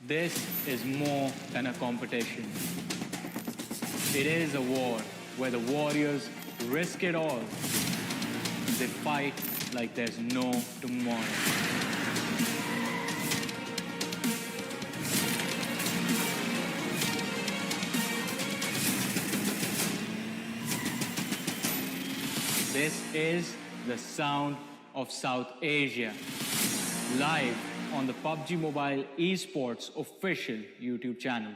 This is more than a competition. It is a war where the warriors risk it all. They fight like there's no tomorrow. This is the sound of South Asia, live on the PUBG Mobile Esports official YouTube channel.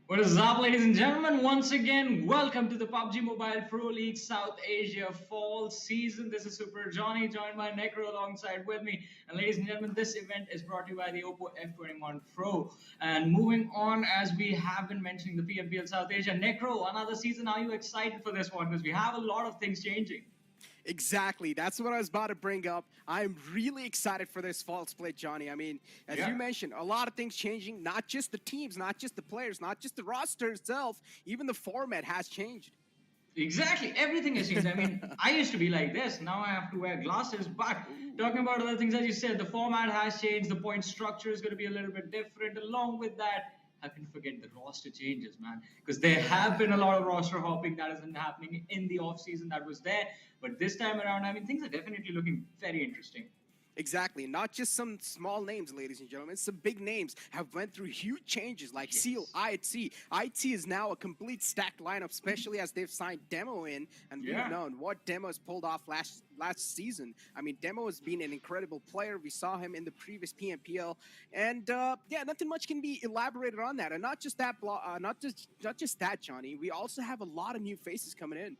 What is up, ladies and gentlemen? Once again, welcome to the PUBG Mobile Pro League South Asia Fall Season. This is Super Johnny, joined by Necro alongside with me. And ladies and gentlemen, this event is brought to you by the Oppo F21 Pro. And moving on, as we have been mentioning the PMPL South Asia. Necro, another season, are you excited for this one? Because we have a lot of things changing. Exactly. That's what I was about to bring up. I'm really excited for this fall split, Johnny. I mean, as you mentioned, a lot of things changing, not just the teams, not just the players, not just the roster itself, even the format has changed. Exactly. Everything has changed. I mean, I used to be like this. Now I have to wear glasses. But talking about other things, as you said, the format has changed. The point structure is going to be a little bit different. Along with that, I can forget the roster changes, man, because there have been a lot of roster hopping that has been happening in the off season that was there. But this time around, I mean, things are definitely looking very interesting. Exactly. Not just some small names, ladies and gentlemen. Some big names have went through huge changes like Seal, IT. IT is now a complete stacked lineup, especially as they've signed Demo in. And we've known what Demo has pulled off last season. I mean, Demo has been an incredible player. We saw him in the previous PMPL. And yeah, nothing much can be elaborated on that. And not just that, not just that, Johnny. We also have a lot of new faces coming in.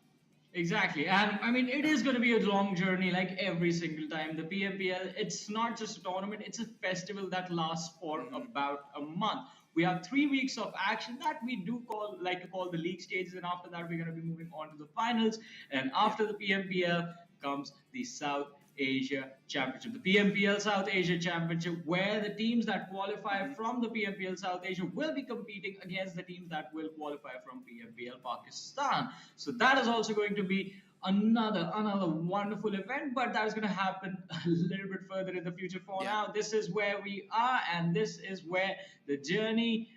Exactly. And I mean, it is going to be a long journey like every single time. The PMPL, it's not just a tournament, it's a festival that lasts for about a month. We have 3 weeks of action that we do like to call the league stages. And after that, we're going to be moving on to the finals. And after the PMPL comes the South Asia Championship, the PMPL South Asia Championship, where the teams that qualify from the PMPL South Asia will be competing against the teams that will qualify from PMPL Pakistan. So that is also going to be another wonderful event, but that is going to happen a little bit further in the future. For now, this is where we are, and this is where the journey,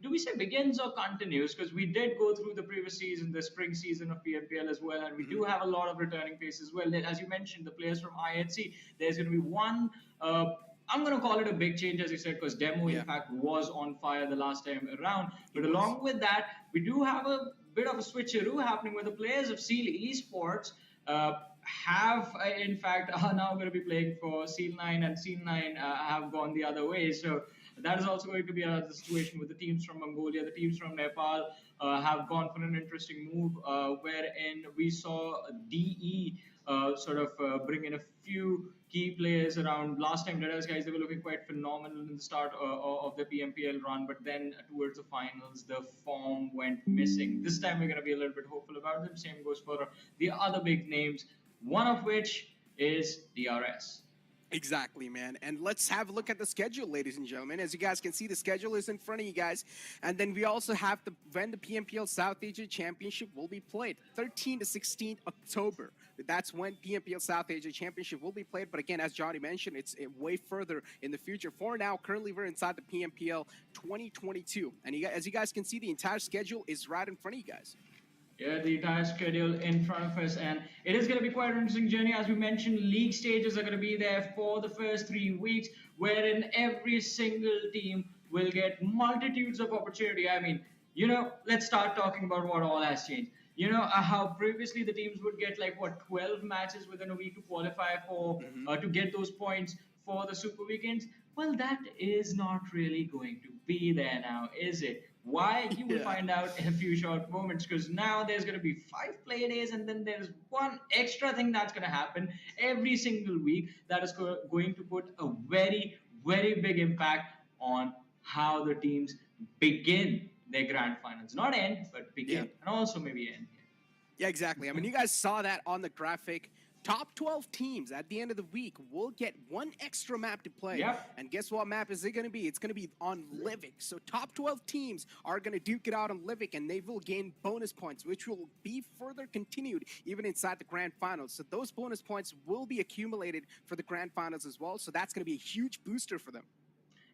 do we say begins or continues? Because we did go through the previous season, the spring season of PMPL as well, and we do have a lot of returning faces as well. As you mentioned, the players from IHC, there's going to be one, I'm going to call it a big change, as you said, because Demo, in fact, was on fire the last time around. But along with that, we do have a bit of a switcheroo happening where the players of Seal Esports have, in fact, are now going to be playing for Seal 9, and Seal 9 have gone the other way. So that is also going to be another situation with the teams from Mongolia, the teams from Nepal have gone for an interesting move, wherein we saw DE sort of bring in a few key players around. Last time, DEADEYES guys, they were looking quite phenomenal in the start of the PMPL run, but then towards the finals, the form went missing. This time, we're going to be a little bit hopeful about them. Same goes for the other big names, one of which is DRS. Exactly, man. And let's have a look at the schedule, ladies and gentlemen. As you guys can see, the schedule is in front of you guys. And then we also have when the PMPL South Asia Championship will be played, 13 to 16 October. That's when PMPL South Asia Championship will be played. But again, as Johnny mentioned, it's way further in the future. For now, currently we're inside the PMPL 2022. And as you guys can see, the entire schedule is right in front of you guys. Yeah, the entire schedule in front of us, and it is going to be quite an interesting journey. As we mentioned, league stages are going to be there for the first 3 weeks, wherein every single team will get multitudes of opportunity. I mean, you know, let's start talking about what all has changed. You know, how previously the teams would get like, what, 12 matches within a week to qualify for, to get those points for the Super Weekends? Well, that is not really going to be there now, is it? Why? You will find out in a few short moments, because now there's going to be 5 play days, and then there's one extra thing that's going to happen every single week that is going to put a very, very big impact on how the teams begin their grand finals. Not end, but begin, and also maybe end. Yeah, exactly. I mean, you guys saw that on the graphic top 12 teams at the end of the week will get one extra map to play. Yep. And guess what map is it going to be? It's going to be on Livik. So top 12 teams are going to duke it out on Livik, and they will gain bonus points, which will be further continued even inside the grand finals. So those bonus points will be accumulated for the grand finals as well. So that's going to be a huge booster for them.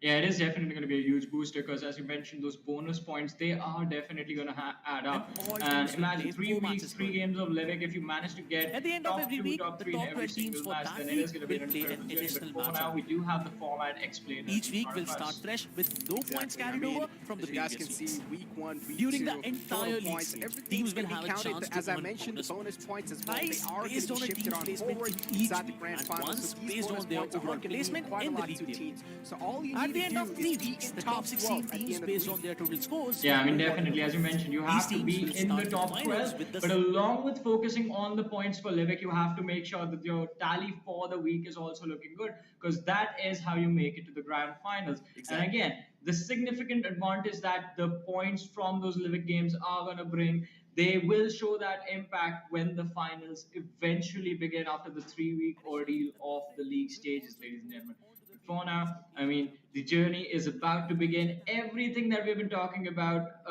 Yeah, it is definitely going to be a huge booster because, as you mentioned, those bonus points, they are definitely going to add up. And imagine 3 weeks, 3 games of Livik. If you manage to get At the end top of every 2, week, top the 3 in top every 12 teams single for match, that then it is going to be will an play an incredible journey. additional But for matchup. now, we do have the format explained. Each week in will front of start us. fresh with no points carried over from the As you guys previous can weeks. see, week 1, week During 2, the entire total league points, stage, everything's teams will going to have be a counted. chance to As I earn mentioned, the bonus points as well, they Price are going based to on be a shifted team's on placement forward in each inside the week, grand and finals. once So these based bonus on their points are overall going to mean placement quite a in the lot league to table. teams. So all you At need the to end do of is the be weeks, in the top top 16 12 at the teams end of the based week. on their total scores. Yeah, I mean, will definitely. As you mentioned, you have to teams will be in the start the top finals 12, with the but along with focusing on the points for Livik, you have to make sure that your tally for the week is also looking good because that is how you make it to the grand finals. Exactly. And again, the significant advantage that the points from those Livik games are going to bring, they will show that impact when the finals eventually begin after the 3-week ordeal of the league stages, ladies and gentlemen. But for now, I mean, the journey is about to begin. Everything that we've been talking about,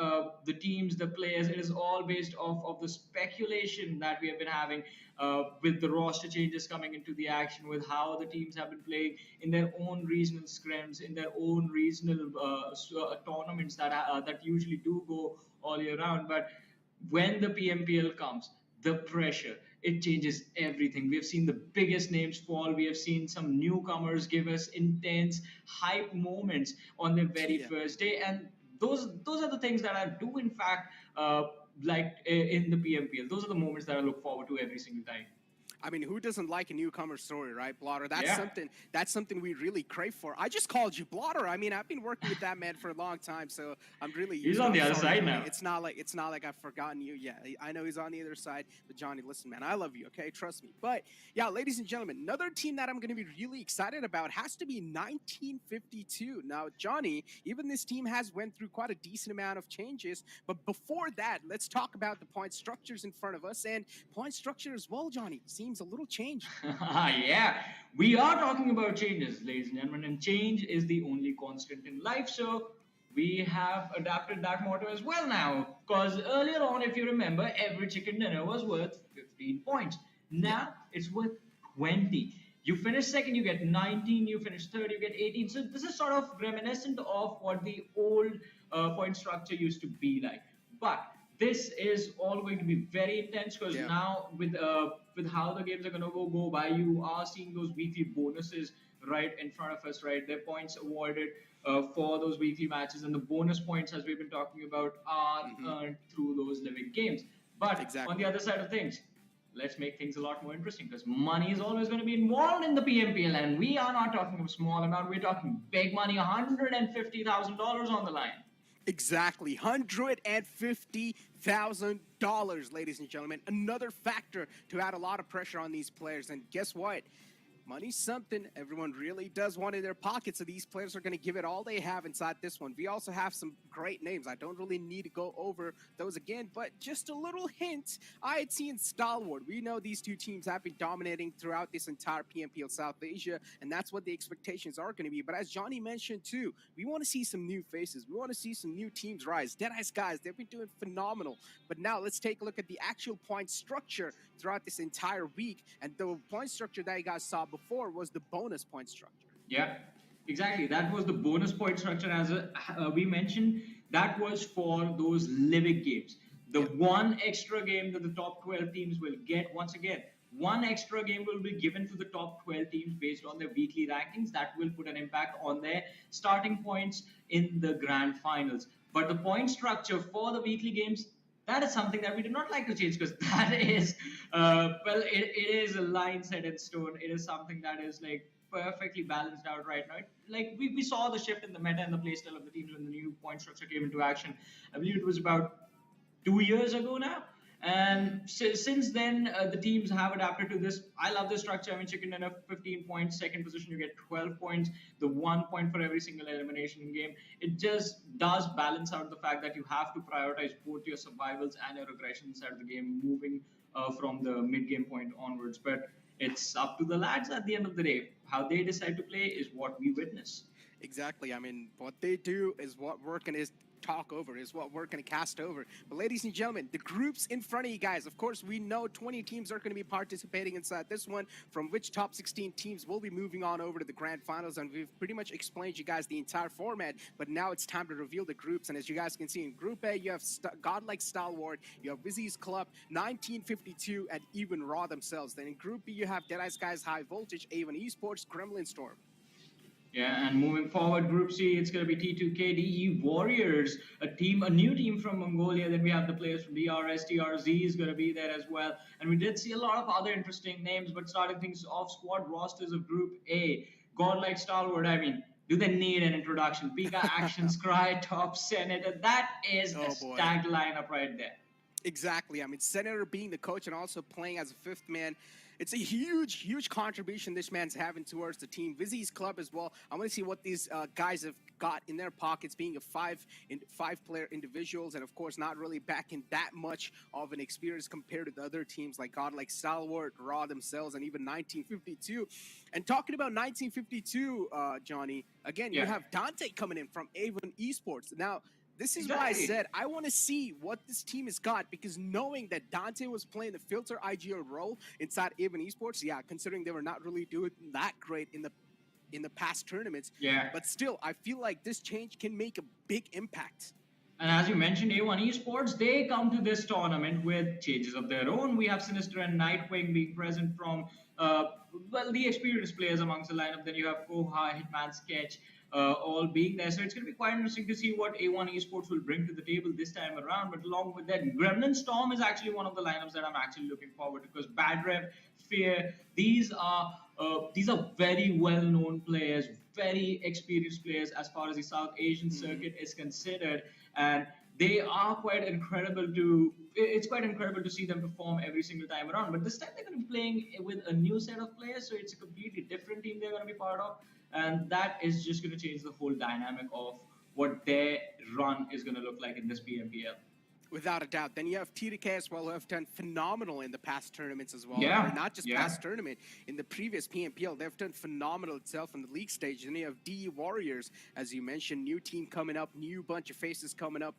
the teams, the players, it is all based off of the speculation that we have been having with the roster changes coming into the action, with how the teams have been playing in their own regional scrims, in their own regional tournaments that usually do go all year round. But when the PMPL comes, the pressure, it changes everything. We have seen the biggest names fall. We have seen some newcomers give us intense hype moments on their very first day, and those are the things that I do in fact like in the PMPL. Those are the moments that I look forward to every single time. I mean, who doesn't like a newcomer story, right, Blotter? That's Yeah. something we really crave for. I just called you Blotter. I mean, I've been working with that man for a long time, so I'm really He's on the other side now. It's not like I've forgotten you. Yeah, I know he's on the other side. But Johnny, listen, man, I love you. Okay, trust me. But yeah, ladies and gentlemen, another team that I'm going to be really excited about has to be 1952. Now, Johnny, even this team has went through quite a decent amount of changes. But before that, let's talk about the point structures in front of us and point structure as well, Johnny. Seems a little changed. Yeah, we are talking about changes, ladies and gentlemen, and change is the only constant in life. So we have adapted that motto as well now. Because earlier on, if you remember, every chicken dinner was worth 15 points. Now it's worth 20. You finish second, you get 19. You finish third, you get 18. So this is sort of reminiscent of what the old point structure used to be like. But this is all going to be very intense because now with how the games are going to go by, you are seeing those weekly bonuses right in front of us, right? Their points awarded for those weekly matches, and the bonus points, as we've been talking about, are earned through those living games. But on the other side of things, let's make things a lot more interesting because money is always going to be involved in the PMPL, and we are not talking a small amount. We're talking big money, $150,000 on the line. Exactly, $150,000, ladies and gentlemen. Another factor to add a lot of pressure on these players. And guess what? Money's something everyone really does want in their pockets, so these players are going to give it all they have inside this one. We also have some great names. I don't really need to go over those again, but just a little hint. IIT and Stalwart. We know these two teams have been dominating throughout this entire PMPL South Asia, and that's what the expectations are going to be. But as Johnny mentioned too, we want to see some new faces. We want to see some new teams rise. Deadeye's guys, they've been doing phenomenal. But now let's take a look at the actual point structure throughout this entire week. And the point structure that you guys saw before was the bonus point structure. Yeah, exactly. That was the bonus point structure. As we mentioned, that was for those living games. The one extra game that the top 12 teams will get, once again, one extra game will be given to the top 12 teams based on their weekly rankings. That will put an impact on their starting points in the grand finals. But the point structure for the weekly games, that is something that we do not like to change because that is, well, it is a line set in stone. It is something that is like perfectly balanced out right now. Like we saw the shift in the meta and the playstyle of the teams when the new point structure came into action. I believe it was about 2 years ago now. And since then, the teams have adapted to this. I love this structure. I mean, chicken dinner, 15 points. Second position, you get 12 points. The 1 point for every single elimination game. It just does balance out the fact that you have to prioritize both your survivals and your aggression side of the game, moving from the mid-game point onwards. But it's up to the lads at the end of the day. How they decide to play is what we witness. Exactly. I mean, what they do is what we're going to talk over, is what we're going to cast over. But ladies and gentlemen, the groups in front of you guys, of course, we know 20 teams are going to be participating inside this one, from which top 16 teams will be moving on over to the grand finals. And we've pretty much explained you guys the entire format, but now it's time to reveal the groups. And as you guys can see, in Group A, you have Godlike Stalwart, you have WIZZES Club, 1952, and even Raw themselves. Then in Group B, you have Deadeye's Guys, High Voltage, A1 Esports, Gremlin Storm. Yeah, and moving forward, Group C, it's going to be T2KDE Warriors, a new team from Mongolia. Then we have the players from DRS, TRZ is going to be there as well. And we did see a lot of other interesting names, but starting things off, squad rosters of Group A, Godlike Stalwart, I mean, do they need an introduction? Pika, Action, Scry, Top, Senator, that is a stacked lineup right there. Exactly. I mean, Senator being the coach and also playing as a fifth man, it's a huge contribution this man's having towards the team. WIZZES Club as well. I want to see what these guys have got in their pockets, being a five-player individuals, and of course not really backing that much of an experience compared to the other teams like Godlike Stalwart, Raw themselves, and even 1952. And talking about 1952, Johnny, again, you have Dante coming in from A1 Esports. Now, this is why I said I want to see what this team has got, because knowing that Dante was playing the filter IGL role inside A1 Esports, yeah, considering they were not really doing that great in the past tournaments, but still, I feel like this change can make a big impact. And as you mentioned, A1 Esports, they come to this tournament with changes of their own. We have Sinister and Nightwing being present from, well, the experienced players amongst the lineup. Then you have Koha, Hitman, Sketch, all being there. So it's going to be quite interesting to see what A1 Esports will bring to the table this time around. But along with that, Gremlin Storm is actually one of the lineups that I'm actually looking forward to, because Bad Rev, Fear, these are very well-known players, very experienced players as far as the South Asian circuit is considered, and they are quite incredible to. It's quite incredible to see them perform every single time around. But this time they're going to be playing with a new set of players, so it's a completely different team they're going to be part of, and that is just going to change the whole dynamic of what their run is going to look like in this PMPL. Without a doubt. Then you have TDK as well, who have done phenomenal in the past tournaments as well. Yeah. Or not just past tournament, in the previous PMPL, they've done phenomenal itself in the league stage. Then you have DE Warriors, as you mentioned, new team coming up, new bunch of faces coming up,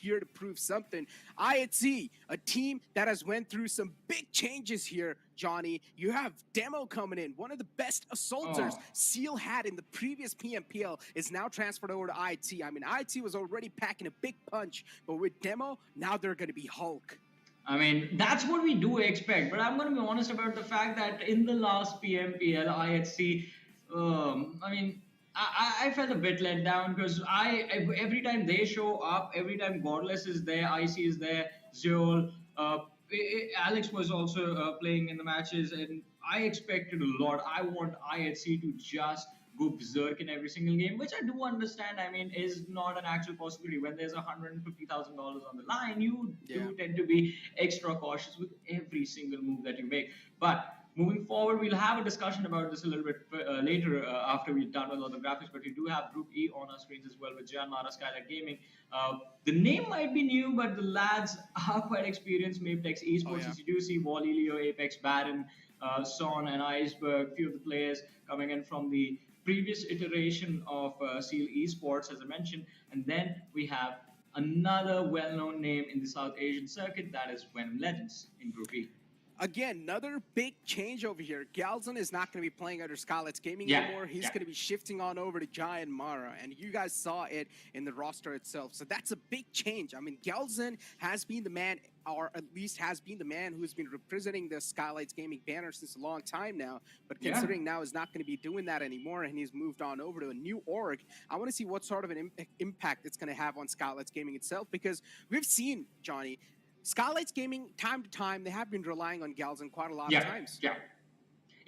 here to prove something. IATC, a team that has went through some big changes here, Johnny. You have Demo coming in, one of the best assaulters Seal had in the previous PMPL is now transferred over to IATC. I mean, IATC was already packing a big punch, but with Demo, now they're going to be Hulk. I mean, that's what we do expect, but I'm going to be honest about the fact that in the last PMPL, IATC, I mean, I felt a bit let down, because every time they show up, every time Godless is there, IC is there, Zeol, Alex was also playing in the matches, and I expected a lot. I want IHC to just go berserk in every single game, which I do understand. I mean, is not an actual possibility. When there's $150,000 on the line, you do tend to be extra cautious with every single move that you make. But moving forward, we'll have a discussion about this a little bit later after we're done with all the graphics, but we do have Group E on our screens as well with Jan Mara, Skylight Gaming. The name might be new, but the lads are quite experienced. Mapex Esports, as you do see, Wally, Leo, Apex, Baron, Son, and Iceberg, few of the players coming in from the previous iteration of Seal Esports, as I mentioned. And then we have another well-known name in the South Asian circuit, that is VENOM Legends in Group E. Again, another big change over here. Galzin is not going to be playing under Skylights Gaming anymore. He's going to be shifting on over to Giant Mara, and you guys saw it in the roster itself. So that's a big change. I mean, Galzin has been the man, or at least has been the man who's been representing the Skylights Gaming banner since a long time now. But considering now he's not going to be doing that anymore, and he's moved on over to a new org, I want to see what sort of an impact it's going to have on Skylights Gaming itself, because we've seen, Johnny, Skylights Gaming, time to time, they have been relying on Galzin quite a lot of times.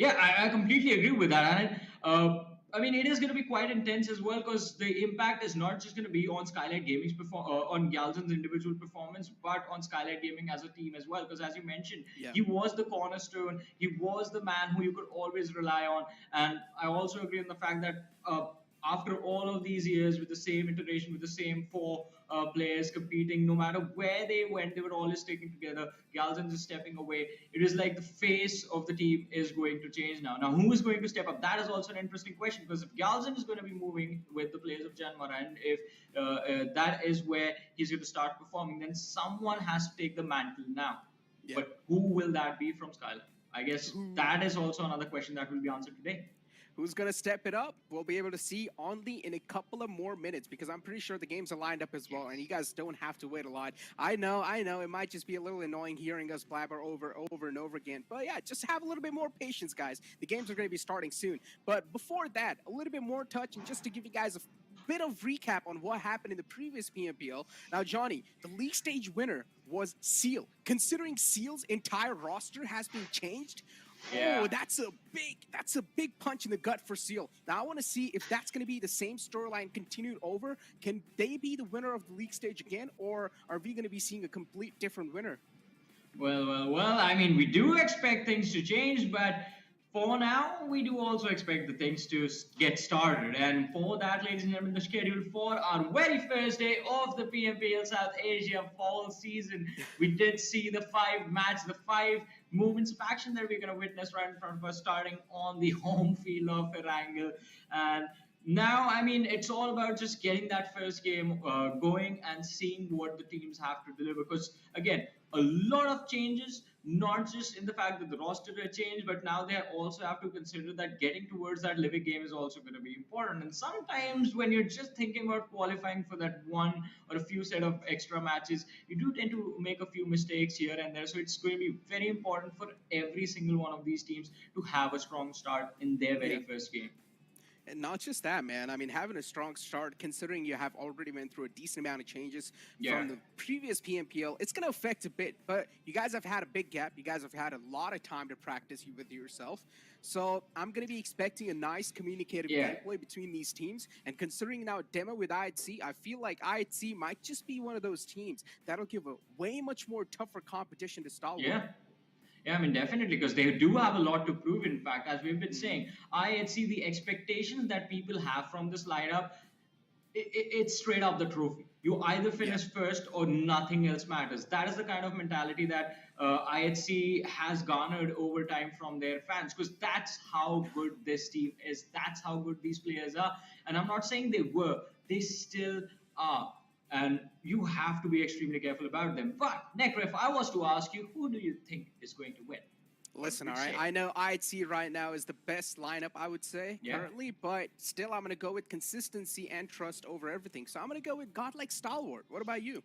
I completely agree with that. And I mean, it is going to be quite intense as well, because the impact is not just going to be on Skylight Gaming's on Galzin's individual performance, but on Skylight Gaming as a team as well. Because as you mentioned, he was the cornerstone, he was the man who you could always rely on. And I also agree on the fact that after all of these years with the same iteration, with the same four players competing. No matter where they went, they were always sticking together. Galzin is stepping away. It is like the face of the team is going to change now. Now, who is going to step up? That is also an interesting question, because if Galzin is going to be moving with the players of Janmara, and if that is where he's going to start performing, then someone has to take the mantle now. Yeah. But who will that be from Skylar? I guess that is also another question that will be answered today. Who's going to step it up? We'll be able to see only in a couple of more minutes, because I'm pretty sure the games are lined up as well, and you guys don't have to wait a lot. I know, it might just be a little annoying hearing us blabber over and over again, but yeah, just have a little bit more patience, guys. The games are going to be starting soon. But before that, a little bit more touch, and just to give you guys a bit of recap on what happened in the previous PMPL. Now, Johnny, the league stage winner was Seal. Considering Seal's entire roster has been changed, yeah. oh, that's a big punch in the gut for Seal. Now I want to see if that's going to be the same storyline continued over. Can they be the winner of the league stage again, or are we going to be seeing a complete different winner? Well. I mean, we do expect things to change, but for now, we do also expect the things to get started. And for that, ladies and gentlemen, the schedule for our very first day of the PMPL South Asia fall season, we did see the 5 movements of action that we're going to witness right in front of us, starting on the home field of Erangel. And now, I mean, it's all about just getting that first game going and seeing what the teams have to deliver. Because, again, a lot of changes, not just in the fact that the roster has changed, but now they also have to consider that getting towards that living game is also going to be important. And sometimes when you're just thinking about qualifying for that one or a few set of extra matches, you do tend to make a few mistakes here and there. So it's going to be very important for every single one of these teams to have a strong start in their very first game. And not just that, man. I mean, having a strong start, considering you have already went through a decent amount of changes from the previous PMPL, it's going to affect a bit. But you guys have had a big gap. You guys have had a lot of time to practice with yourself. So I'm going to be expecting a nice communicative gameplay between these teams. And considering now demo with IHC, I feel like IHC might just be one of those teams that'll give a way much more tougher competition to Stalwart. Yeah, I mean, definitely, because they do have a lot to prove. In fact, as we've been saying, I see the expectations that people have from this lineup. It's straight up the trophy. You either finish first or nothing else matters. That is the kind of mentality that IHC has garnered over time from their fans, because that's how good this team is. That's how good these players are. And I'm not saying they were. They still are. And you have to be extremely careful about them. But, Nekra, if I was to ask you, who do you think is going to win? Listen, all right, I know IHC right now is the best lineup, I would say, currently, but still I'm going to go with consistency and trust over everything. So I'm going to go with Godlike Stalwart. What about you?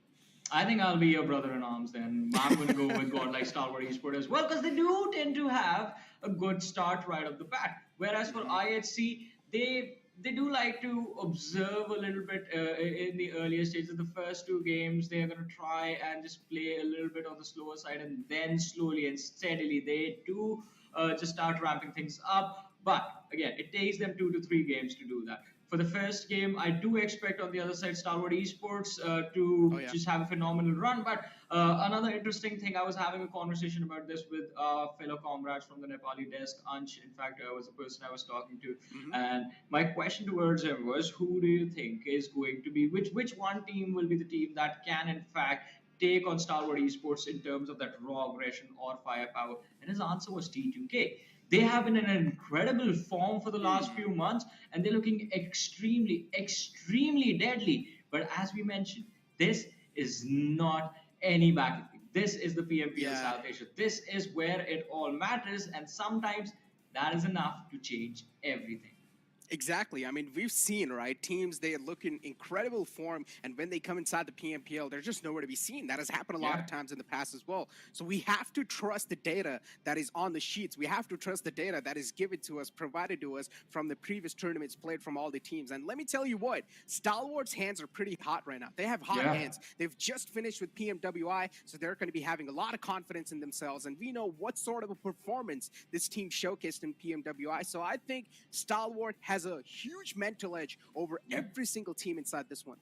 I think I'll be your brother-in-arms then. I'm going to go with Godlike Stalwart Esports as well, because they do tend to have a good start right off the bat. Whereas for IHC, they do like to observe a little bit in the earlier stages. The first two games, they're going to try and just play a little bit on the slower side, and then slowly and steadily they do just start ramping things up. But again, it takes them 2 to 3 games to do that. For the first game, I do expect on the other side Stalwart Esports to just have a phenomenal run. But another interesting thing, I was having a conversation about this with fellow comrades from the Nepali desk. Ansh, in fact, was the person I was talking to. And my question towards him was, who do you think is going to be, which one team will be the team that can, in fact, take on Stalwart Esports in terms of that raw aggression or firepower? And his answer was T2K. They have been in an incredible form for the last few months, and they're looking extremely, extremely deadly. But as we mentioned, this is not any battlefield. This is the PMPL South Asia. This is where it all matters, and sometimes that is enough to change everything. Exactly. I mean, we've seen, right, teams, they look in incredible form, and when they come inside the PMPL, they're just nowhere to be seen. That has happened a lot of times in the past as well. So we have to trust the data that is on the sheets. We have to trust the data that is given to us, provided to us from the previous tournaments played from all the teams. And let me tell you what, Stalwart's hands are pretty hot right now. They have hot hands. They've just finished with PMWI, so they're going to be having a lot of confidence in themselves. And we know what sort of a performance this team showcased in PMWI. So I think Stalwart has a huge mental edge over every single team inside this one.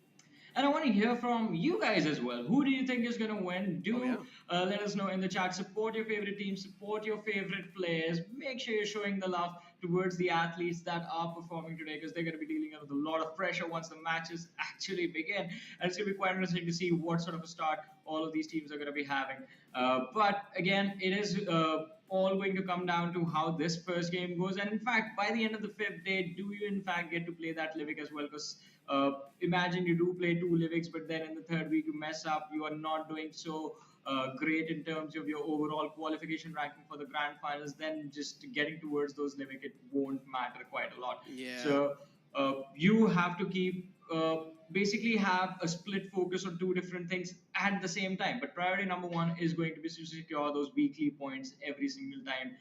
And I want to hear from you guys as well. Who do you think is going to win? Do let us know in the chat. Support your favorite team. Support your favorite players. Make sure you're showing the love towards the athletes that are performing today, because they're going to be dealing with a lot of pressure once the matches actually begin. And it's going to be quite interesting to see what sort of a start all of these teams are going to be having. But again, it is all going to come down to how this first game goes. And in fact, by the end of the fifth day, do you in fact get to play that Livik as well? Because imagine you do play 2 Liviks, but then in the third week you mess up, you are not doing so great in terms of your overall qualification ranking for the grand finals, then just getting towards those Livik, it won't matter quite a lot. Yeah. So you have to keep basically have a split focus on 2 different things at the same time. But priority number 1 is going to be to secure those weekly points every single time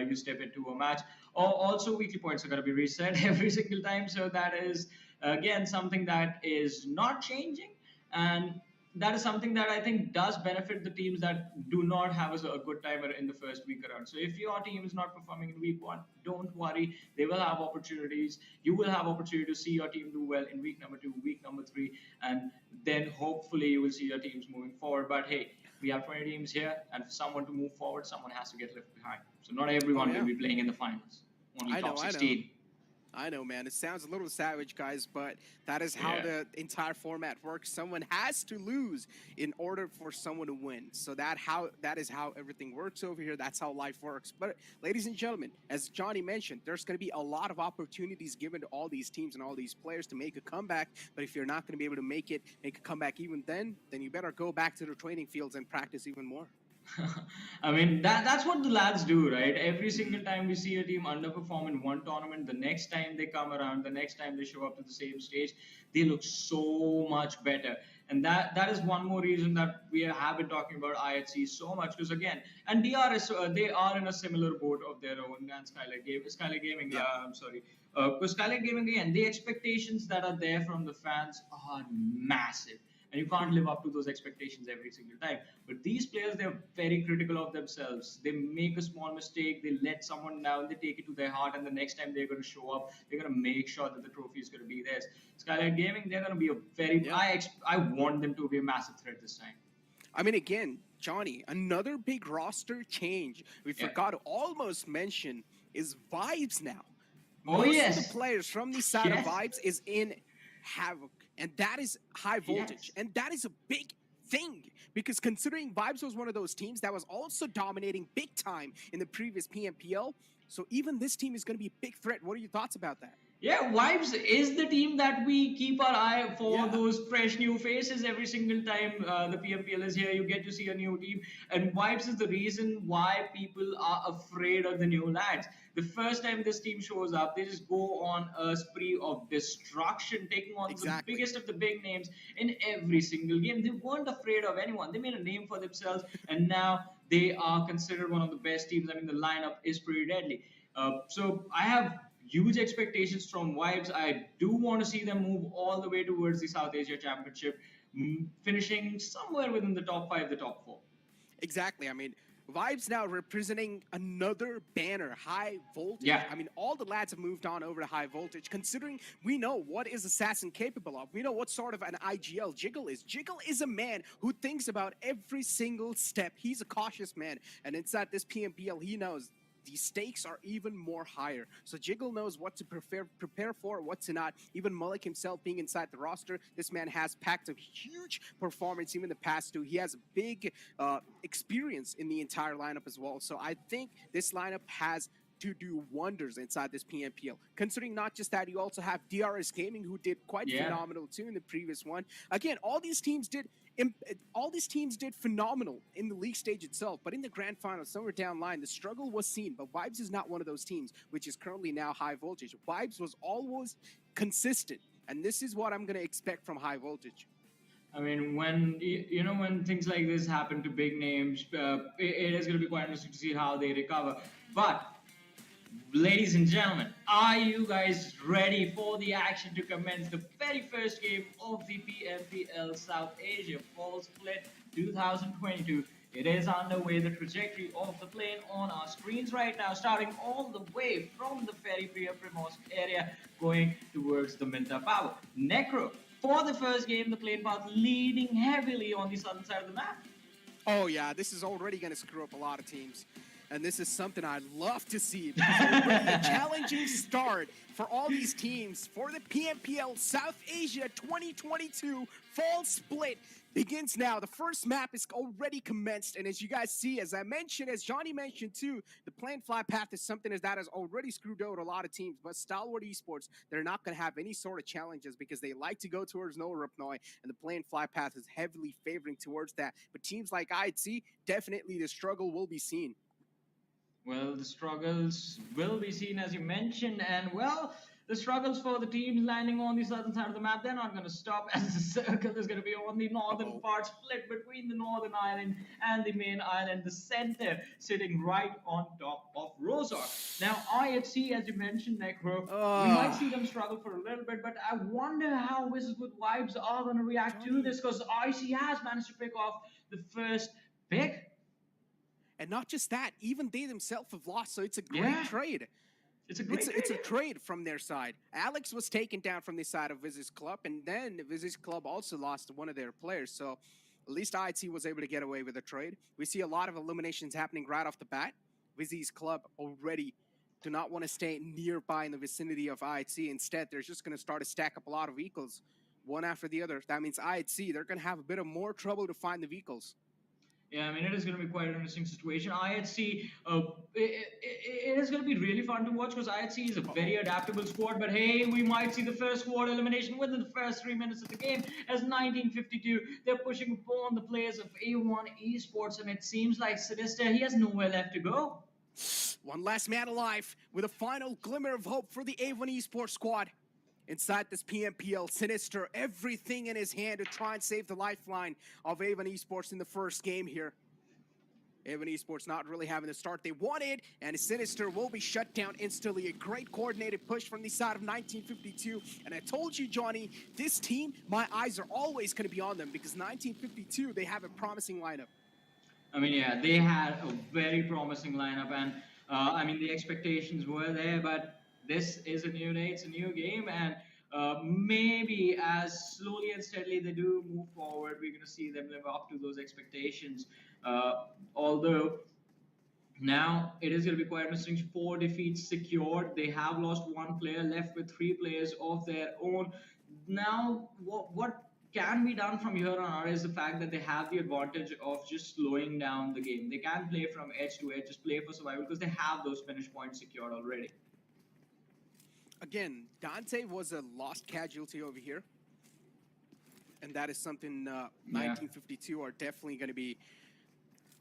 you step into a match. Also, weekly points are going to be reset every single time. So that is, again, something that is not changing. And that is something that I think does benefit the teams that do not have a good timer in the first week around. So if your team is not performing in week 1, don't worry. They will have opportunities. You will have opportunity to see your team do well in week number 2, week number 3, and then hopefully you will see your teams moving forward. But hey, we have 20 teams here, and for someone to move forward, someone has to get left behind. So not everyone will be playing in the finals. Only top 16. I know, man. It sounds a little savage, guys, but that is how the entire format works. Someone has to lose in order for someone to win. So that is how everything works over here. That's how life works. But ladies and gentlemen, as Johnny mentioned, there's going to be a lot of opportunities given to all these teams and all these players to make a comeback. But if you're not going to be able to make a comeback even then you better go back to the training fields and practice even more. I mean, that's what the lads do, right? Every single time we see a team underperform in one tournament, the next time they come around, the next time they show up to the same stage, they look so much better. And that is one more reason that we have been talking about IHC so much, because again, and DRS, they are in a similar boat of their own, and Skylight Gaming, I'm sorry. Because Skylight Gaming, again, the expectations that are there from the fans are massive. And you can't live up to those expectations every single time. But these players, they're very critical of themselves. They make a small mistake, they let someone down, they take it to their heart, and the next time they're going to show up, they're going to make sure that the trophy is going to be theirs. Skylight Gaming, they're going to be a very... I want them to be a massive threat this time. I mean, again, Johnny, another big roster change we forgot to almost mention is Vibes now. Most of the players from the side of Vibes is in Havoc. And that is high voltage. And that is a big thing, because considering Vibes was one of those teams that was also dominating big time in the previous PMPL, so even this team is going to be a big threat. What are your thoughts about that? Yeah, Vibes is the team that we keep our eye for those fresh new faces every single time the PMPL is here. You get to see a new team, and Vibes is the reason why people are afraid of the new lads. The first time this team shows up, they just go on a spree of destruction, taking on the biggest of the big names in every single game. They weren't afraid of anyone. They made a name for themselves, and now they are considered one of the best teams. I mean, the lineup is pretty deadly. So I have huge expectations from Vibes. I do want to see them move all the way towards the South Asia Championship, finishing somewhere within the top 5, the top 4. Exactly. I mean, Vibes now representing another banner, high voltage. Yeah. I mean, all the lads have moved on over to high voltage, considering we know what is Assassin capable of. We know what sort of an IGL Jiggle is. Jiggle is a man who thinks about every single step. He's a cautious man. And inside this PMPL, he knows the stakes are even more higher. So Jiggle knows what to prepare for, what to not. Even Malik himself being inside the roster, this man has packed a huge performance even the past 2. He has a big experience in the entire lineup as well. So I think this lineup has to do wonders inside this PMPL. Considering not just that, you also have DRS Gaming, who did quite phenomenal too in the previous one. Again, all these teams did phenomenal in the league stage itself, but in the grand final, somewhere down line, the struggle was seen. But Vibes is not one of those teams, which is currently now high voltage. Vibes was always consistent, and this is what I'm going to expect from high voltage. I mean, when when things like this happen to big names, it is going to be quite interesting to see how they recover. But ladies and gentlemen, are you guys ready for the action to commence? The very first game of the PMPL South Asia Fall Split 2022. It is underway. The trajectory of the plane on our screens right now, starting all the way from the Ferry Priya Primos area, going towards the Minta Power. Necro, for the first game, the plane path leading heavily on the southern side of the map. Oh yeah, this is already going to screw up a lot of teams. And this is something I'd love to see because already a challenging start for all these teams for the PMPL South Asia 2022 Fall Split begins now. The first map is already commenced, and as you guys see, as I mentioned, as Johnny mentioned too, the planned fly path is something that has already screwed over a lot of teams. But Stalwart Esports, they're not going to have any sort of challenges because they like to go towards No Rupnoi, and the planned fly path is heavily favoring towards that. But teams like IHC, definitely the struggle will be seen. Well, the struggles will be seen as you mentioned, and well, the struggles for the teams landing on the southern side of the map, they're not going to stop as the circle is going to be on the northern part, split between the northern island and the main island, the center sitting right on top of Rozok. Now, IHC, as you mentioned, Necro, we might see them struggle for a little bit, but I wonder how WIZZES with Vibes are going to react to this, because IHC has managed to pick off the first pick. And not just that, even they themselves have lost, so it's a great trade. It's a great trade. It's a trade from their side. Alex was taken down from the side of WIZZES Club, and then WIZZES Club also lost one of their players, so at least IHC was able to get away with a trade. We see a lot of eliminations happening right off the bat. WIZZES Club already do not want to stay nearby in the vicinity of IHC. Instead, they're just going to start to stack up a lot of vehicles, one after the other. That means IHC, they're going to have a bit of more trouble to find the vehicles. Yeah, I mean, it is going to be quite an interesting situation. IHC, it is going to be really fun to watch because IHC is a very adaptable squad. But hey, we might see the first squad elimination within the first 3 minutes of the game. As 1952, they're pushing upon the players of A1 Esports, and it seems like Sinister, he has nowhere left to go. One last man alive with a final glimmer of hope for the A1 Esports squad. Inside this PMPL, Sinister, everything in his hand to try and save the lifeline of A1 Esports in the first game here. A1 Esports not really having the start they wanted, and Sinister will be shut down instantly. A great coordinated push from the side of 1952. And I told you, Johnny, this team, my eyes are always going to be on them because 1952, they have a promising lineup. I mean, yeah, they had a very promising lineup, and I mean, the expectations were there, but this is a new day, it's a new game, and maybe as slowly and steadily they do move forward, we're going to see them live up to those expectations. Although now it is going to be quite interesting. 4 defeats secured. They have lost 1 player, left with 3 players of their own. Now, what can be done from here on out is the fact that they have the advantage of just slowing down the game. They can play from edge to edge, just play for survival because they have those finish points secured already. Again, Dante was a lost casualty over here. And that is something 1952 are definitely going to be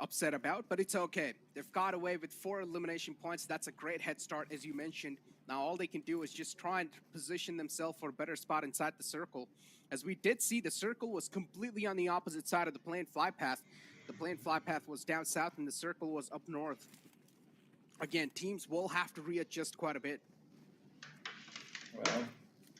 upset about, but it's okay. They've got away with 4 elimination points. That's a great head start, as you mentioned. Now all they can do is just try and position themselves for a better spot inside the circle. As we did see, the circle was completely on the opposite side of the planned fly path. The planned fly path was down south and the circle was up north. Again, teams will have to readjust quite a bit. Well,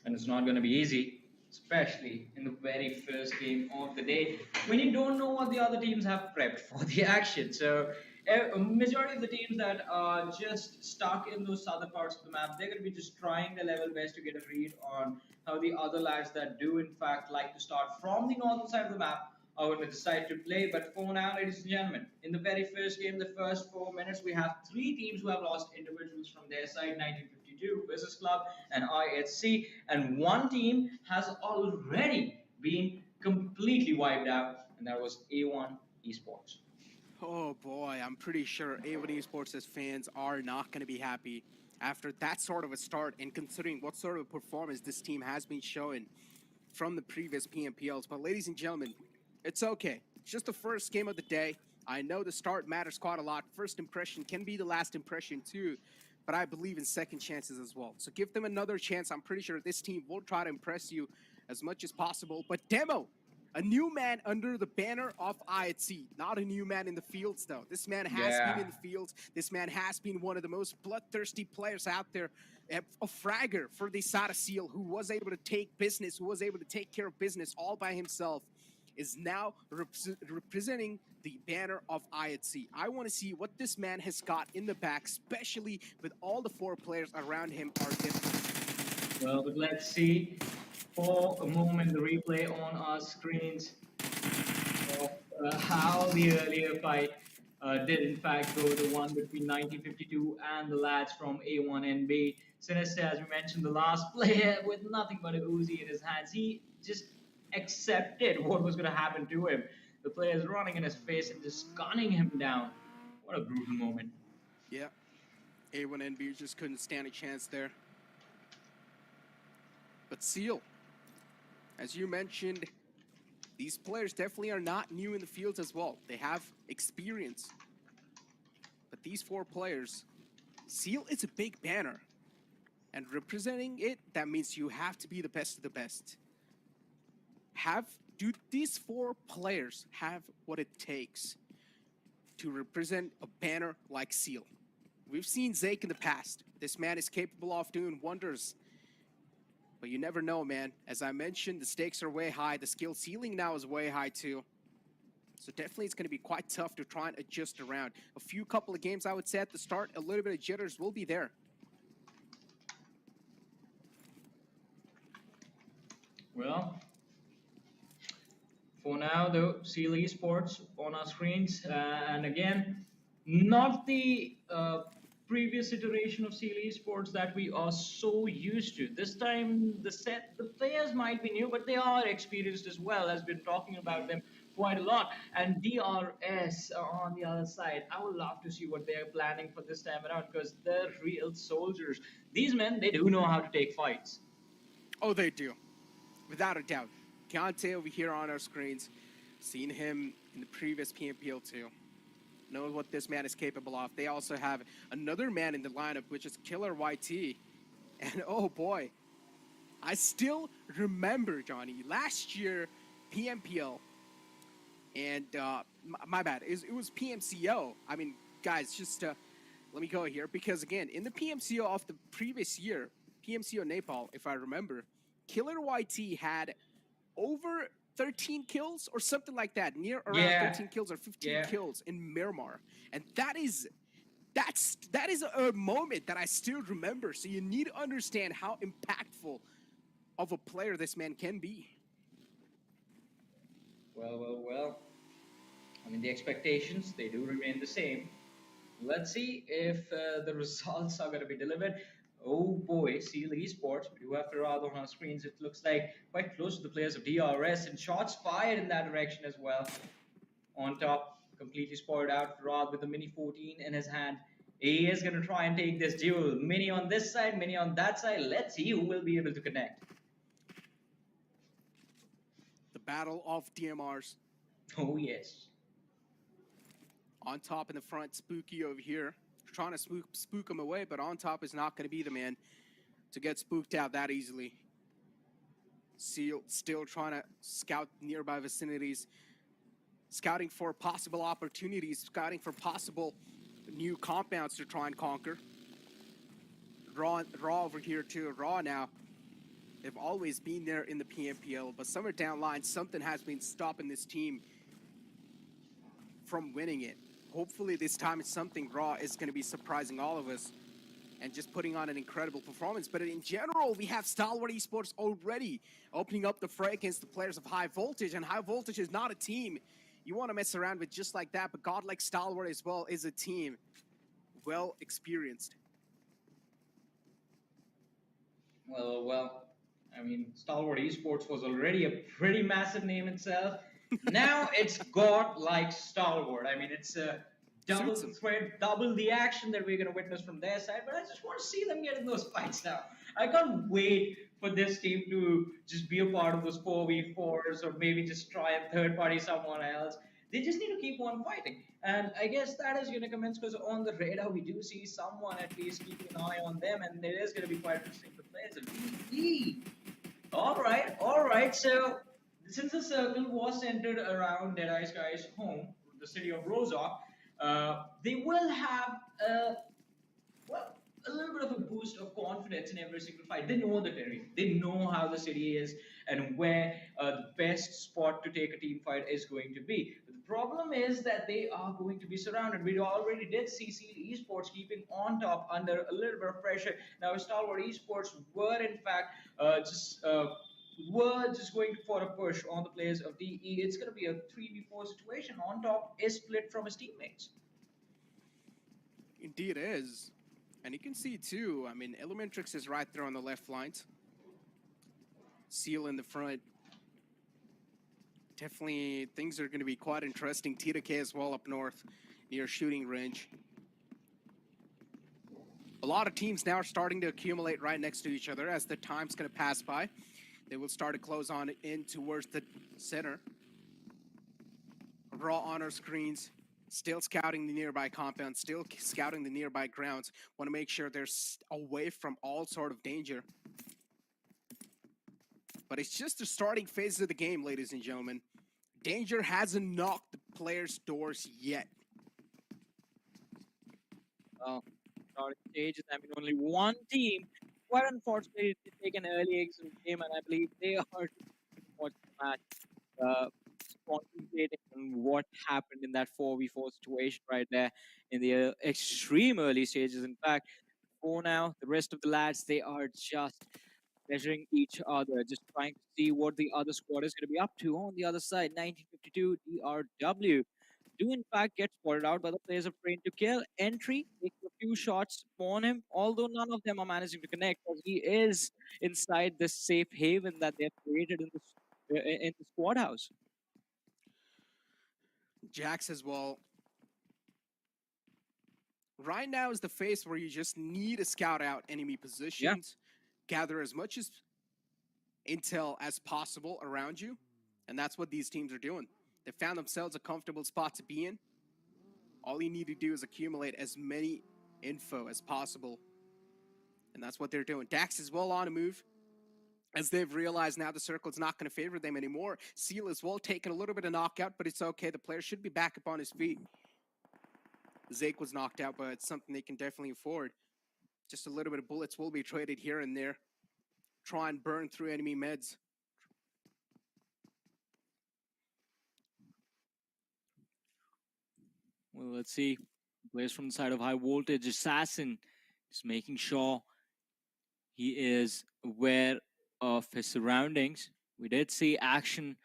and it's not going to be easy, especially in the very first game of the day, when you don't know what the other teams have prepped for the action. So, a majority of the teams that are just stuck in those southern parts of the map, they're going to be just trying their level best to get a read on how the other lads that do, in fact, like to start from the northern side of the map are going to decide to play. But for now, ladies and gentlemen, in the very first game, the first 4 minutes, we have 3 teams who have lost individuals from their side, 1952, WIZZES Club, and IHC, and 1 team has already been completely wiped out, and that was A1 Esports. Oh boy, I'm pretty sure A1 Esports' fans are not going to be happy after that sort of a start, and considering what sort of performance this team has been showing from the previous PMPLs. But ladies and gentlemen, it's okay. It's just the first game of the day. I know the start matters quite a lot. First impression can be the last impression too, but I believe in second chances as well. So give them another chance. I'm pretty sure this team will try to impress you as much as possible. But Demo, a new man under the banner of IHC, not a new man in the fields though. This man has been in the fields. This man has been one of the most bloodthirsty players out there. A fragger for the Sada Seal, who was able to take business, who was able to take care of business all by himself, is now representing the banner of IHC. I want to see what this man has got in the back, especially with all the 4 players around him are different. Well, but let's see for a moment the replay on our screens of how the earlier fight did in fact go the one between 1952 and the lads from A1NB. Sinister, as we mentioned, the last player with nothing but a Uzi in his hands. He just accepted what was going to happen to him. The players running in his face and just gunning him down. What a brutal moment. Yeah. A1NB just couldn't stand a chance there. But Seal, as you mentioned, these players definitely are not new in the fields as well. They have experience. But these four players, Seal is a big banner. And representing it, that means you have to be the best of the best. Do these four players have what it takes to represent a banner like Seal? We've seen Zake in the past. This man is capable of doing wonders. But you never know, man. As I mentioned, the stakes are way high. The skill ceiling now is way high, too. So definitely it's going to be quite tough to try and adjust around. A couple of games, I would say, at the start, a little bit of jitters will be there. Well, for now, though, Seal Esports on our screens. And again, not the previous iteration of Seal Esports that we are so used to. This time, the players might be new, but they are experienced as well, as we're talking about them quite a lot. And DRS are on the other side. I would love to see what they're planning for this time around, because they're real soldiers. These men, they do know how to take fights. Oh, they do. Without a doubt. Kante over here on our screens. Seen him in the previous PMPL too. Knows what this man is capable of. They also have another man in the lineup, which is Killer YT. And oh boy, I still remember, Johnny, last year, PMPL, and my bad, it was PMCO. I mean, guys, just let me go here, because again, in the PMCO of the previous year, PMCO Nepal, if I remember, Killer YT had over 13 kills or something like that, near around 13 kills or 15 kills in Miramar. And that is a moment that I still remember. So you need to understand how impactful of a player this man can be. Well. I mean, the expectations, they do remain the same. Let's see if the results are going to be delivered. Oh boy, Seal Esports, we do have Farad on our screens. It looks like quite close to the players of DRS, and shots fired in that direction as well. On top, completely spoiled out. Farad with the Mini 14 in his hand. He is going to try and take this duel. Mini on this side, Mini on that side. Let's see who will be able to connect. The battle of DMRs. Oh yes. On top in the front, Spooky over here. Trying to spook him away, but On Top is not going to be the man to get spooked out that easily. Seal still trying to scout nearby vicinities, scouting for possible opportunities, scouting for possible new compounds to try and conquer. Raw over here too. Raw now, they've always been there in the PMPL, but somewhere down the line, something has been stopping this team from winning it. Hopefully this time it's something Raw is going to be surprising all of us and just putting on an incredible performance. But in general, we have Stalwart Esports already opening up the fray against the players of High Voltage, and High Voltage is not a team you want to mess around with just like that, but godlike Stalwart as well is a team well experienced. Well, I mean, Stalwart Esports was already a pretty massive name itself. Now it's godlike Stalwart. I mean, it's a double threat, double the action that we're going to witness from their side. But I just want to see them get in those fights now. I can't wait for this team to just be a part of those 4v4s, or maybe just try and third party someone else. They just need to keep on fighting. And I guess that is going to commence, because on the radar we do see someone at least keeping an eye on them, and it is going to be quite interesting to play as a BE. All right. So since the circle was centered around Deadeye's guys' home, the city of Rozok, they will have a little bit of a boost of confidence in every single fight. They know the terrain. They know how the city is and where the best spot to take a team fight is going to be. But the problem is that they are going to be surrounded. We already did see Esports keeping On Top under a little bit of pressure. Now, Stalwart Esports were in fact just going for a push on the players of DE. It's going to be a 3v4 situation. On Top is split from his teammates. Indeed is. And you can see too, I mean, Elementrix is right there on the left flank. Seal in the front. Definitely things are going to be quite interesting. TDK as well up north near shooting range. A lot of teams now are starting to accumulate right next to each other as the time's going to pass by. They will start to close on in towards the center. Raw honor screens, still scouting the nearby compounds, still scouting the nearby grounds. Want to make sure they're away from all sort of danger. But it's just the starting phase of the game, ladies and gentlemen. Danger hasn't knocked the players' doors yet. Starting stages. I mean, only one team, quite unfortunately, did take an early exit of the game, and I believe they are watching the match, contemplating on what happened in that 4v4 situation right there in the extreme early stages. In fact, for now, the rest of the lads, they are just measuring each other, just trying to see what the other squad is going to be up to on the other side. 1952 DRW do in fact get spotted out by the players of Train to Kill. Entry takes a few shots on him, although none of them are managing to connect because he is inside this safe haven that they have created in the squad house. Jax as well. Right now is the phase where you just need to scout out enemy positions, gather as much as intel as possible around you, and that's what these teams are doing. They found themselves a comfortable spot to be in. All you need to do is accumulate as many info as possible, and that's what they're doing. Dax is well on a move, as they've realized now the circle's not going to favor them anymore. Seal as well taking a little bit of knockout, but it's okay. The player should be back up on his feet. Zake was knocked out, but it's something they can definitely afford. Just a little bit of bullets will be traded here and there. Try and burn through enemy meds. Well, let's see. Players from the side of High Voltage. Assassin is making sure he is aware of his surroundings. We did see action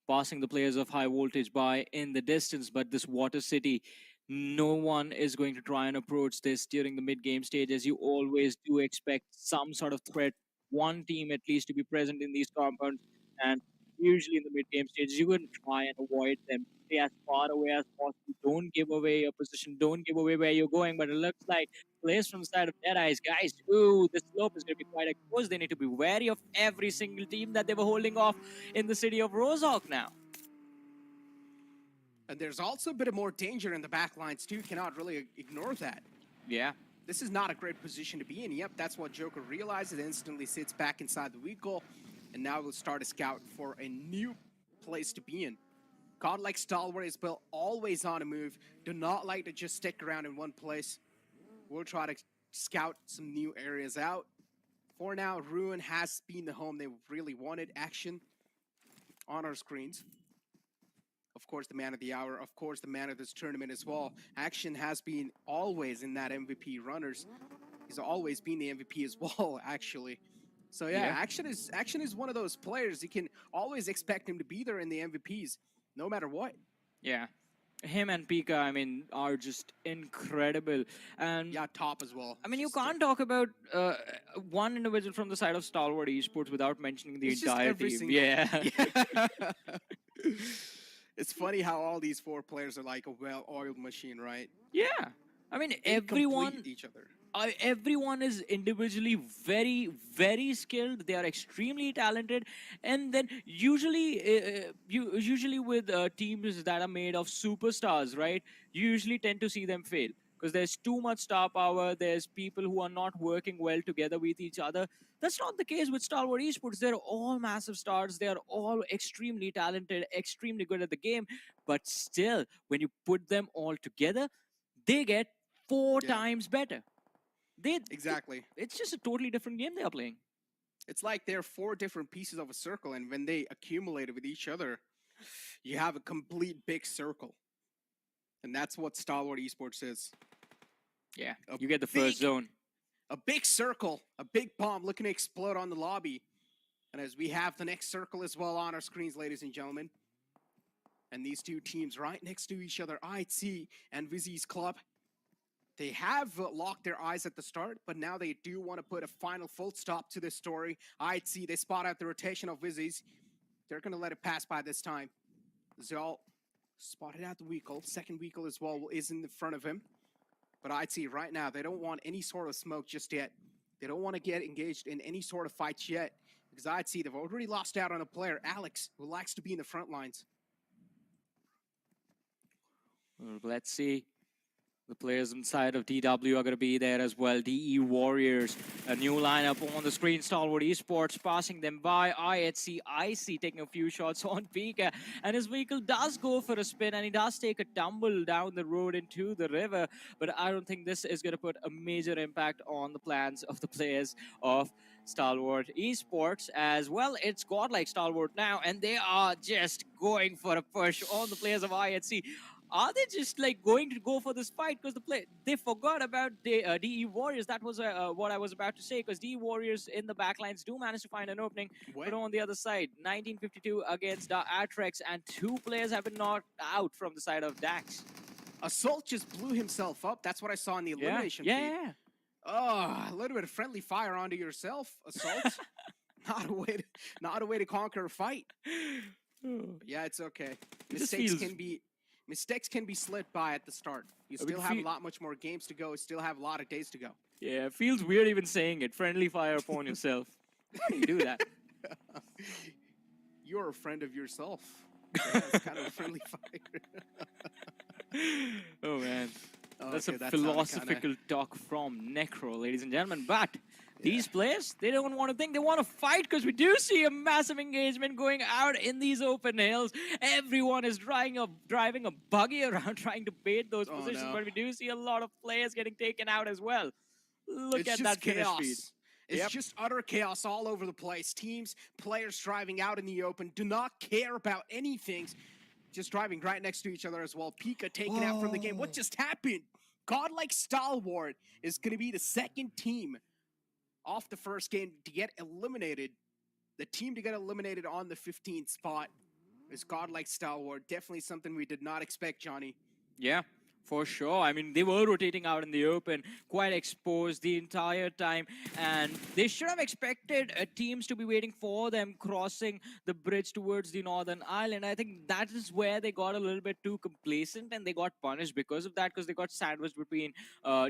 passing the players of High Voltage by in the distance, but this Water City, no one is going to try and approach this during the mid-game stage, as you always do expect some sort of threat, one team at least, to be present in these compounds, and usually in the mid-game stages, you're going to try and avoid them. Stay as far away as possible. Don't give away your position. Don't give away where you're going. But it looks like players from the side of DEADEYES, guys, ooh, the slope is going to be quite exposed. They need to be wary of every single team that they were holding off in the city of Rozhok now. And there's also a bit of more danger in the backlines too. Cannot really ignore that. Yeah. This is not a great position to be in. Yep, that's what Joker realizes. Instantly sits back inside the weak goal. And now we'll start a scout for a new place to be in. Godlike Stalwart is built always on a move. Do not like to just stick around in one place. We'll try to scout some new areas out. For now, Ruin has been the home they really wanted. Action on our screens. Of course, the man of the hour. Of course, the man of this tournament as well. Action has been always in that MVP runners. He's always been the MVP as well, actually. So yeah, Action is one of those players. You can always expect him to be there in the MVPs, no matter what. Yeah. Him and Pika, I mean, are just incredible. And yeah, top as well. I mean, you can't talk about one individual from the side of Stalwart Esports without mentioning the entire team. Yeah. It's funny how all these four players are like a well-oiled machine, right? Yeah. I mean, They everyone complete each other. Everyone is individually very, very skilled. They are extremely talented, and then usually with teams that are made of superstars, right? You usually tend to see them fail because there's too much star power. There's people who are not working well together with each other. That's not the case with Stalwart Esports. They're all massive stars. They are all extremely talented, extremely good at the game. But still, when you put them all together, they get four times better. Exactly. It's just a totally different game they are playing. It's like they're four different pieces of a circle, and when they accumulate with each other, you have a complete big circle. And that's what Stalwart Esports is. Yeah, you get the first zone. A big circle, a big bomb looking to explode on the lobby. And as we have the next circle as well on our screens, ladies and gentlemen. And these two teams right next to each other, IT and WIZZES Club. They have locked their eyes at the start, but now they do want to put a final full stop to this story. I'd see they spot out the rotation of WIZZES. They're going to let it pass by this time. Zal spotted out the vehicle. Second vehicle as well is in the front of him. But I'd see right now, they don't want any sort of smoke just yet. They don't want to get engaged in any sort of fights yet. Because I'd see they've already lost out on a player, Alex, who likes to be in the front lines. Well, let's see. The players inside of DW are going to be there as well. DE Warriors, a new lineup on the screen. Stalwart Esports passing them by. IC taking a few shots on Pika. And his vehicle does go for a spin and he does take a tumble down the road into the river. But I don't think this is going to put a major impact on the plans of the players of Stalwart Esports as well. It's godlike Stalwart now and they are just going for a push on the players of IHC. Are they just like going to go for this fight because they forgot about DE Warriors? That was what I was about to say, because DE Warriors in the backlines do manage to find an opening. But on the other side, 1952 against ATRAX, and 2 players have been knocked out from the side of Dax. Assault just blew himself up. That's what I saw in the elimination feed. Yeah. Oh, a little bit of friendly fire onto yourself, Assault. not a way to conquer a fight. Yeah, it's okay. Mistakes can be slid by at the start. You still have a lot much more games to go. You still have a lot of days to go. Yeah, it feels weird even saying it. Friendly fire upon yourself. How do you do that? You're a friend of yourself. Yeah, it's kind of a friendly fire. Oh, man. That's Okay, a philosophical talk from Necro, ladies and gentlemen. But these players, they don't want to think. They want to fight, because we do see a massive engagement going out in these open hills. Everyone is driving a buggy around trying to bait those positions. No. But we do see a lot of players getting taken out as well. Look at that finish speed. It's just utter chaos all over the place. Teams, players driving out in the open, do not care about anything. Just driving right next to each other as well. Pika taken out from the game. What just happened? Godlike Stalwart is going to be the second team off the first game to get eliminated. The team to get eliminated on the 15th spot is Godlike Stalwart. Definitely something we did not expect, Johnny. Yeah, for sure. I mean, they were rotating out in the open, quite exposed the entire time, and they should have expected teams to be waiting for them crossing the bridge towards the northern island. I think that is where they got a little bit too complacent, and they got punished because of that, because they got sandwiched between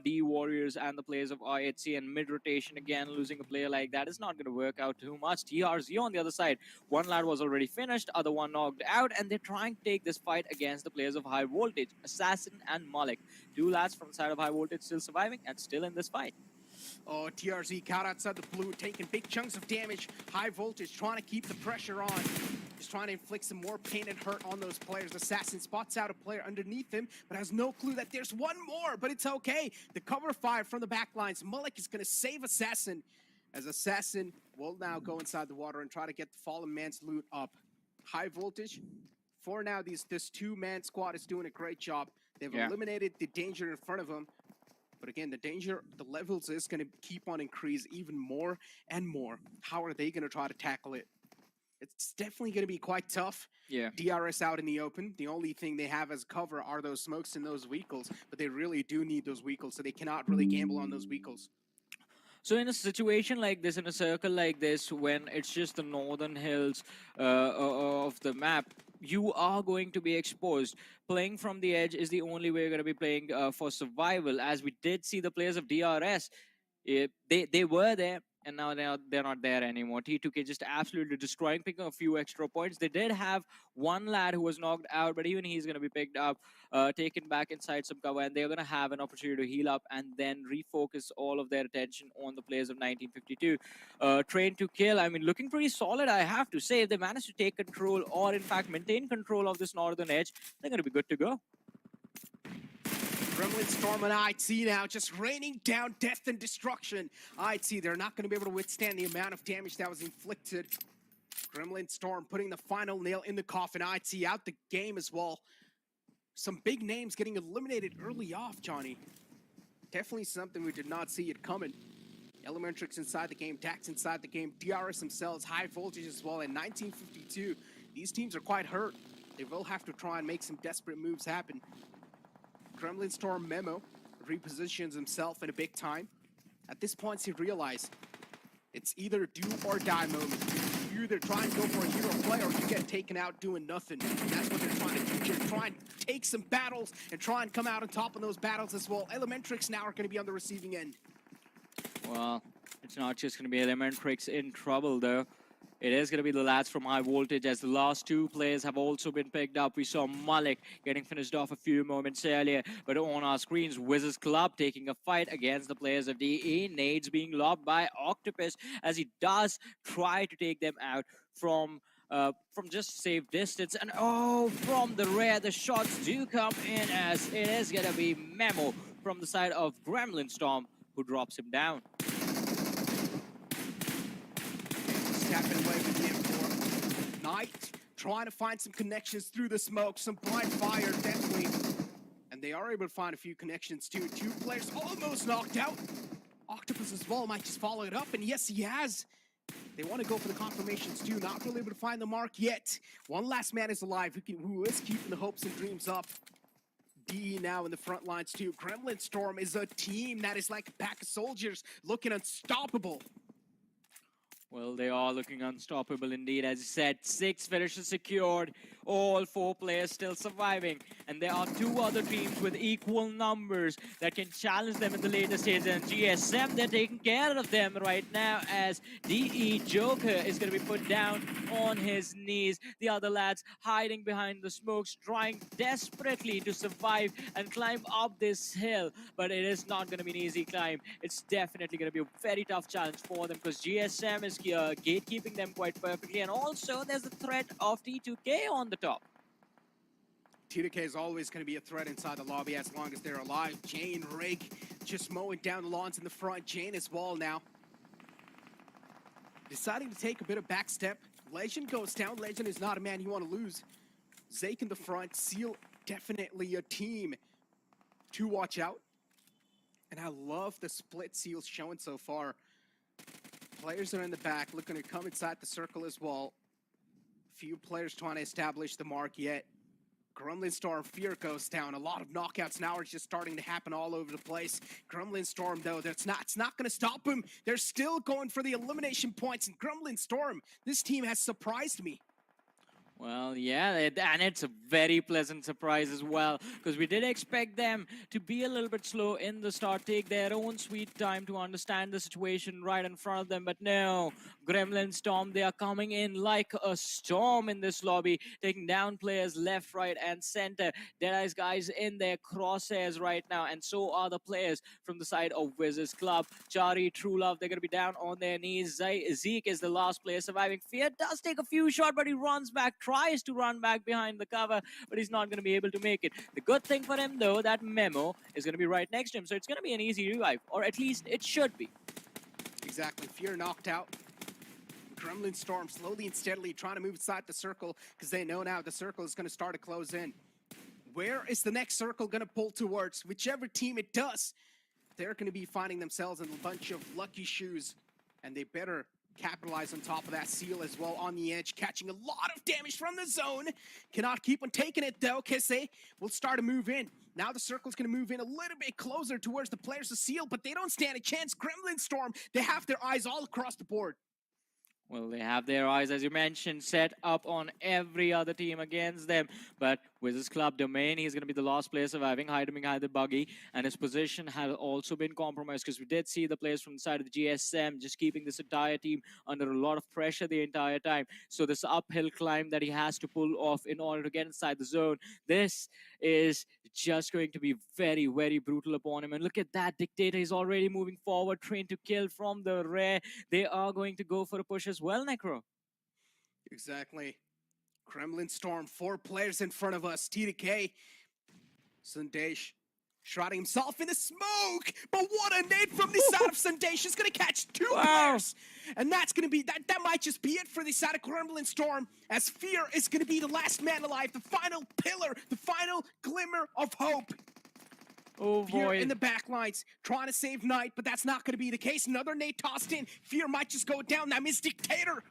DE Warriors and the players of IHC, and mid-rotation again, losing a player like that is not going to work out too much. TRZ on the other side, one lad was already finished, other one knocked out, and they're trying to take this fight against the players of High Voltage, Assassin and Malik. 2 lads from the side of High Voltage still surviving and still in this fight. Oh, TRZ caught outside the blue, taking big chunks of damage. High Voltage trying to keep the pressure on. Just trying to inflict some more pain and hurt on those players. Assassin spots out a player underneath him, but has no clue that there's one more, but it's okay. The cover fire from the backlines. Malik is going to save Assassin, as Assassin will now go inside the water and try to get the fallen man's loot up. High Voltage, for now, this 2-man squad is doing a great job. They've eliminated the danger in front of them. But again, the danger, the levels is going to keep on increase even more and more. How are they going to try to tackle it? It's definitely going to be quite tough. Yeah. DRS out in the open. The only thing they have as cover are those smokes and those vehicles. But they really do need those vehicles, so they cannot really gamble on those vehicles. So in a situation like this, in a circle like this, when it's just the northern hills of the map, you are going to be exposed. Playing from the edge is the only way you're going to be playing for survival. As we did see the players of DRS, they were there, and now they're not there anymore. T2K just absolutely destroying, picking a few extra points. They did have one lad who was knocked out, but even he's going to be picked up, taken back inside some cover, and they're going to have an opportunity to heal up and then refocus all of their attention on the players of 1952. Train to kill, I mean, looking pretty solid, I have to say. If they manage to take control, or in fact maintain control of this northern edge, they're going to be good to go. Gremlin Storm and IHC now just raining down death and destruction. IHC, they're not going to be able to withstand the amount of damage that was inflicted. Gremlin Storm putting the final nail in the coffin. IHC out the game as well. Some big names getting eliminated early off, Johnny. Definitely something we did not see it coming. Elementrix inside the game, Dax inside the game, DRS themselves, High Voltage as well, and 1952. These teams are quite hurt. They will have to try and make some desperate moves happen. Gremlin Storm memo, repositions himself in a big time. At this point, he realized it's either do or die moment. You either try and go for a hero play or you get taken out doing nothing. And that's what they're trying to do. Just try and take some battles and try and come out on top of those battles as well. Elementrix now are going to be on the receiving end. Well, it's not just going to be Elementrix in trouble, though. It is going to be the lads from High Voltage, as the last two players have also been picked up. We saw Malik getting finished off a few moments earlier, but on our screens, WIZZES Club taking a fight against the players of DE. Nades being lobbed by Octopus as he does try to take them out from just safe distance. And oh, from the rear, the shots do come in, as it is going to be Memo from the side of Gremlin Storm who drops him down. Tapping away with the M4. Knight trying to find some connections through the smoke, some blind fire, definitely. And they are able to find a few connections too. Two players almost knocked out. Octopus as well might just follow it up, and yes, he has. They want to go for the confirmations too, not really able to find the mark yet. One last man is alive who is keeping the hopes and dreams up. DE now in the front lines too. Gremlin Storm is a team that is like a pack of soldiers looking unstoppable. Well, they are looking unstoppable indeed. As you said, 6 finishes secured, all 4 players still surviving. And there are 2 other teams with equal numbers that can challenge them in the later stages. And GSM, they're taking care of them right now, as DE Joker is going to be put down on his knees. The other lads hiding behind the smokes, trying desperately to survive and climb up this hill. But it is not going to be an easy climb. It's definitely going to be a very tough challenge for them, because GSM is gatekeeping them quite perfectly, and also there's the threat of T2K on the top. T2K is always going to be a threat inside the lobby as long as they're alive. Jane, Rig, just mowing down the lawns in the front. Jane as well now. Deciding to take a bit of back step. Legend goes down. Legend is not a man you want to lose. Zake in the front. Seal, definitely a team to watch out. And I love the split Seals showing so far. Players are in the back, looking to come inside the circle as well. Few players trying to establish the mark yet. Gremlin Storm, Fear goes down. A lot of knockouts now are just starting to happen all over the place. Gremlin Storm, though, it's not going to stop him. They're still going for the elimination points. And Gremlin Storm, this team has surprised me. Well, yeah, and it's a very pleasant surprise as well, because we did expect them to be a little bit slow in the start, take their own sweet time to understand the situation right in front of them, but no, Gremlin Storm, they are coming in like a storm in this lobby, taking down players left, right, and center. Deadeye's guys in their crosshairs right now, and so are the players from the side of WIZZES Club. Chari, True Love, they're going to be down on their knees. Zeke is the last player surviving. Fear does take a few shots, but he runs back, tries to run back behind the cover, but he's not going to be able to make it. The good thing for him, though, that Memo is going to be right next to him, so it's going to be an easy revive, or at least it should be. Exactly. Fear knocked out. Gremlin Storm slowly and steadily trying to move inside the circle, because they know now the circle is going to start to close in. Where is the next circle going to pull towards? Whichever team it does, they're going to be finding themselves in a bunch of lucky shoes, and they better capitalize on top of that. Seal as well on the edge, catching a lot of damage from the zone. Cannot keep on taking it though. Kese will start to move in. Now the circle's going to move in a little bit closer towards the players of Seal, but they don't stand a chance. Gremlin Storm, they have their eyes all across the board. Well, they have their eyes, as you mentioned, set up on every other team against them. But with his club domain, he's going to be the last player surviving, hiding behind the buggy. And his position has also been compromised, because we did see the players from the side of the GSM just keeping this entire team under a lot of pressure the entire time. So this uphill climb that he has to pull off in order to get inside the zone, this is just going to be very, very brutal upon him. And look at that, Dictator is already moving forward, trained to kill from the rear. They are going to go for a push as well, Necro. Exactly. Gremlin Storm, 4 players in front of us. T2K. Sandesh shrouding himself in the smoke. But what a nade from the side of Sandesh. He's going to catch 2 players. And that's going to be, that might just be it for the side of Gremlin Storm, as Fear is going to be the last man alive, the final pillar, the final glimmer of hope. Oh Fear boy. in the back lines, trying to save Knight, but that's not going to be the case. Another nade tossed in. Fear might just go down. That means Dictator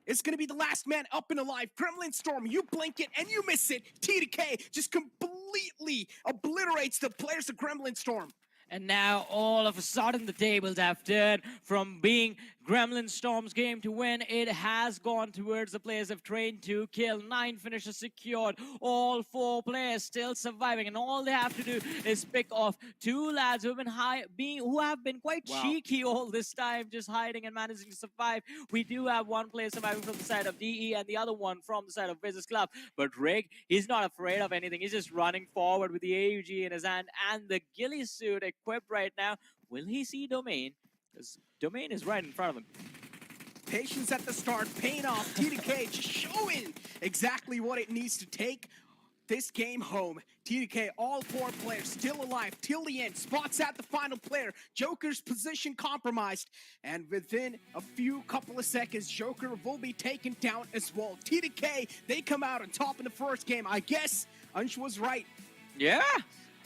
is going to be the last man up and alive. Gremlin Storm, you blink it and you miss it. T2K just completely obliterates the players of Gremlin Storm. And now, all of a sudden, the tables have turned from being Gremlin Storm's game to win. It has gone towards the players of Train to Kill. 9 finishes secured. All 4 players still surviving. And all they have to do is pick off 2 lads who have been quite cheeky all this time, just hiding and managing to survive. We do have 1 player surviving from the side of DE and the other one from the side of WIZZES Club. But Rick, he's not afraid of anything. He's just running forward with the AUG in his hand and the ghillie suit equipped right now. Will he see Domain? Because Domain is right in front of him. Patience at the start, paying off. TDK just showing exactly what it needs to take this game home. TDK, all 4 players still alive till the end. Spots at the final player. Joker's position compromised. And within a couple of seconds, Joker will be taken down as well. TDK, they come out on top in the first game. I guess Ansh was right. Yeah,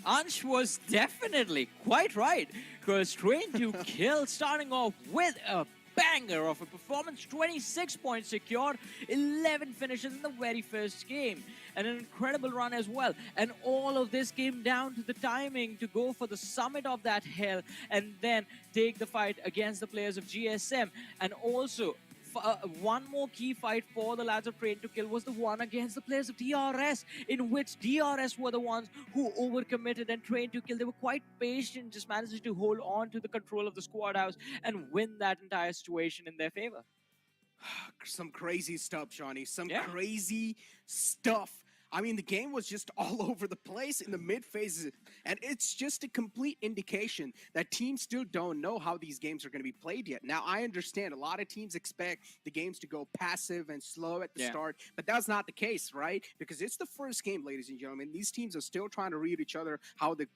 Ansh was definitely quite right. Because Train to Kill starting off with a banger of a performance, 26 points secured, 11 finishes in the very first game, and an incredible run as well. And all of this came down to the timing to go for the summit of that hill and then take the fight against the players of GSM. And also, one more key fight for the lads of Train to Kill was the one against the players of DRS, in which DRS were the ones who overcommitted, and Train to Kill, they were quite patient, just managing to hold on to the control of the squad house and win that entire situation in their favor. Some crazy stuff, Johnny. Some crazy stuff. I mean, the game was just all over the place in the mid phases, and it's just a complete indication that teams still don't know how these games are going to be played yet. Now, I understand a lot of teams expect the games to go passive and slow at the start, but that's not the case, right? Because it's the first game, ladies and gentlemen. These teams are still trying to read each other, how the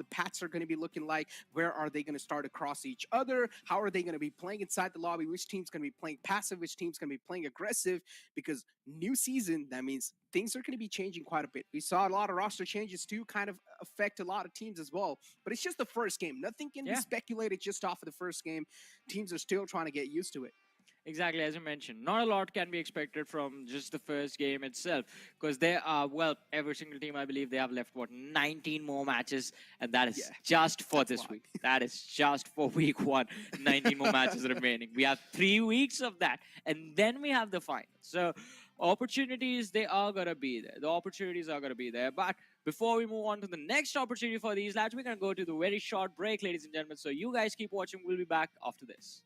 paths are going to be looking like, where are they going to start across each other, how are they going to be playing inside the lobby, which team's going to be playing passive, which team's going to be playing aggressive, because new season, that means things are going to be changing quite a bit. We saw a lot of roster changes too, kind of affect a lot of teams as well, but it's just the first game. Nothing can be speculated just off of the first game. Teams are still trying to get used to it. Exactly, as you mentioned, not a lot can be expected from just the first game itself, because there are, well, every single team, I believe, they have left, 19 more matches, and that is just for this week. That is just for week 1, 19 more matches remaining. We have 3 weeks of that, and then we have the final. So opportunities, they are going to be there. The opportunities are going to be there, but before we move on to the next opportunity for these lads, we're going to go to the very short break, ladies and gentlemen, so you guys keep watching. We'll be back after this.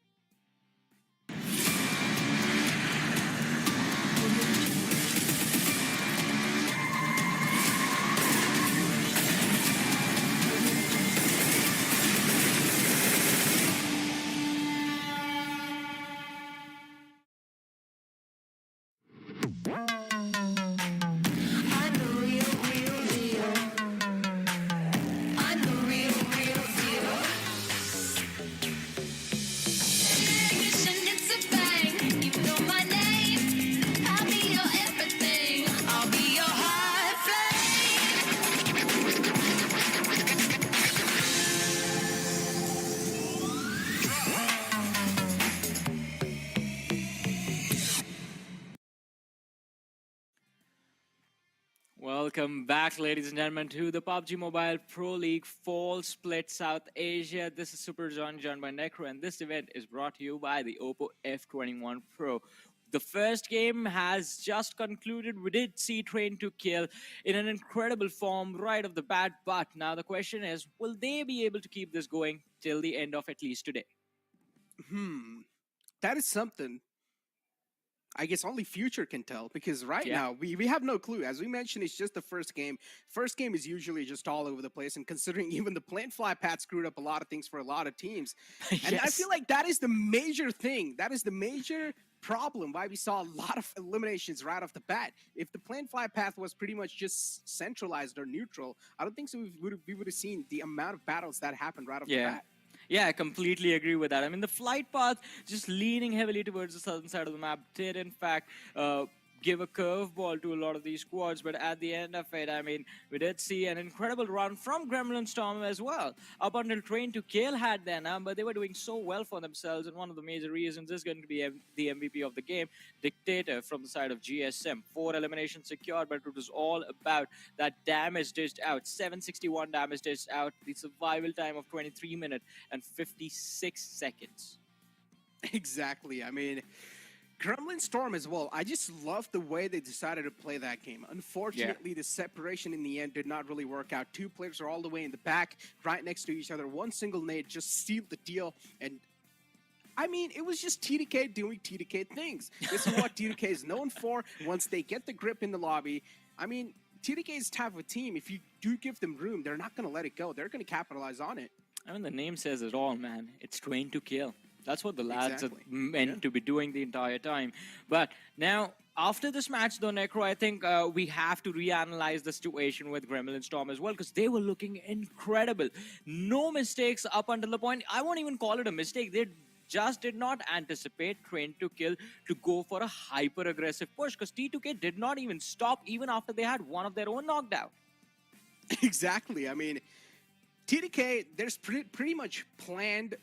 Welcome back, ladies and gentlemen, to the PUBG Mobile Pro League Fall Split South Asia. This is Super John, joined by Necro, and this event is brought to you by the Oppo F21 Pro. The first game has just concluded. We did see Train to Kill in an incredible form right off the bat, but now the question is, will they be able to keep this going till the end of at least today? That is something I guess only future can tell, because now we have no clue. As we mentioned, it's just the first game. First game is usually just all over the place, and considering even the plant fly pad screwed up a lot of things for a lot of teams. And I feel like that is the major thing. That is the major problem why we saw a lot of eliminations right off the bat. If the plant fly path was pretty much just centralized or neutral, I don't think so we would have seen the amount of battles that happened right off the bat. Yeah, I completely agree with that. I mean, the flight path just leaning heavily towards the southern side of the map did, in fact, give a curveball to a lot of these squads, but at the end of it, I mean, we did see an incredible run from Gremlin Storm as well. Up until Train to Kill had their number, they were doing so well for themselves, and one of the major reasons is going to be the MVP of the game, Dictator from the side of GSM. 4 eliminations secured, but it was all about that damage dished out. 761 damage dished out, the survival time of 23 minutes and 56 seconds. Exactly. I mean, Gremlin Storm as well. I just love the way they decided to play that game. Unfortunately, the separation in the end did not really work out. 2 players are all the way in the back, right next to each other. One single nade just sealed the deal. And I mean, it was just TDK doing TDK things. This is what TDK is known for. Once they get the grip in the lobby, I mean, TDK is type of team. If you do give them room, they're not going to let it go. They're going to capitalize on it. I mean, the name says it all, man. It's Train to Kill. That's what the lads Exactly. are meant to be doing the entire time. But now, after this match, though, Necro, I think we have to reanalyze the situation with Gremlin Storm as well, because they were looking incredible. No mistakes up until the point. I won't even call it a mistake. They just did not anticipate Train to Kill to go for a hyper-aggressive push, because T2K did not even stop even after they had one of their own knocked out. Exactly. I mean, TDK, there's pretty much planned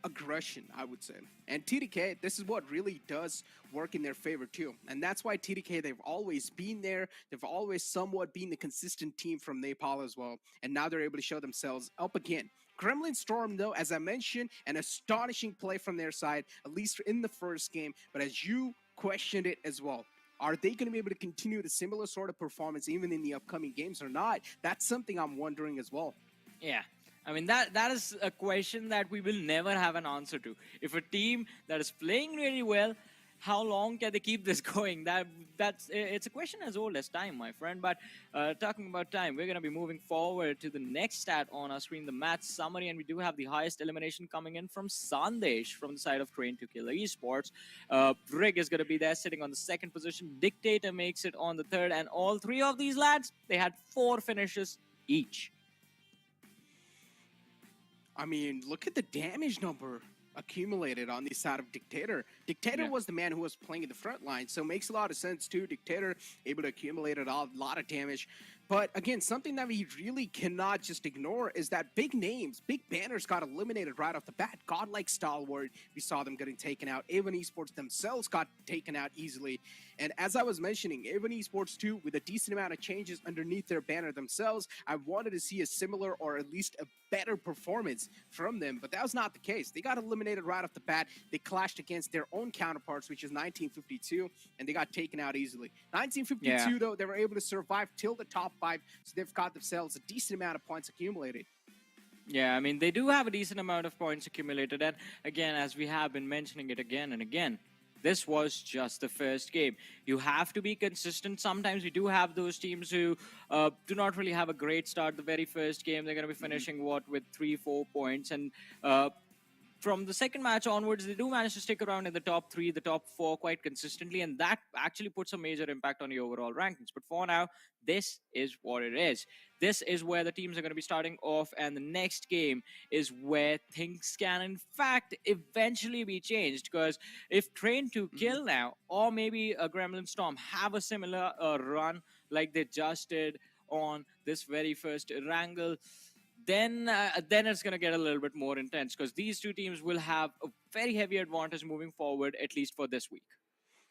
aggression, I would say. And TDK, this is what really does work in their favor too. And that's why TDK, they've always been there. They've always somewhat been the consistent team from Nepal as well. And now they're able to show themselves up again. Gremlin Storm, though, as I mentioned, an astonishing play from their side, at least in the first game. But as you questioned it as well, are they going to be able to continue the similar sort of performance even in the upcoming games or not? That's something I'm wondering as well. Yeah. I mean, that is a question that we will never have an answer to. If a team that is playing really well, how long can they keep this going? It's a question as old as time, my friend. But talking about time, we're going to be moving forward to the next stat on our screen, the match summary, and we do have the highest elimination coming in from Sandesh from the side of Train to Kill Esports. Brig is going to be there sitting on the 2nd position. Dictator makes it on the 3rd, and all 3 of these lads, they had 4 finishes each. I mean, look at the damage number accumulated on the side of Dictator. Dictator was the man who was playing in the front line, so it makes a lot of sense too. Dictator able to accumulate a lot of damage. But again, something that we really cannot just ignore is that big names, big banners got eliminated right off the bat. Godlike Stalwart, we saw them getting taken out. Avon Esports themselves got taken out easily. And as I was mentioning, Avon Esports too, with a decent amount of changes underneath their banner themselves, I wanted to see a similar or at least a better performance from them, but that was not the case. They got eliminated right off the bat. They clashed against their own counterparts, which is 1952, and they got taken out easily. 1952, though, they were able to survive till the top 5, so they've got themselves a decent amount of points accumulated. Yeah, I mean, they do have a decent amount of points accumulated, and again, as we have been mentioning it again and again, this was just the first game. You have to be consistent. Sometimes we do have those teams who do not really have a great start the very first game. They're going to be finishing, with 3-4 points. And from the second match onwards, they do manage to stick around in the top 3, the top 4 quite consistently. And that actually puts a major impact on the overall rankings. But for now, this is what it is. This is where the teams are going to be starting off, and the next game is where things can, in fact, eventually be changed. Because if Train to Kill now, or maybe a Gremlin Storm, have a similar run like they just did on this very first Erangel, then it's going to get a little bit more intense, because these 2 teams will have a very heavy advantage moving forward, at least for this week.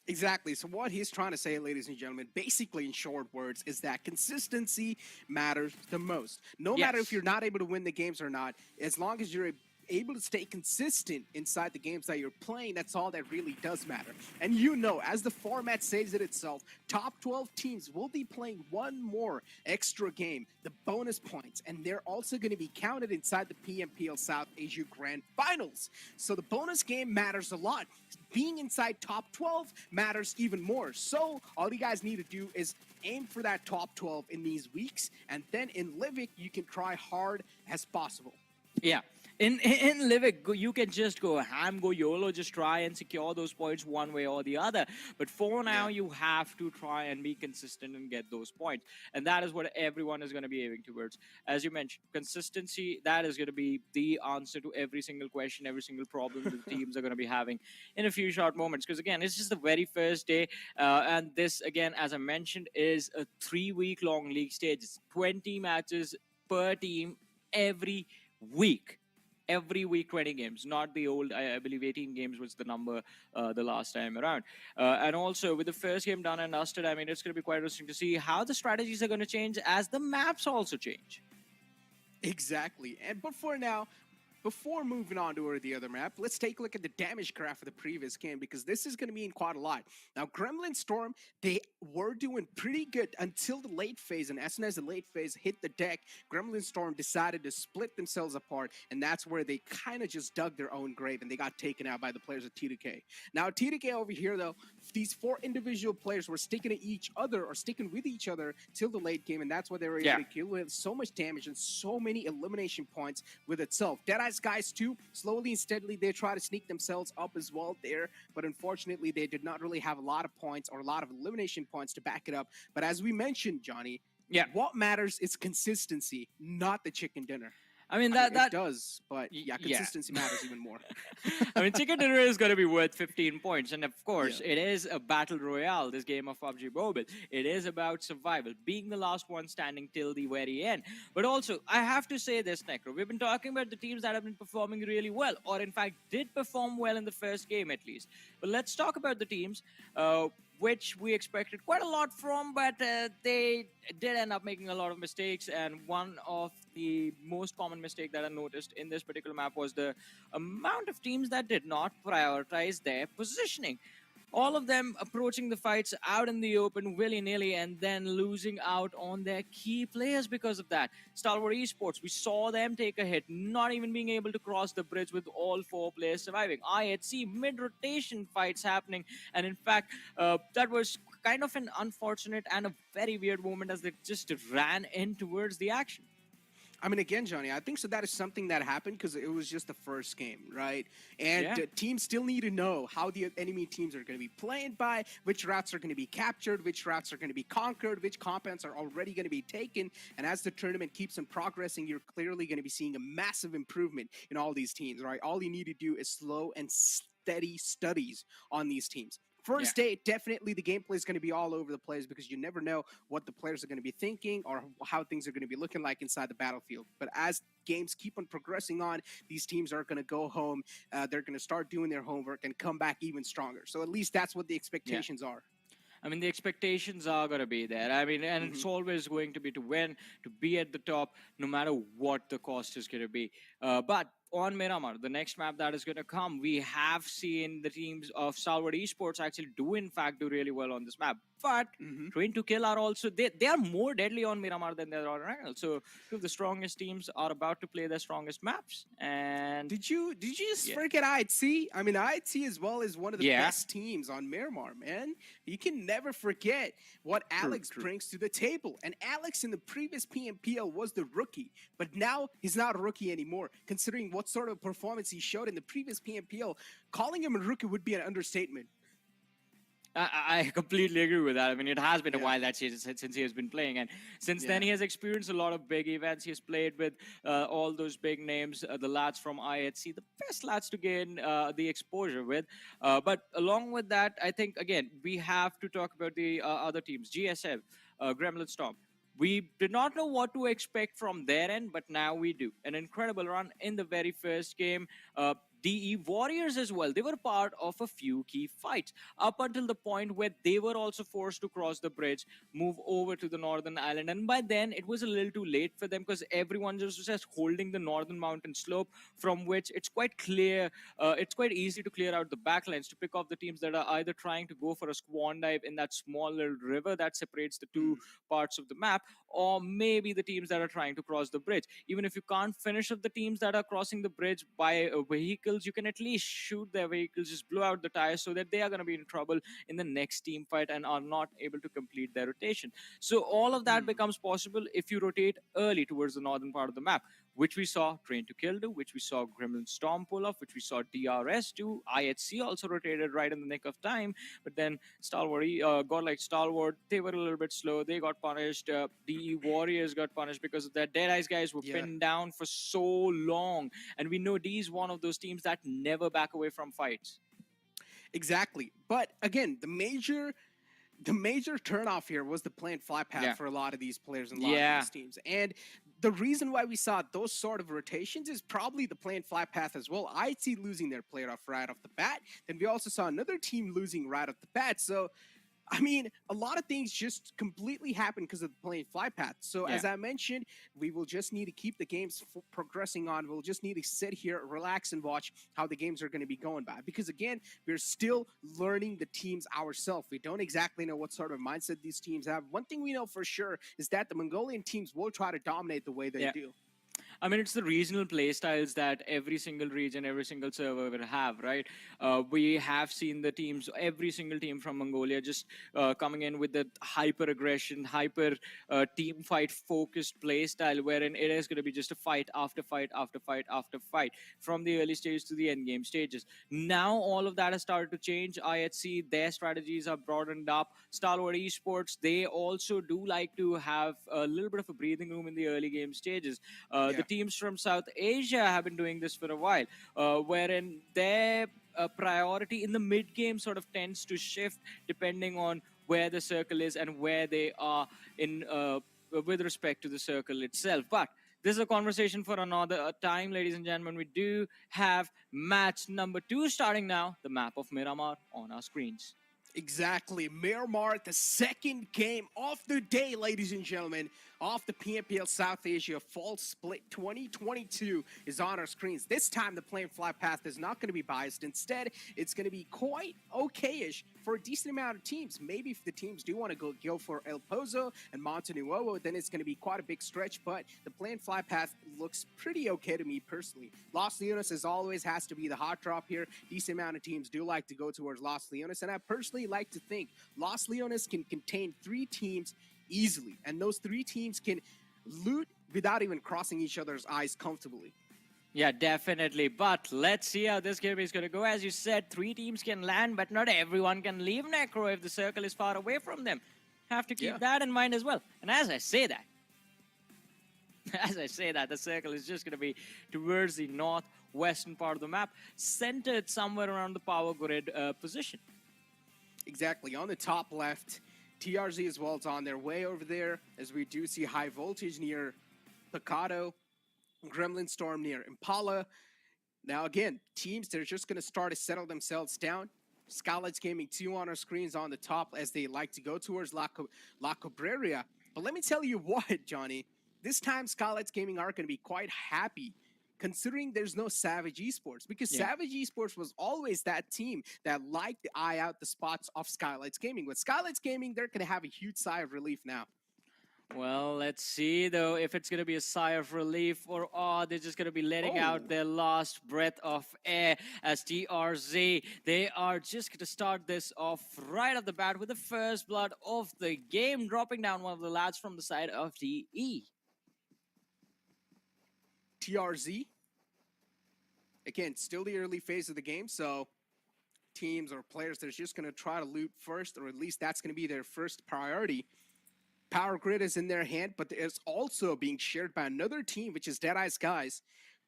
Exactly. So what he's trying to say, ladies and gentlemen, basically in short words, is that consistency matters the most. No matter if you're not able to win the games or not, as long as you're able to stay consistent inside the games that you're playing, that's all that really does matter. And you know, as the format says it itself, top 12 teams will be playing one more extra game, the bonus points, and they're also going to be counted inside the PMPL South Asia Grand Finals. So the bonus game matters a lot. Being inside top 12 matters even more. So all you guys need to do is aim for that top 12 in these weeks, and then in Livik, you can try hard as possible. Yeah. In Livik, you can just go ham, go YOLO, just try and secure those points one way or the other. But for now, Yeah. you have to try and be consistent and get those points. And that is what everyone is going to be aiming towards. As you mentioned, consistency, that is going to be the answer to every single question, every single problem that the teams are going to be having in a few short moments. Because again, it's just the very first day. And this, again, as I mentioned, is a 3-week long league stage. It's 20 matches per team every week. Every week 20 games, not the old, I believe 18 games was the number the last time around. And also with the first game done and dusted, I mean, it's going to be quite interesting to see how the strategies are going to change as the maps also change. Exactly. And but for now, before moving on to the other map, let's take a look at the damage graph for the previous game because this is going to mean quite a lot. Now, Gremlin Storm, they were doing pretty good until the late phase, and as soon as the late phase hit the deck, Gremlin Storm decided to split themselves apart, and that's where they kind of just dug their own grave, and they got taken out by the players of T2K. Now, T2K over here, though, these 4 individual players were sticking to each other or sticking with each other till the late game, and that's why they were able to kill with so much damage and so many elimination points with itself. Deadeye's guys too, slowly and steadily they try to sneak themselves up as well there, but unfortunately they did not really have a lot of points or a lot of elimination points to back it up. But as we mentioned, Johnny, what matters is consistency, not the chicken dinner. I mean, It does, but yeah, consistency matters even more. I mean, Chicken Dinner is going to be worth 15 points. And of course, it is a battle royale, this game of PUBG Mobile. It is about survival, being the last one standing till the very end. But also, I have to say this, Necro. We've been talking about the teams that have been performing really well, or in fact, did perform well in the first game at least. But let's talk about the teams which we expected quite a lot from, but they did end up making a lot of mistakes. And one of the most common mistake that I noticed in this particular map was the amount of teams that did not prioritize their positioning. All of them approaching the fights out in the open willy-nilly and then losing out on their key players because of that. Stalwart Esports, we saw them take a hit, not even being able to cross the bridge with all 4 players surviving. IHC, mid-rotation fights happening, and in fact, that was kind of an unfortunate and a very weird moment as they just ran in towards the action. I mean, again, Johnny, I think so that is something that happened because it was just the first game, right? And teams still need to know how the enemy teams are going to be played by, which routes are going to be captured, which routes are going to be conquered, which compounds are already going to be taken. And as the tournament keeps on progressing, you're clearly going to be seeing a massive improvement in all these teams, right? All you need to do is slow and steady studies on these teams. First day, definitely the gameplay is going to be all over the place because you never know what the players are going to be thinking or how things are going to be looking like inside the battlefield. But as games keep on progressing on, these teams are going to go home. They're going to start doing their homework and come back even stronger. So at least that's what the expectations are. I mean, the expectations are going to be there. I mean, and it's always going to be to win, to be at the top, no matter what the cost is going to be. But on Miramar, the next map that is going to come, we have seen the teams of Stalwart Esports actually do, in fact, do really well on this map. But Train to Kill are also, they are more deadly on Miramar than they are on Erangel. So two of the strongest teams are about to play their strongest maps. And did you just forget IHC? I mean, IHC as well is one of the best teams on Miramar, man. You can never forget what Alex brings to the table. And Alex in the previous PMPL was the rookie, but now he's not a rookie anymore. Considering what sort of performance he showed in the previous PMPL, calling him a rookie would be an understatement. I completely agree with that. I mean, it has been a while that since he has been playing, and since then he has experienced a lot of big events. He has played with all those big names, the lads from IHC, the best lads to gain the exposure with. But along with that, I think, again, we have to talk about the other teams, GSF, Gremlin Storm. We did not know what to expect from their end, but now we do. An incredible run in the very first game. DE Warriors as well. They were part of a few key fights up until the point where they were also forced to cross the bridge, move over to the northern island. And by then, it was a little too late for them because everyone was just holding the northern mountain slope from which it's quite clear, it's quite easy to clear out the backlines to pick off the teams that are either trying to go for a swan dive in that small little river that separates the two parts of the map, or maybe the teams that are trying to cross the bridge. Even if you can't finish up the teams that are crossing the bridge by a vehicle, you can at least shoot their vehicles, just blow out the tires so that they are going to be in trouble in the next team fight and are not able to complete their rotation. So all of that becomes possible if you rotate early towards the northern part of the map. which we saw Train to Kill do, which we saw Gremlin Storm pull off, which we saw DRS do. IHC also rotated right in the nick of time, but then Stalwart, Godlike Stalwart, they were a little bit slow. They got punished. DE Warriors got punished because of that. Deadeyes guys were pinned down for so long. And we know D is one of those teams that never back away from fights. Exactly. But again, the major turnoff here was the planned fly path for a lot of these players and a lot of these teams. And the reason why we saw those sort of rotations is probably the planned fly path as well. IHC losing their player right off the bat. Then we also saw another team losing right off the bat. So, I mean, a lot of things just completely happened because of the planned fly path. So as I mentioned, we will just need to keep the games progressing on. We'll just need to sit here, relax, and watch how the games are going to be going by. Because again, we're still learning the teams ourselves. We don't exactly know what sort of mindset these teams have. One thing we know for sure is that the Mongolian teams will try to dominate the way they do. I mean, it's the regional play styles that every single region, every single server will have, right? We have seen the teams, every single team from Mongolia just coming in with the hyper aggression, hyper team fight focused play style, wherein it is going to be just a fight after fight after fight after fight from the early stages to the end game stages. Now, all of that has started to change. IHC, their strategies are broadened up. Stalwart Esports, they also do like to have a little bit of a breathing room in the early game stages. The teams from South Asia have been doing this for a while, wherein their priority in the mid game sort of tends to shift depending on where the circle is and where they are in with respect to the circle itself. But this is a conversation for another time, ladies and gentlemen. We do have match number 2 starting now, the map of Miramar on our screens. Exactly. Miramar, the second game of the day, ladies and gentlemen, of the PMPL South Asia Fall Split 2022 is on our screens. This time, the planned fly path is not going to be biased. Instead, it's going to be quite okay-ish for a decent amount of teams. Maybe if the teams do want to go for El Pozo and Monte Nuevo, then it's going to be quite a big stretch, but the planned fly path looks pretty okay to me personally. Los Leones, as always, has to be the hot drop here. Decent amount of teams do like to go towards Los Leones, and I personally like to think Los Leones can contain 3 teams easily, and those 3 teams can loot without even crossing each other's eyes comfortably. Yeah, definitely. But let's see how this game is going to go. As you said, 3 teams can land, but not everyone can leave Necro if the circle is far away from them. Have to keep that in mind as well. And as I say that, the circle is just going to be towards the northwestern part of the map, centered somewhere around the power grid position. Exactly. On the top left, TRZ as well is on their way over there, as we do see high voltage near Picado, Gremlin Storm near Impala. Now again, teams, they're just going to start to settle themselves down. Skylights Gaming 2 on our screens on the top as they like to go towards La Cabrera. But let me tell you what, Johnny, this time Skylights Gaming are going to be quite happy considering there's no Savage Esports, because Savage Esports was always that team that liked to eye out the spots of Skylights Gaming. With Skylights Gaming, they're going to have a huge sigh of relief now. Well, let's see, though, if it's going to be a sigh of relief or they're just going to be letting out their last breath of air as TRZ. They are just going to start this off right off the bat with the first blood of the game, dropping down one of the lads from the side of DE. TRZ, again, still the early phase of the game, so teams or players, they're just going to try to loot first, or at least that's going to be their first priority. Power grid is in their hand, but it's also being shared by another team, which is Deadeye's guys.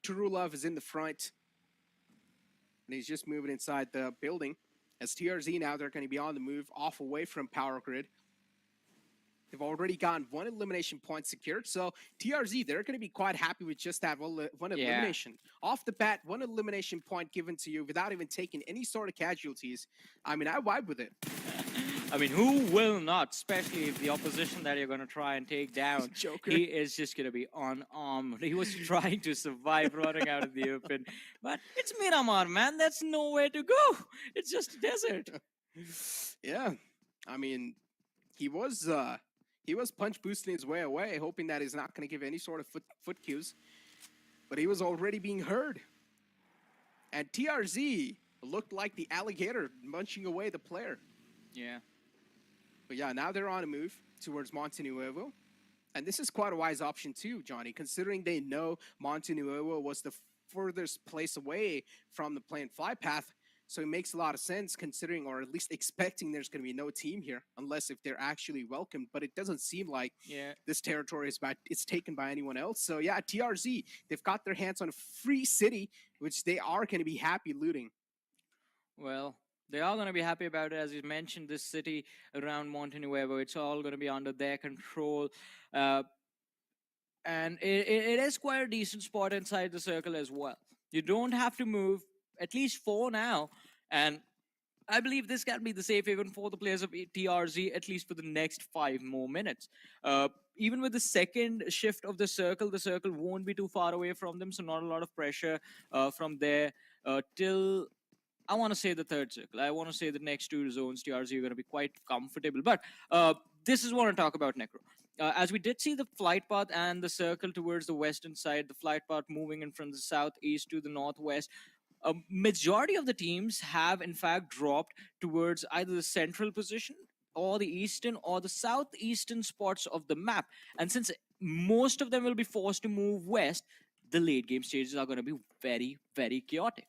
Turulov is in the front, and he's just moving inside the building. As TRZ now, they're going to be on the move, off away from Power Grid. They've already gotten 1 elimination point secured, so TRZ, they're going to be quite happy with just that one elimination. Off the bat, 1 elimination point given to you without even taking any sort of casualties. I mean, I vibe with it. I mean, who will not, especially if the opposition that you're going to try and take down, he is just going to be unarmed. He was trying to survive running out in the open. But it's Miramar, man. That's nowhere to go. It's just a desert. Yeah. I mean, he was punch boosting his way away, hoping that he's not going to give any sort of foot cues. But he was already being heard. And TRZ looked like the alligator munching away the player. Yeah. But yeah, now they're on a move towards Monte Nuevo. And this is quite a wise option too, Johnny, considering they know Montenuevo was the furthest place away from the planned fly path. So it makes a lot of sense considering, or at least expecting, there's going to be no team here, unless if they're actually welcomed. But it doesn't seem like Yeah. this territory it's taken by anyone else. So yeah, TRZ, they've got their hands on a free city, which they are going to be happy looting. Well, they are going to be happy about it. As you mentioned, this city around Montenuevo, it's all going to be under their control. Uh, and it is quite a decent spot inside the circle as well. You don't have to move, at least for now. And I believe this can be the safe haven for the players of TRZ, at least for the next 5 more minutes. Even with the second shift of the circle won't be too far away from them, so not a lot of pressure from there till I want to say the third circle. I want to say the next two zones, TRZ, are going to be quite comfortable. But this is what I talk about, Necro. As we did see the flight path and the circle towards the western side, the flight path moving in from the southeast to the northwest, a majority of the teams have, in fact, dropped towards either the central position or the eastern or the southeastern spots of the map. And since most of them will be forced to move west, the late game stages are going to be very, very chaotic.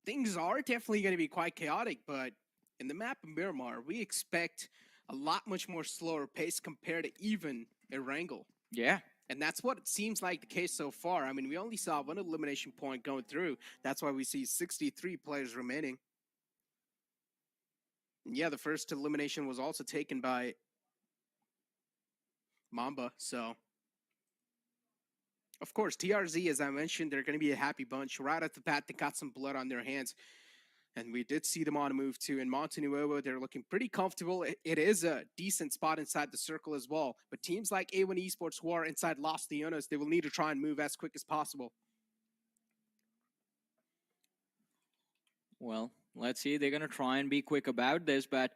Things are definitely going to be quite chaotic, but in the map of Miramar, we expect a lot much more slower pace compared to even Erangel. Yeah. And that's what it seems like the case so far. I mean, we only saw one elimination point going through. That's why we see 63 players remaining. And yeah, the first elimination was also taken by Mamba, so of course, TRZ, as I mentioned, they're going to be a happy bunch. Right at the bat, they got some blood on their hands. And we did see them on a move too. In Montenuevo, they're looking pretty comfortable. It is a decent spot inside the circle as well. But teams like A1 Esports who are inside Los Leones, they will need to try and move as quick as possible. Well, let's see. They're going to try and be quick about this, but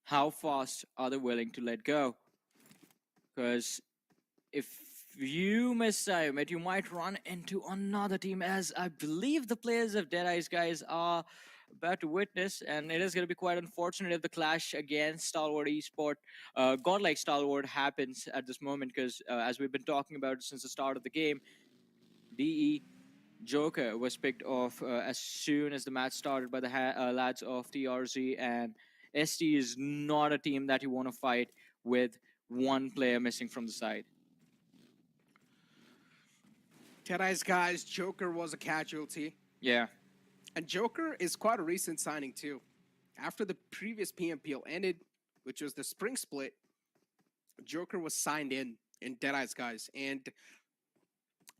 how fast are they willing to let go? Because if you miss time, you might run into another team, as I believe the players of DEADEYES, guys, are about to witness, and it is going to be quite unfortunate if the clash against Stalwart Esport, godlike Stalwart, happens at this moment, because as we've been talking about since the start of the game, DE Joker was picked off as soon as the match started by the lads of TRZ, and ST is not a team that you want to fight with one player missing from the side. DEADEYES guys, Joker was a casualty. Yeah. And Joker is quite a recent signing too. After the previous PMPL ended, which was the spring split, Joker was signed in DEADEYES guys. And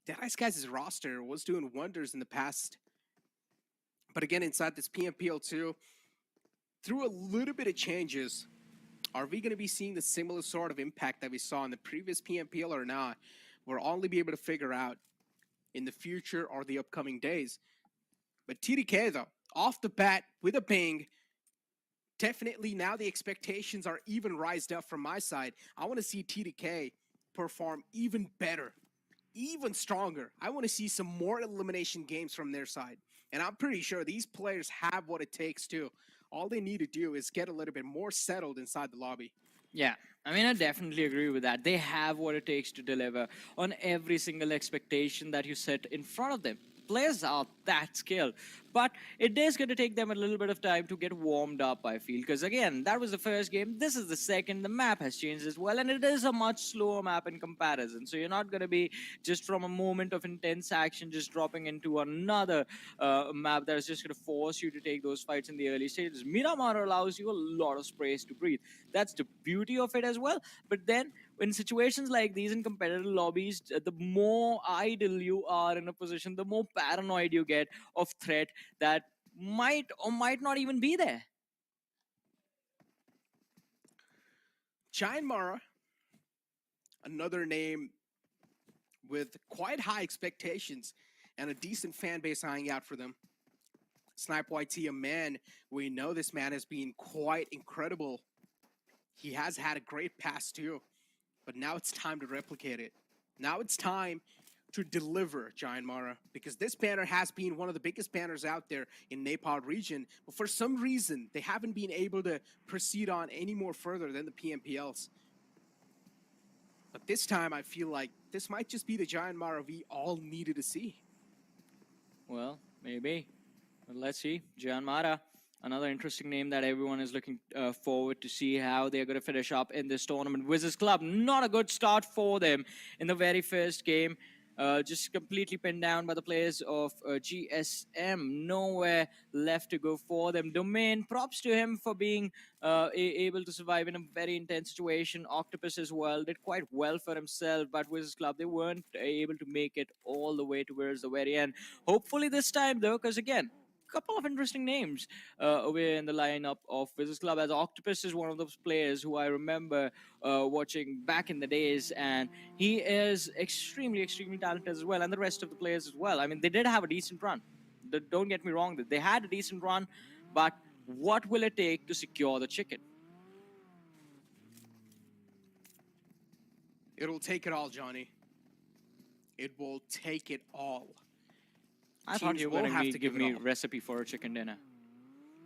DEADEYES guys' roster was doing wonders in the past. But again, inside this PMPL too, through a little bit of changes, are we going to be seeing the similar sort of impact that we saw in the previous PMPL or not? We'll only be able to figure out in the future or the upcoming days. But TDK, though, off the bat with a bang, definitely now the expectations are even rised up from my side. I want to see TDK perform even better, even stronger. I want to see some more elimination games from their side. And I'm pretty sure these players have what it takes too. All they need to do is get a little bit more settled inside the lobby. Yeah, I mean, I definitely agree with that. They have what it takes to deliver on every single expectation that you set in front of them. Players are that skilled, but it is going to take them a little bit of time to get warmed up, I feel, because again, that was the first game. This is the second. The map has changed as well, and it is a much slower map in comparison. So you're not going to be just from a moment of intense action just dropping into another map that is just going to force you to take those fights in the early stages. Miramar allows you a lot of space to breathe. That's the beauty of it as well. But then in situations like these in competitive lobbies, the more idle you are in a position, the more paranoid you get of threat that might or might not even be there. Giant Mara, another name with quite high expectations and a decent fan base eyeing out for them. Snipe YT, a man, we know this man has been quite incredible. He has had a great past too, but now it's time to replicate it. Now it's time to deliver, Giant Mara, because this banner has been one of the biggest banners out there in Nepal region, but for some reason, they haven't been able to proceed on any more further than the PMPLs. But this time, I feel like this might just be the Giant Mara we all needed to see. Well, maybe. But let's see. Gian Mara, another interesting name that everyone is looking forward to see how they're going to finish up in this tournament. WIZZES Club, not a good start for them in the very first game. Just completely pinned down by the players of GSM. Nowhere left to go for them. Domain, props to him for being able to survive in a very intense situation. Octopus as well did quite well for himself, but WIZZES Club, they weren't able to make it all the way towards the very end. Hopefully this time, though, because again, couple of interesting names away in the lineup of WIZZES Club, as Octopus is one of those players who I remember watching back in the days, and he is extremely talented as well, and the rest of the players as well. I mean, they did have a decent run. Don't get me wrong, they had a decent run, but what will it take to secure the chicken? It'll take it all, Johnny. It will take it all. I thought you were will have going to give me a all. recipe for a chicken dinner.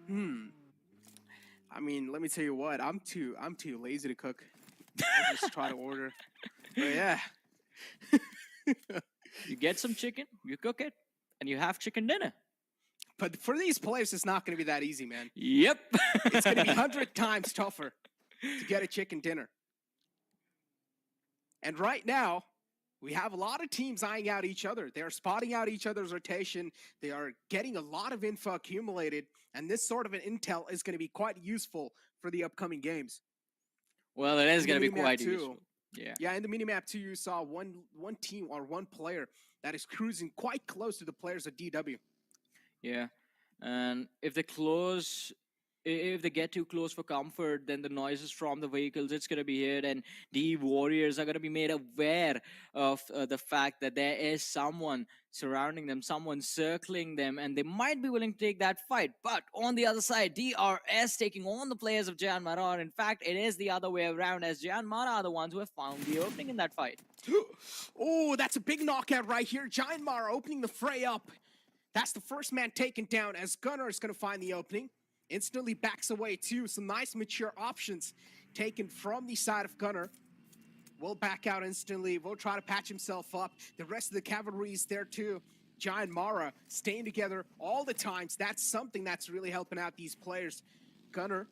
I mean, let me tell you what. I'm too lazy to cook. I just try to order. But yeah. You get some chicken, you cook it, and you have chicken dinner. But for these players, it's not going to be that easy, man. Yep. It's going to be 100 times tougher to get a chicken dinner. And right now, we have a lot of teams eyeing out each other. They are spotting out each other's rotation. They are getting a lot of info accumulated. And this sort of an intel is going to be quite useful for the upcoming games. Well, it is In going the to be minimap quite too. useful. Yeah. Yeah, in the minimap too, you saw one team or one player that is cruising quite close to the players of DW. Yeah. And if they get too close for comfort, then the noises from the vehicles, it's going to be heard, and the warriors are going to be made aware of the fact that there is someone surrounding them, someone circling them, and they might be willing to take that fight. But on the other side, DRS taking on the players of Gian Mara. In fact, it is the other way around, as Gian Mara are the ones who have found the opening in that fight. Oh, that's a big knockout right here. Giant Mara opening the fray up. That's the first man taken down, as Gunnar is going to find the opening. Instantly backs away too. Some nice mature options taken from the side of Gunnar. Will back out instantly. Will try to patch himself up. The rest of the cavalry is there too. Giant Mara staying together all the times. That's something that's really helping out these players. Gunnar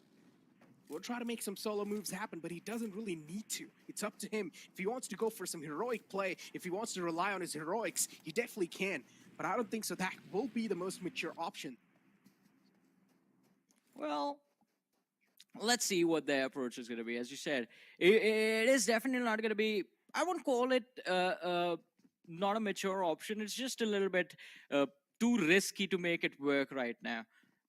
will try to make some solo moves happen, but he doesn't really need to. It's up to him. If he wants to go for some heroic play, if he wants to rely on his heroics, he definitely can. But I don't think so. That will be the most mature option. Well, let's see what their approach is going to be. As you said, it is definitely not going to be, I won't call it not a mature option. It's just a little bit too risky to make it work right now,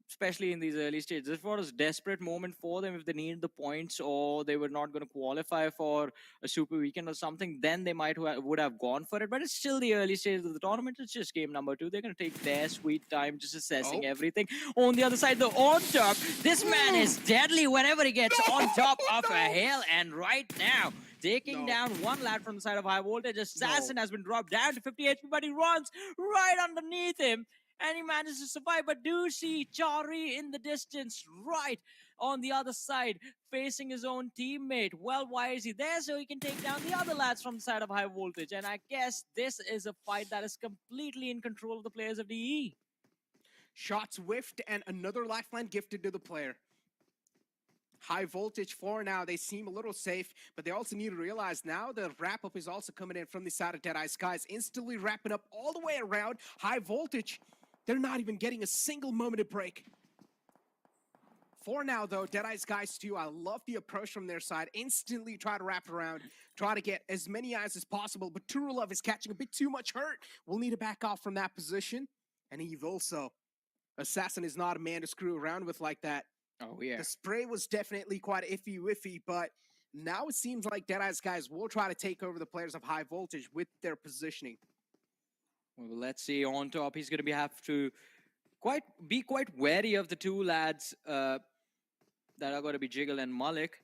especially in these early stages. If it was a desperate moment for them, if they needed the points or they were not going to qualify for a super weekend or something, then they would have gone for it. But it's still the early stages of the tournament. It's just game number 2. They're going to take their sweet time just assessing everything. On the other side, the on top, this man is deadly whenever he gets on top of a hill. And right now, taking down one lad from the side of high voltage. Assassin has been dropped down to 50 HP, but he runs right underneath him. And he manages to survive, but do see Chari in the distance, right on the other side, facing his own teammate. Well, why is he there? So he can take down the other lads from the side of high voltage. And I guess this is a fight that is completely in control of the players of DE. Shots whiffed and another lifeline gifted to the player. High voltage for now. They seem a little safe, but they also need to realize now the wrap-up is also coming in from the side of Deadeye Skies, instantly wrapping up all the way around. High voltage, they're not even getting a single moment of break. For now, though, Deadeye Skies too, I love the approach from their side. Instantly try to wrap around, try to get as many eyes as possible, but Turulov is catching a bit too much hurt. We'll need to back off from that position. And Eve also. Assassin is not a man to screw around with like that. Oh, yeah. The spray was definitely quite iffy, but now it seems like Deadeye's guys will try to take over the players of high voltage with their positioning. Well, let's see. On top, he's going to have to be quite wary of the two lads that are going to be Jiggle and Malik.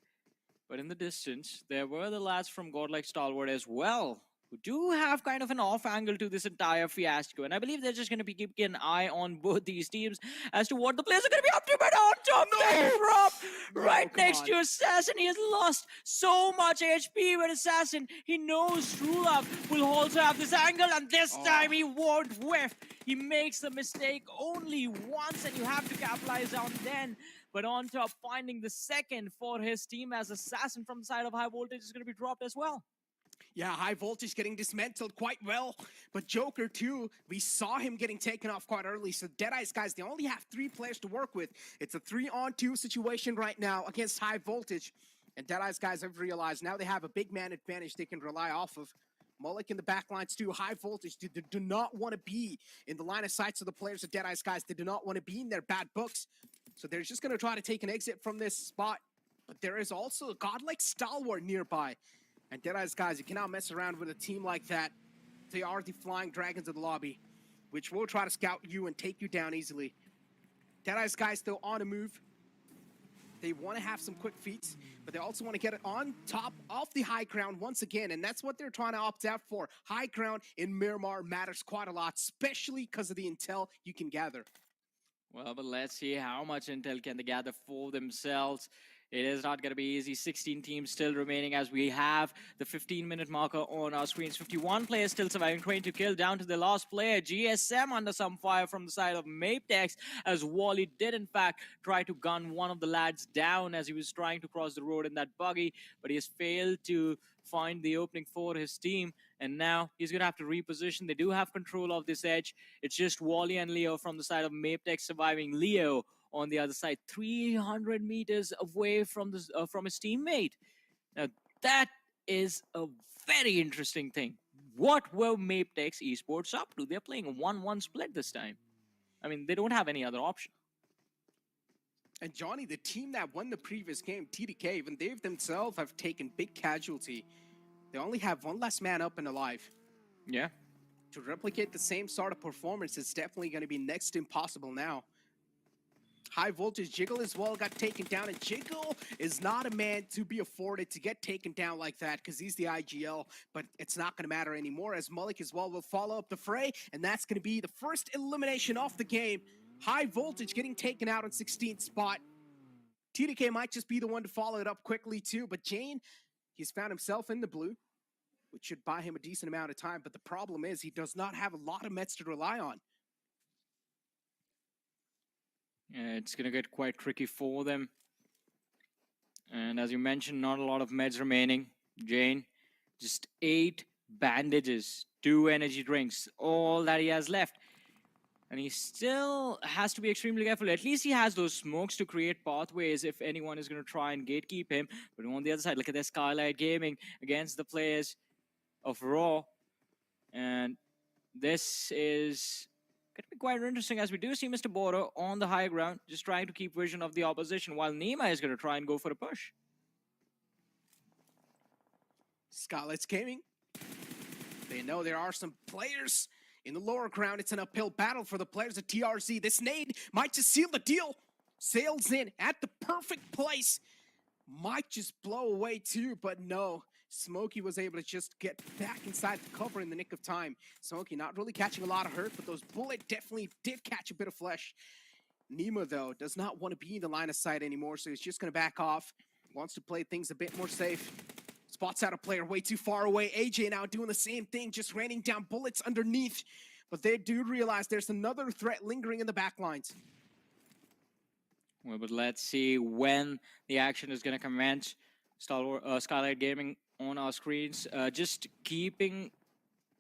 But in the distance, there were the lads from Godlike Stalwart as well who do have kind of an off angle to this entire fiasco. And I believe they're just going to be keeping an eye on both these teams as to what the players are going to be up to. But on top, that drop right come next on. to Assassin. He has lost so much HP, but Assassin, he knows True Love will also have this angle, and this time he won't whiff. He makes the mistake only once, and you have to capitalize on then. But on top, finding the second for his team as Assassin from the side of High Voltage is going to be dropped as well. Yeah, High Voltage getting dismantled quite well. But Joker, too, we saw him getting taken off quite early. So Deadeye's guys, they only have 3 players to work with. It's a 3-on-2 situation right now against High Voltage. And Deadeye's guys have realized now they have a big man advantage they can rely off of. Mullik in the backlines too. High Voltage do not want to be in the line of sights of the players of Deadeye's guys. They do not want to be in their bad books. So they're just going to try to take an exit from this spot. But there is also a godlike stalwart nearby. And Deadeye's guys, you cannot mess around with a team like that. They are the Flying Dragons of the lobby, which will try to scout you and take you down easily. Deadeye's guys still on a move. They want to have some quick feats, but they also want to get it on top of the high ground once again, and that's what they're trying to opt out for. High ground in Miramar matters quite a lot, especially because of the intel you can gather. Well, but let's see how much intel can they gather for themselves. It is not going to be easy. 16 teams still remaining as we have the 15-minute marker on our screens. 51 players still surviving, trying to kill down to the last player. GSM under some fire from the side of Mapedex, as Wally did in fact try to gun one of the lads down as he was trying to cross the road in that buggy, but he has failed to find the opening for his team, and now he's going to have to reposition. They do have control of this edge. It's just Wally and Leo from the side of Mapedex surviving. Leo on the other side, 300 meters away from his teammate. Now, that is a very interesting thing. What were Mapedex Esports up to? They're playing a 1-1 split this time. I mean, they don't have any other option. And Johnny, the team that won the previous game, TDK, even they themselves have taken big casualty. They only have one less man up and alive. Yeah. To replicate the same sort of performance is definitely going to be next to impossible now. High Voltage Jiggle as well got taken down, and Jiggle is not a man to be afforded to get taken down like that because he's the IGL, but it's not going to matter anymore as Mullik as well will follow up the fray, and that's going to be the first elimination off the game. High Voltage getting taken out on 16th spot. TDK might just be the one to follow it up quickly too, but Jane, he's found himself in the blue, which should buy him a decent amount of time, but the problem is he does not have a lot of meds to rely on. Yeah, it's going to get quite tricky for them. And as you mentioned, not a lot of meds remaining. Jane, just 8 bandages, 2 energy drinks, all that he has left. And he still has to be extremely careful. At least he has those smokes to create pathways if anyone is going to try and gatekeep him. But on the other side, look at their Skylight Gaming against the players of Raw. And this is going to be quite interesting as we do see Mr. Border on the high ground, just trying to keep vision of the opposition, while Nima is going to try and go for a push. Skylight's Gaming. They know there are some players in the lower ground. It's an uphill battle for the players of TRZ. This nade might just seal the deal. Sails in at the perfect place. Might just blow away too, but no. Smokey was able to just get back inside the cover in the nick of time. Smokey not really catching a lot of hurt, but those bullets definitely did catch a bit of flesh. Nima, though, does not want to be in the line of sight anymore, so he's just going to back off. Wants to play things a bit more safe. Spots out a player way too far away. AJ now doing the same thing, just raining down bullets underneath. But they do realize there's another threat lingering in the backlines. Well, but let's see when the action is going to commence. Skylight Gaming on our screens, just keeping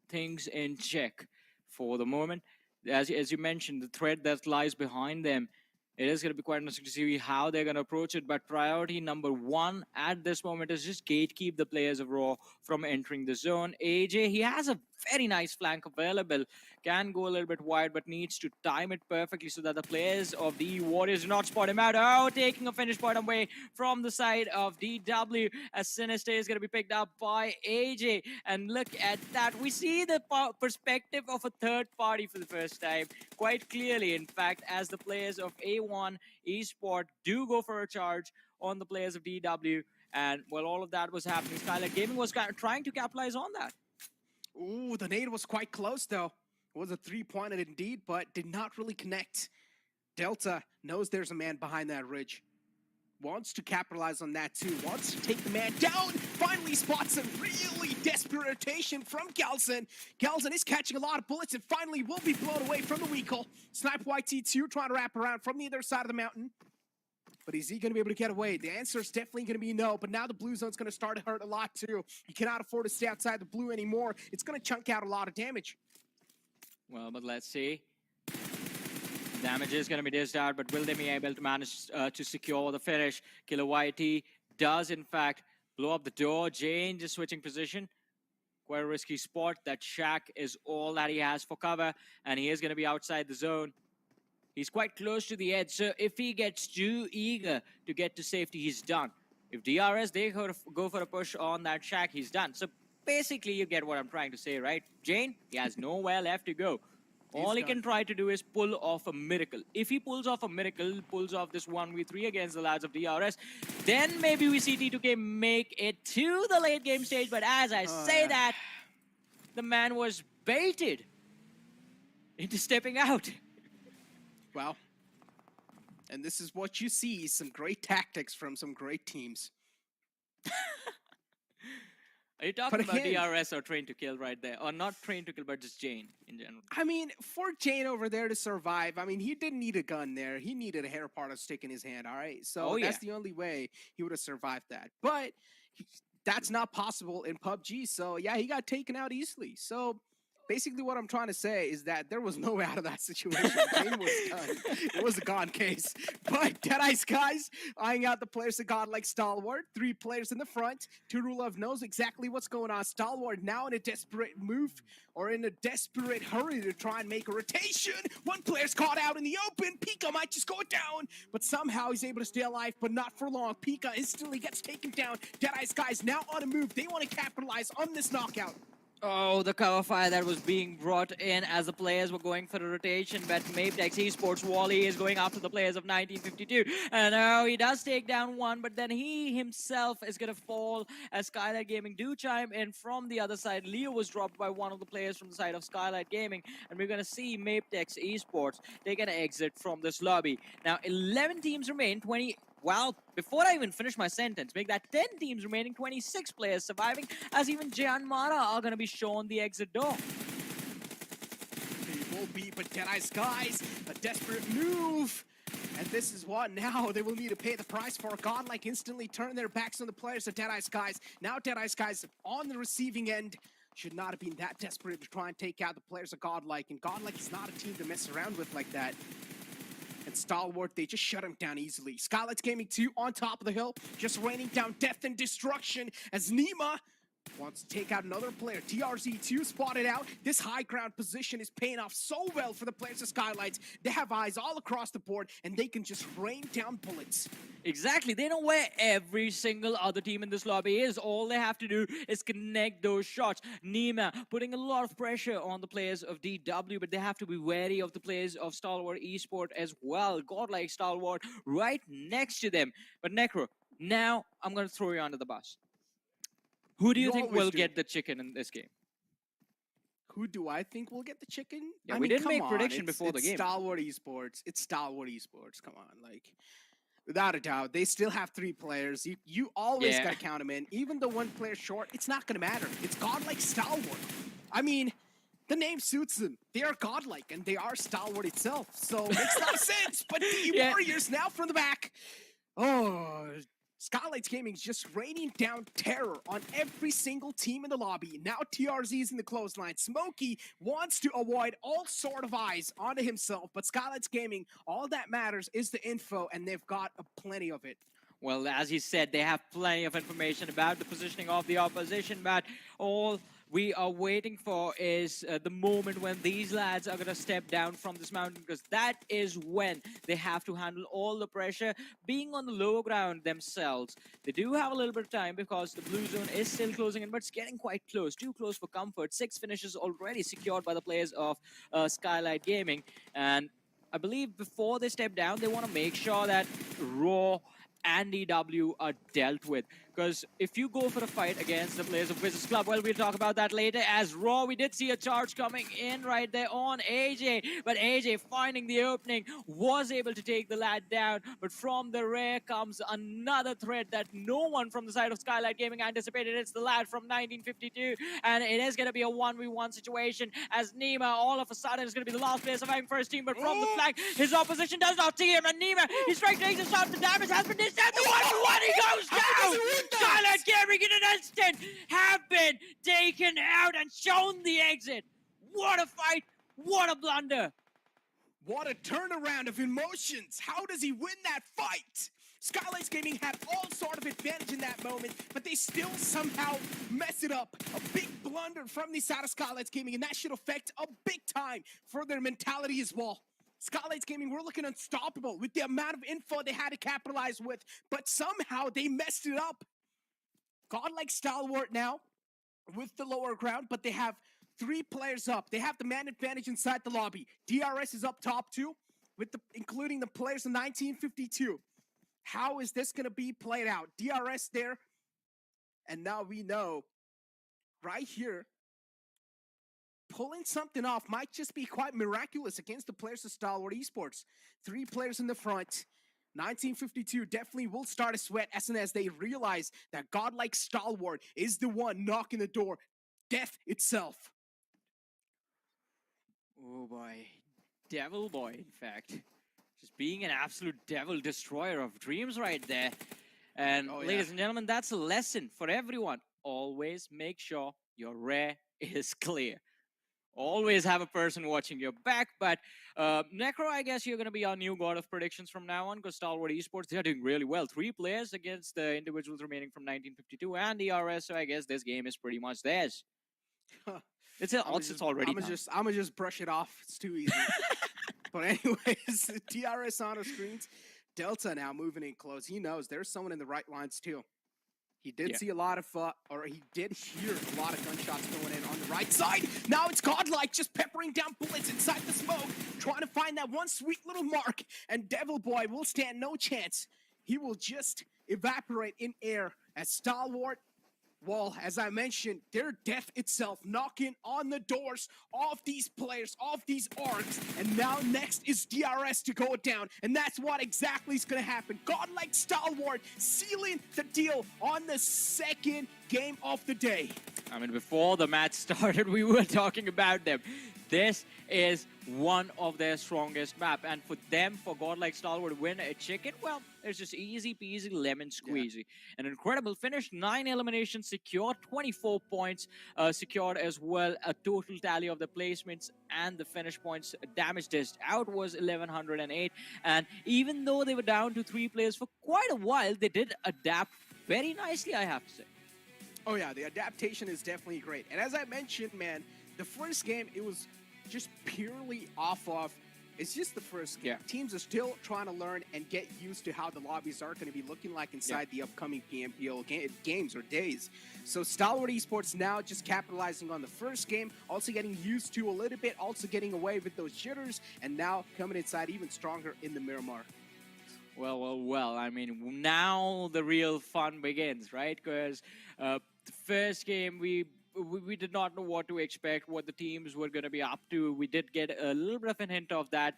things in check for the moment. As you mentioned, the threat that lies behind them, it is going to be quite interesting to see how they're going to approach it. But priority number 1 at this moment is just gatekeep the players of Raw from entering the zone. AJ, he has a very nice flank available, can go a little bit wide, but needs to time it perfectly so that the players of the Warriors do not spot him out. Oh, taking a finish point away from the side of DW as Sinister is going to be picked up by AJ. And look at that. We see the perspective of a third party for the first time, quite clearly, in fact, as the players of A1 Esport do go for a charge on the players of DW. And while all of that was happening, Skylight Gaming was trying to capitalize on that. Ooh, the nade was quite close though. It was a three-pointer indeed, but did not really connect. Delta knows there's a man behind that ridge. Wants to capitalize on that too. Wants to take the man down. Finally spots a really desperate rotation from Galson. Galson is catching a lot of bullets and finally will be blown away from the Weekle. Snipe YT2 trying to wrap around from the other side of the mountain. But is he going to be able to get away? The answer is definitely going to be no, but now the blue zone's going to start to hurt a lot too. You cannot afford to stay outside the blue anymore. It's going to chunk out a lot of damage. Well, but let's see. Damage is going to be dished out, but will they be able to manage to secure the finish? Killer YT does, in fact, blow up the door. Jane just switching position. Quite a risky spot. That shack is all that he has for cover, and he is going to be outside the zone. He's quite close to the edge, so if he gets too eager to get to safety, he's done. If DRS, they go for a push on that shack, he's done. So basically, you get what I'm trying to say, right? Jane, he has nowhere left to go. All he can try to do is pull off a miracle. If he pulls off a miracle, pulls off this 1v3 against the lads of DRS, then maybe we see T2K make it to the late game stage. But as I say that, the man was baited into stepping out. Well, and this is what you see, some great tactics from some great teams. Are you talking about DRS or Train to Kill right there? Or not Train to Kill, but just Jane in general? I mean, for Jane over there to survive, I mean, he didn't need a gun there. He needed a hair part of stick in his hand, all right? So that's the only way he would have survived that. But that's not possible in PUBG. So, yeah, he got taken out easily. So, basically what I'm trying to say is that there was no way out of that situation. Jane was done. It was a gone case. But Deadeye's guys eyeing out the players that got like Stalwart. 3 players in the front. Turulov knows exactly what's going on. Stalwart now in a desperate move or in a desperate hurry to try and make a rotation. 1 player's caught out in the open. Pika might just go down, but somehow he's able to stay alive, but not for long. Pika instantly gets taken down. Deadeye's guys now on a move. They want to capitalize on this knockout. Oh, the cover fire that was being brought in as the players were going for the rotation, but Maptex Esports Wally is going after the players of 1952. And now he does take down 1, but then he himself is going to fall as Skylight Gaming do chime in from the other side. Leo was dropped by one of the players from the side of Skylight Gaming, and we're going to see Maptex Esports take an exit from this lobby. Now, 11 teams remain, 20... Well, before I even finish my sentence, make that 10 teams remaining, 26 players surviving, as even Jan Mara are going to be shown the exit door. They will be, but Deadeye's guys, a desperate move. And this is what now they will need to pay the price for. Godlike instantly turn their backs on the players of Deadeye's guys. Now Deadeye's guys on the receiving end. Should not have been that desperate to try and take out the players of Godlike. And Godlike is not a team to mess around with like that. And Stalwart, they just shut him down easily. Skylights Gaming 2 on top of the hill, just raining down death and destruction as Nima wants to take out another player. TRZ2 spotted out. This high ground position is paying off so well for the players of Skylights. They have eyes all across the board, and they can just rain down bullets. Exactly. They know where every single other team in this lobby is. All they have to do is connect those shots. Nima putting a lot of pressure on the players of DW, but they have to be wary of the players of Stalwart Esport as well. Godlike Stalwart right next to them. But Necro, now I'm going to throw you under the bus. Who do you think will get the chicken in this game? Who do I think will get the chicken? Yeah, I we mean, didn't come make on. prediction before the game. Stalwart Esports. It's Stalwart Esports. Come on, like, without a doubt, they still have 3 players. You always gotta count them in. Even the 1 player short, it's not gonna matter. It's godlike Stalwart. I mean, the name suits them. They are godlike, and they are Stalwart itself. So it makes a lot of sense. But the Warriors now from the back. Oh. Skylights Gaming is just raining down terror on every single team in the lobby. Now TRZ is in the clothesline. Smokey wants to avoid all sort of eyes onto himself, but Skylights Gaming, all that matters is the info, and they've got plenty of it. Well, as you said, they have plenty of information about the positioning of the opposition, but all we are waiting for is the moment when these lads are going to step down from this mountain, because that is when they have to handle all the pressure being on the lower ground themselves. They do have a little bit of time because the blue zone is still closing in, but it's getting quite close, too close for comfort. 6 finishes already secured by the players of Skylight Gaming, and I believe before they step down, they want to make sure that Raw and DW are dealt with, Because if you go for a fight against the players of WIZZES Club, well, we'll talk about that later. As Raw, we did see a charge coming in right there on AJ, but AJ finding the opening was able to take the lad down. But from the rear comes another threat that no one from the side of Skylight Gaming anticipated. It's the lad from 1952, and it is going to be a 1v1 situation as Nima all of a sudden is going to be the last player surviving for his team. But from the flank, his opposition does not see him, and Nima, he strikes takes a shot. The damage has been dished out. The 1v1, he goes down. Skylight Gaming in an instant have been taken out and shown the exit. What a fight. What a blunder. What a turnaround of emotions. How does he win that fight? Skylight Gaming had all sort of advantage in that moment, but they still somehow mess it up. A big blunder from the side of Skylight Gaming, and that should affect a big time for their mentality as well. Skylight Gaming were looking unstoppable with the amount of info they had to capitalize with, but somehow they messed it up. Godlike Stalwart now with the lower ground, but they have 3 players up. They have the man advantage inside the lobby. DRS is up top too, with including the players in 1952. How is this going to be played out? DRS there, and now we know right here, pulling something off might just be quite miraculous against the players of Stalwart Esports. 3 players in the front. 1952 definitely will start a sweat as soon as they realize that Godlike Stalwart is the one knocking the door. Death itself. Oh boy. Devil boy, in fact. Just being an absolute devil destroyer of dreams right there. And ladies and gentlemen, that's a lesson for everyone. Always make sure your rear is clear. Always have a person watching your back, but Necro, I guess you're going to be our new god of predictions from now on, because Stalwart Esports, they're doing really well. 3 players against the individuals remaining from 1952 and DRS, so I guess this game is pretty much theirs. It's already done. I'm gonna just brush it off. It's too easy. But anyways, DRS on our screens. Delta now moving in close. He knows there's someone in the right lines too. He did see a lot of, or he did hear a lot of gunshots going in on the right side. Now it's Godlike just peppering down bullets inside the smoke, trying to find that one sweet little mark. And Devil Boy will stand no chance. He will just evaporate in air as Stalwart, well, as I mentioned, their death itself knocking on the doors of these players, of these orgs. And now next is DRS to go down. And that's what exactly is going to happen. Godlike Stalwart sealing the deal on the second game of the day. I mean, before the match started, we were talking about them. This is one of their strongest map, and for them, for Godlike Stalwart to win a chicken, well, it's just easy peasy lemon squeezy. An incredible finish, 9 eliminations secured, 24 points secured as well. A total tally of the placements and the finish points damage dished out was 1108. And even though they were down to 3 players for quite a while, they did adapt very nicely, I have to say. Oh yeah, the adaptation is definitely great. And as I mentioned, man, the first game, it was just purely off of, it's just the first game. Teams are still trying to learn and get used to how the lobbies are going to be looking like inside the upcoming PMPL games or days. So Stalwart Esports now just capitalizing on the first game, also getting used to a little bit, also getting away with those jitters, and now coming inside even stronger in the Miramar. Well, I mean, now the real fun begins, right? Because the first game, we did not know what to expect, what the teams were going to be up to. We did get a little bit of a hint of that.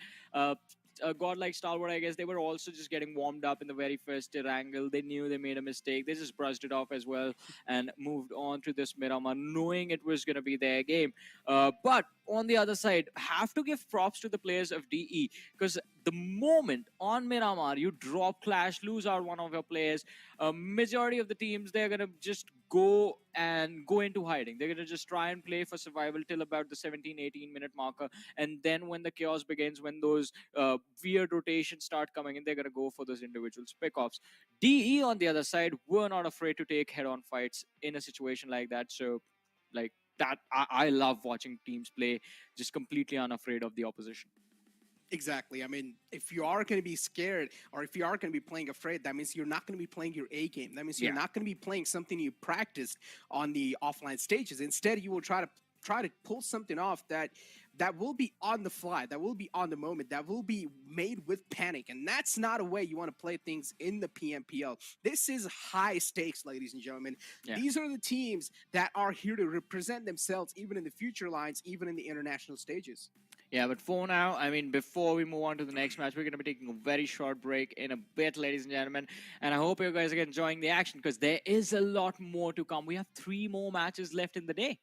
Godlike Stalwart, I guess, they were also just getting warmed up in the very first Erangel. They knew they made a mistake. They just brushed it off as well and moved on to this Miramar, knowing it was going to be their game. But on the other side, have to give props to the players of DE, because the moment on Miramar you drop Clash, lose out one of your players, majority of the teams, they're going to just go into hiding. They're going to just try and play for survival till about the 17-18 minute marker, and then when the chaos begins, when those weird rotations start coming in, they're going to go for those individuals pick-offs. DE on the other side were not afraid to take head-on fights in a situation like that. So like that, I love watching teams play just completely unafraid of the opposition. Exactly. I mean, if you are going to be scared, or if you are going to be playing afraid, that means you're not going to be playing your A game. That means you're not going to be playing something you practiced on the offline stages. Instead, you will try to try to pull something off that will be on the fly, that will be on the moment, that will be made with panic. And that's not a way you want to play things in the PMPL. This is high stakes, ladies and gentlemen. Yeah. These are the teams that are here to represent themselves, even in the future lines, even in the international stages. Yeah, but for now, I mean, before we move on to the next match, we're going to be taking a very short break in a bit, ladies and gentlemen. And I hope you guys are enjoying the action because there is a lot more to come. We have 3 more matches left in the day.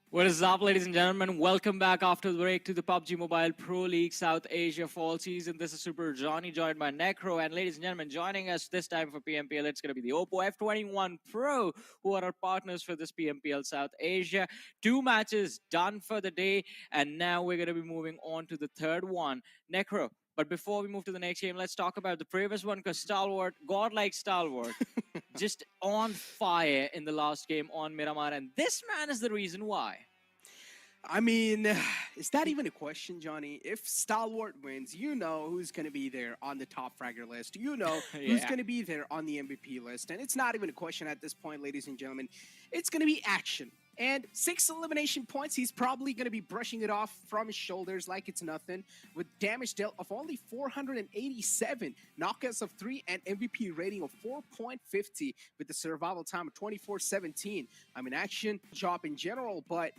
What is up, ladies and gentlemen? Welcome back after the break to the PUBG Mobile Pro League South Asia Fall Season. This is Super Johnny, joined by Necro. And ladies and gentlemen, joining us this time for PMPL, it's going to be the Oppo F21 Pro, who are our partners for this PMPL South Asia. 2 matches done for the day, and now we're going to be moving on to the third one. Necro, but before we move to the next game, let's talk about the previous one, because Stalwart, godlike Stalwart, just on fire in the last game on Miramar, and this man is the reason why. I mean, is that even a question, Johnny? If Stalwart wins, you know who's going to be there on the top fragger list. You know who's going to be there on the MVP list. And it's not even a question at this point, ladies and gentlemen. It's going to be action. And 6 elimination points, he's probably going to be brushing it off from his shoulders like it's nothing, with damage dealt of only 487, knockouts of 3, and MVP rating of 4.50 with the survival time of 24:17. I mean, action job in general, but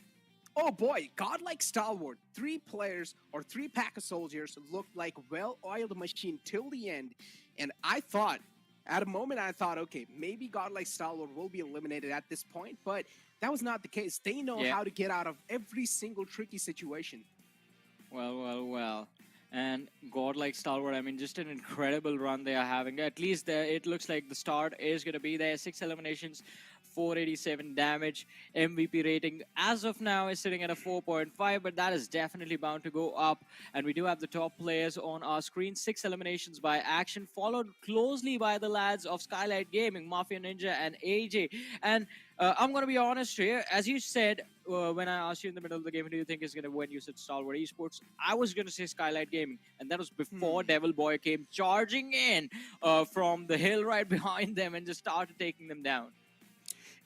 oh boy, godlike Stalwart. 3 players or 3 pack of soldiers looked like well-oiled machine till the end. And I thought, at a moment, I thought, okay, maybe godlike Stalwart will be eliminated at this point, but that was not the case. They know how to get out of every single tricky situation. Well. And godlike Stalwart, I mean, just an incredible run they are having. At least it looks like the start is going to be there. 6 eliminations, 487 damage. MVP rating as of now is sitting at a 4.5, but that is definitely bound to go up. And we do have the top players on our screen. 6 eliminations by Action, followed closely by the lads of Skylight Gaming, Mafia Ninja and AJ. And I'm going to be honest here. As you said, when I asked you in the middle of the game, who do you think is going to win? You said Stalwart Esports. I was going to say Skylight Gaming. And that was before Devil Boy came charging in from the hill right behind them and just started taking them down.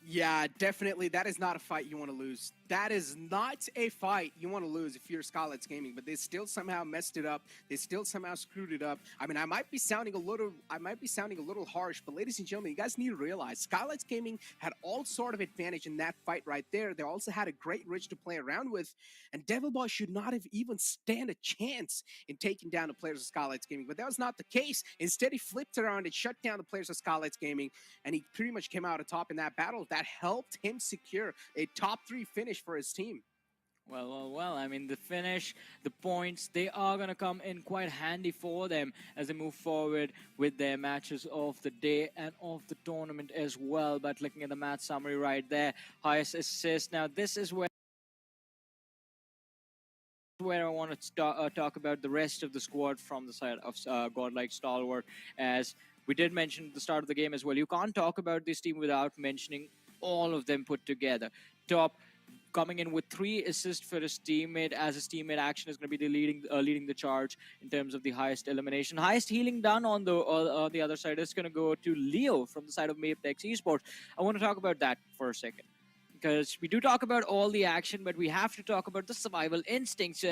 Yeah, definitely. That is not a fight you want to lose. That is not a fight you want to lose if you're Scarlet's Gaming, but they still somehow messed it up. They still somehow screwed it up. I mean, I might be sounding a little harsh, but ladies and gentlemen, you guys need to realize Scarlet's Gaming had all sort of advantage in that fight right there. They also had a great Rich to play around with, and Devil Boy should not have even stand a chance in taking down the players of Scarlet's Gaming, but that was not the case. Instead, he flipped around and shut down the players of Scarlet's Gaming, and he pretty much came out on top in that battle. That helped him secure a top 3 finish for his team. Well, I mean, the finish, the points, they are going to come in quite handy for them as they move forward with their matches of the day and of the tournament as well. But looking at the match summary right there, highest assist. Now, this is where I want to talk about the rest of the squad from the side of godlike Stalwart. As we did mention at the start of the game as well, you can't talk about this team without mentioning all of them put together. Top coming in with 3 assists for his teammate, as his teammate Action is going to be leading the charge in terms of the highest elimination. Highest healing done on the other side is going to go to Leo from the side of Apex Esports. I want to talk about that for a second, because we do talk about all the action, but we have to talk about the survival instincts.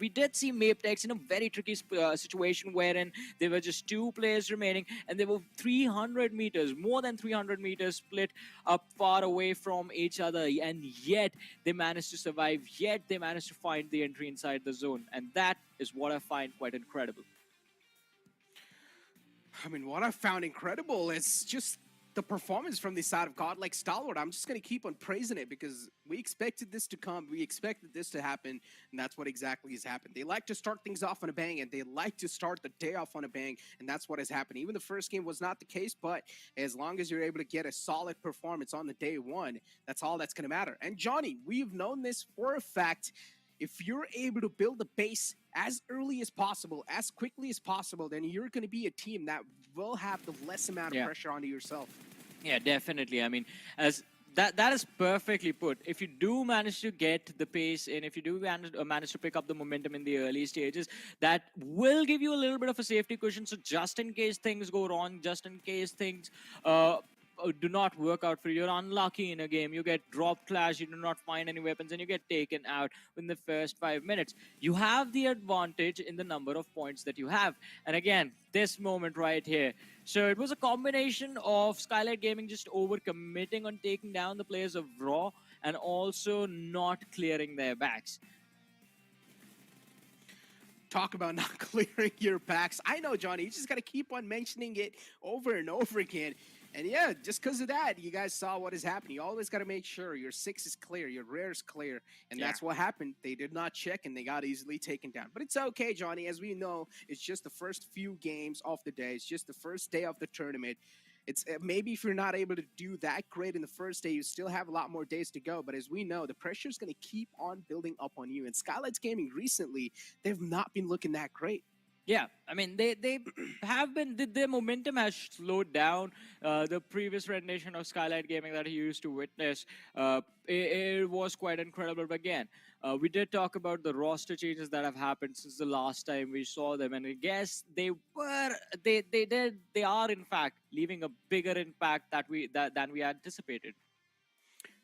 We did see Mapetex in a very tricky situation wherein there were just 2 players remaining, and there were 300 meters, more than 300 meters split up far away from each other, and yet they managed to survive, yet they managed to find the entry inside the zone, and that is what I find quite incredible. I mean, what I found incredible is just the performance from the side of God like Stalwart, I'm just going to keep on praising it because we expected this to come. We expected this to happen, and that's what exactly has happened. They like to start things off on a bang, and they like to start the day off on a bang, and that's what has happened. Even the first game was not the case, but as long as you're able to get a solid performance on the day one, that's all that's going to matter. And Johnny, we've known this for a fact. If you're able to build a base as early as possible, as quickly as possible, then you're going to be a team that will have the less amount of pressure onto yourself. Yeah, definitely. I mean, as that is perfectly put. If you do manage to get the pace in, if you do manage to pick up the momentum in the early stages, that will give you a little bit of a safety cushion. So just in case things go wrong, just in case things do not work out for you, you're unlucky in a game, you get drop clash, you do not find any weapons, and you get taken out in the first 5 minutes. You have the advantage in the number of points that you have. And again, this moment right here. So it was a combination of Skylight Gaming just overcommitting on taking down the players of Raw and also not clearing their backs. Talk about not clearing your backs. I know, Johnny, you just got to keep on mentioning it over and over again. And yeah, just because of that, you guys saw what is happening. You always got to make sure your 6 is clear, your rare is clear. And that's what happened. They did not check, and they got easily taken down. But it's okay, Johnny. As we know, it's just the first few games of the day. It's just the first day of the tournament. It's maybe if you're not able to do that great in the first day, you still have a lot more days to go. But as we know, the pressure is going to keep on building up on you. And Skylights Gaming recently, they've not been looking that great. Yeah, I mean, they have been, their momentum has slowed down. The previous rendition of Skylight Gaming that he used to witness, it was quite incredible. But again, we did talk about the roster changes that have happened since the last time we saw them. And I guess they are in fact leaving a bigger impact than we anticipated.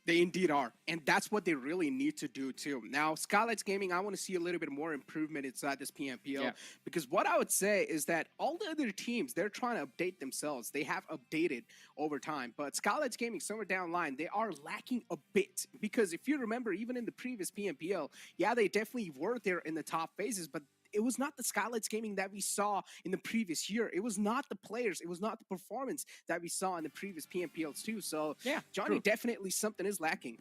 They indeed are. And that's what they really need to do, too. Now, Skylights Gaming, I want to see a little bit more improvement inside this PMPL. Because what I would say is that all the other teams, they're trying to update themselves. They have updated over time. But Skylights Gaming, somewhere down the line, they are lacking a bit. Because if you remember, even in the previous PMPL, yeah, they definitely were there in the top phases. But it was not the Skylights Gaming that we saw in the previous year. It was not the players. It was not the performance that we saw in the previous PMPLs too. So, yeah, Johnny, definitely something is lacking.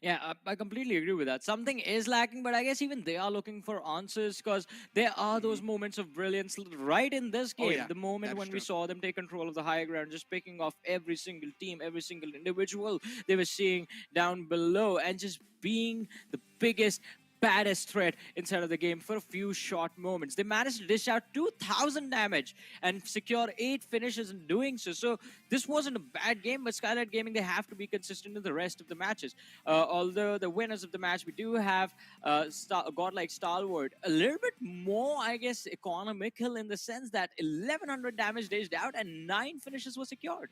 Yeah, I completely agree with that. Something is lacking, but I guess even they are looking for answers because there are those moments of brilliance right in this game. The moment when we saw them take control of the high ground, just picking off every single team, every single individual they were seeing down below, and just being the biggest, baddest threat inside of the game for a few short moments. They managed to dish out 2,000 damage and secure 8 finishes in doing so. So this wasn't a bad game, but Skylight Gaming, they have to be consistent in the rest of the matches. Although the winners of the match, we do have Godlike Stalwart, a little bit more, I guess, economical in the sense that 1,100 damage dished out and 9 finishes were secured.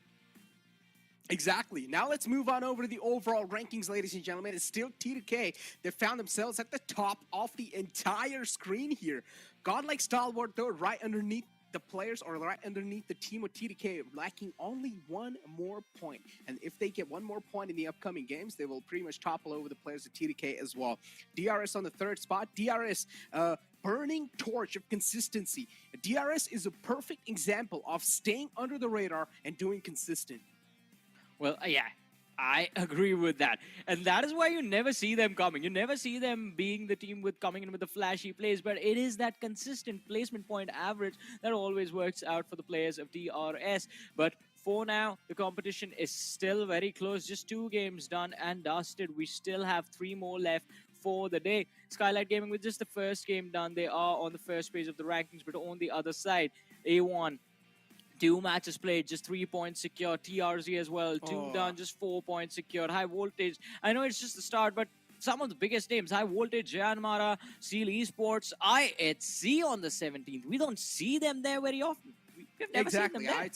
Exactly. Now let's move on over to the overall rankings, ladies and gentlemen. It's still T2K. They found themselves at the top of the entire screen here. Godlike Stalwart, though, right underneath the players or right underneath the team of T2K, lacking only 1 more point. And if they get 1 more point in the upcoming games, they will pretty much topple over the players of T2K as well. DRS on the 3rd spot. DRS, burning torch of consistency. DRS is a perfect example of staying under the radar and doing consistent. Well, yeah, I agree with that. And that is why you never see them coming. You never see them being the team with coming in with the flashy plays, but it is that consistent placement point average that always works out for the players of DRS. But for now, the competition is still very close. Just 2 games done and dusted. We still have 3 more left for the day. Skylight Gaming, with just the first game done, they are on the first page of the rankings, but on the other side, A1, 2 matches played, just 3 points secured. TRZ as well, 2 done, just 4 points secured. High Voltage, I know it's just the start, but some of the biggest names, High Voltage, Miramar, Seal Esports, IHC on the 17th. We don't see them there very often. We've never seen them there.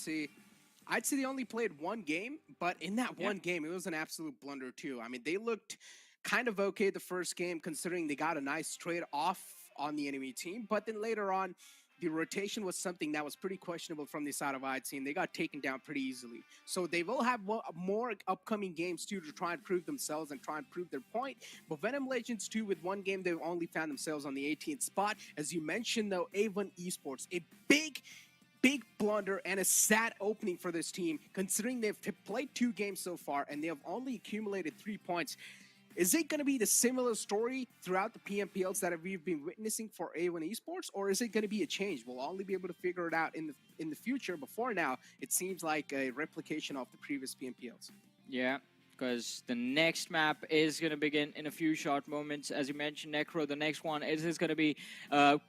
I'd say they only played 1 game, but in that 1 game, it was an absolute blunder too. I mean, they looked kind of okay the first game, considering they got a nice trade off on the enemy team, but then later on, the rotation was something that was pretty questionable from the side of IHC, and they got taken down pretty easily. So they will have more upcoming games, too, to try and prove themselves and try and prove their point. But VENOM Legends, too, with 1 game, they've only found themselves on the 18th spot. As you mentioned, though, A1 Esports, a big big blunder and a sad opening for this team, considering they've played 2 games so far and they have only accumulated 3 points. Is it going to be the similar story throughout the PMPLs that we've been witnessing for A1 Esports, or is it going to be a change? We'll only be able to figure it out in the future. Before now, it seems like a replication of the previous PMPLs. Yeah, because the next map is going to begin in a few short moments. As you mentioned, Necro, the next one is going to be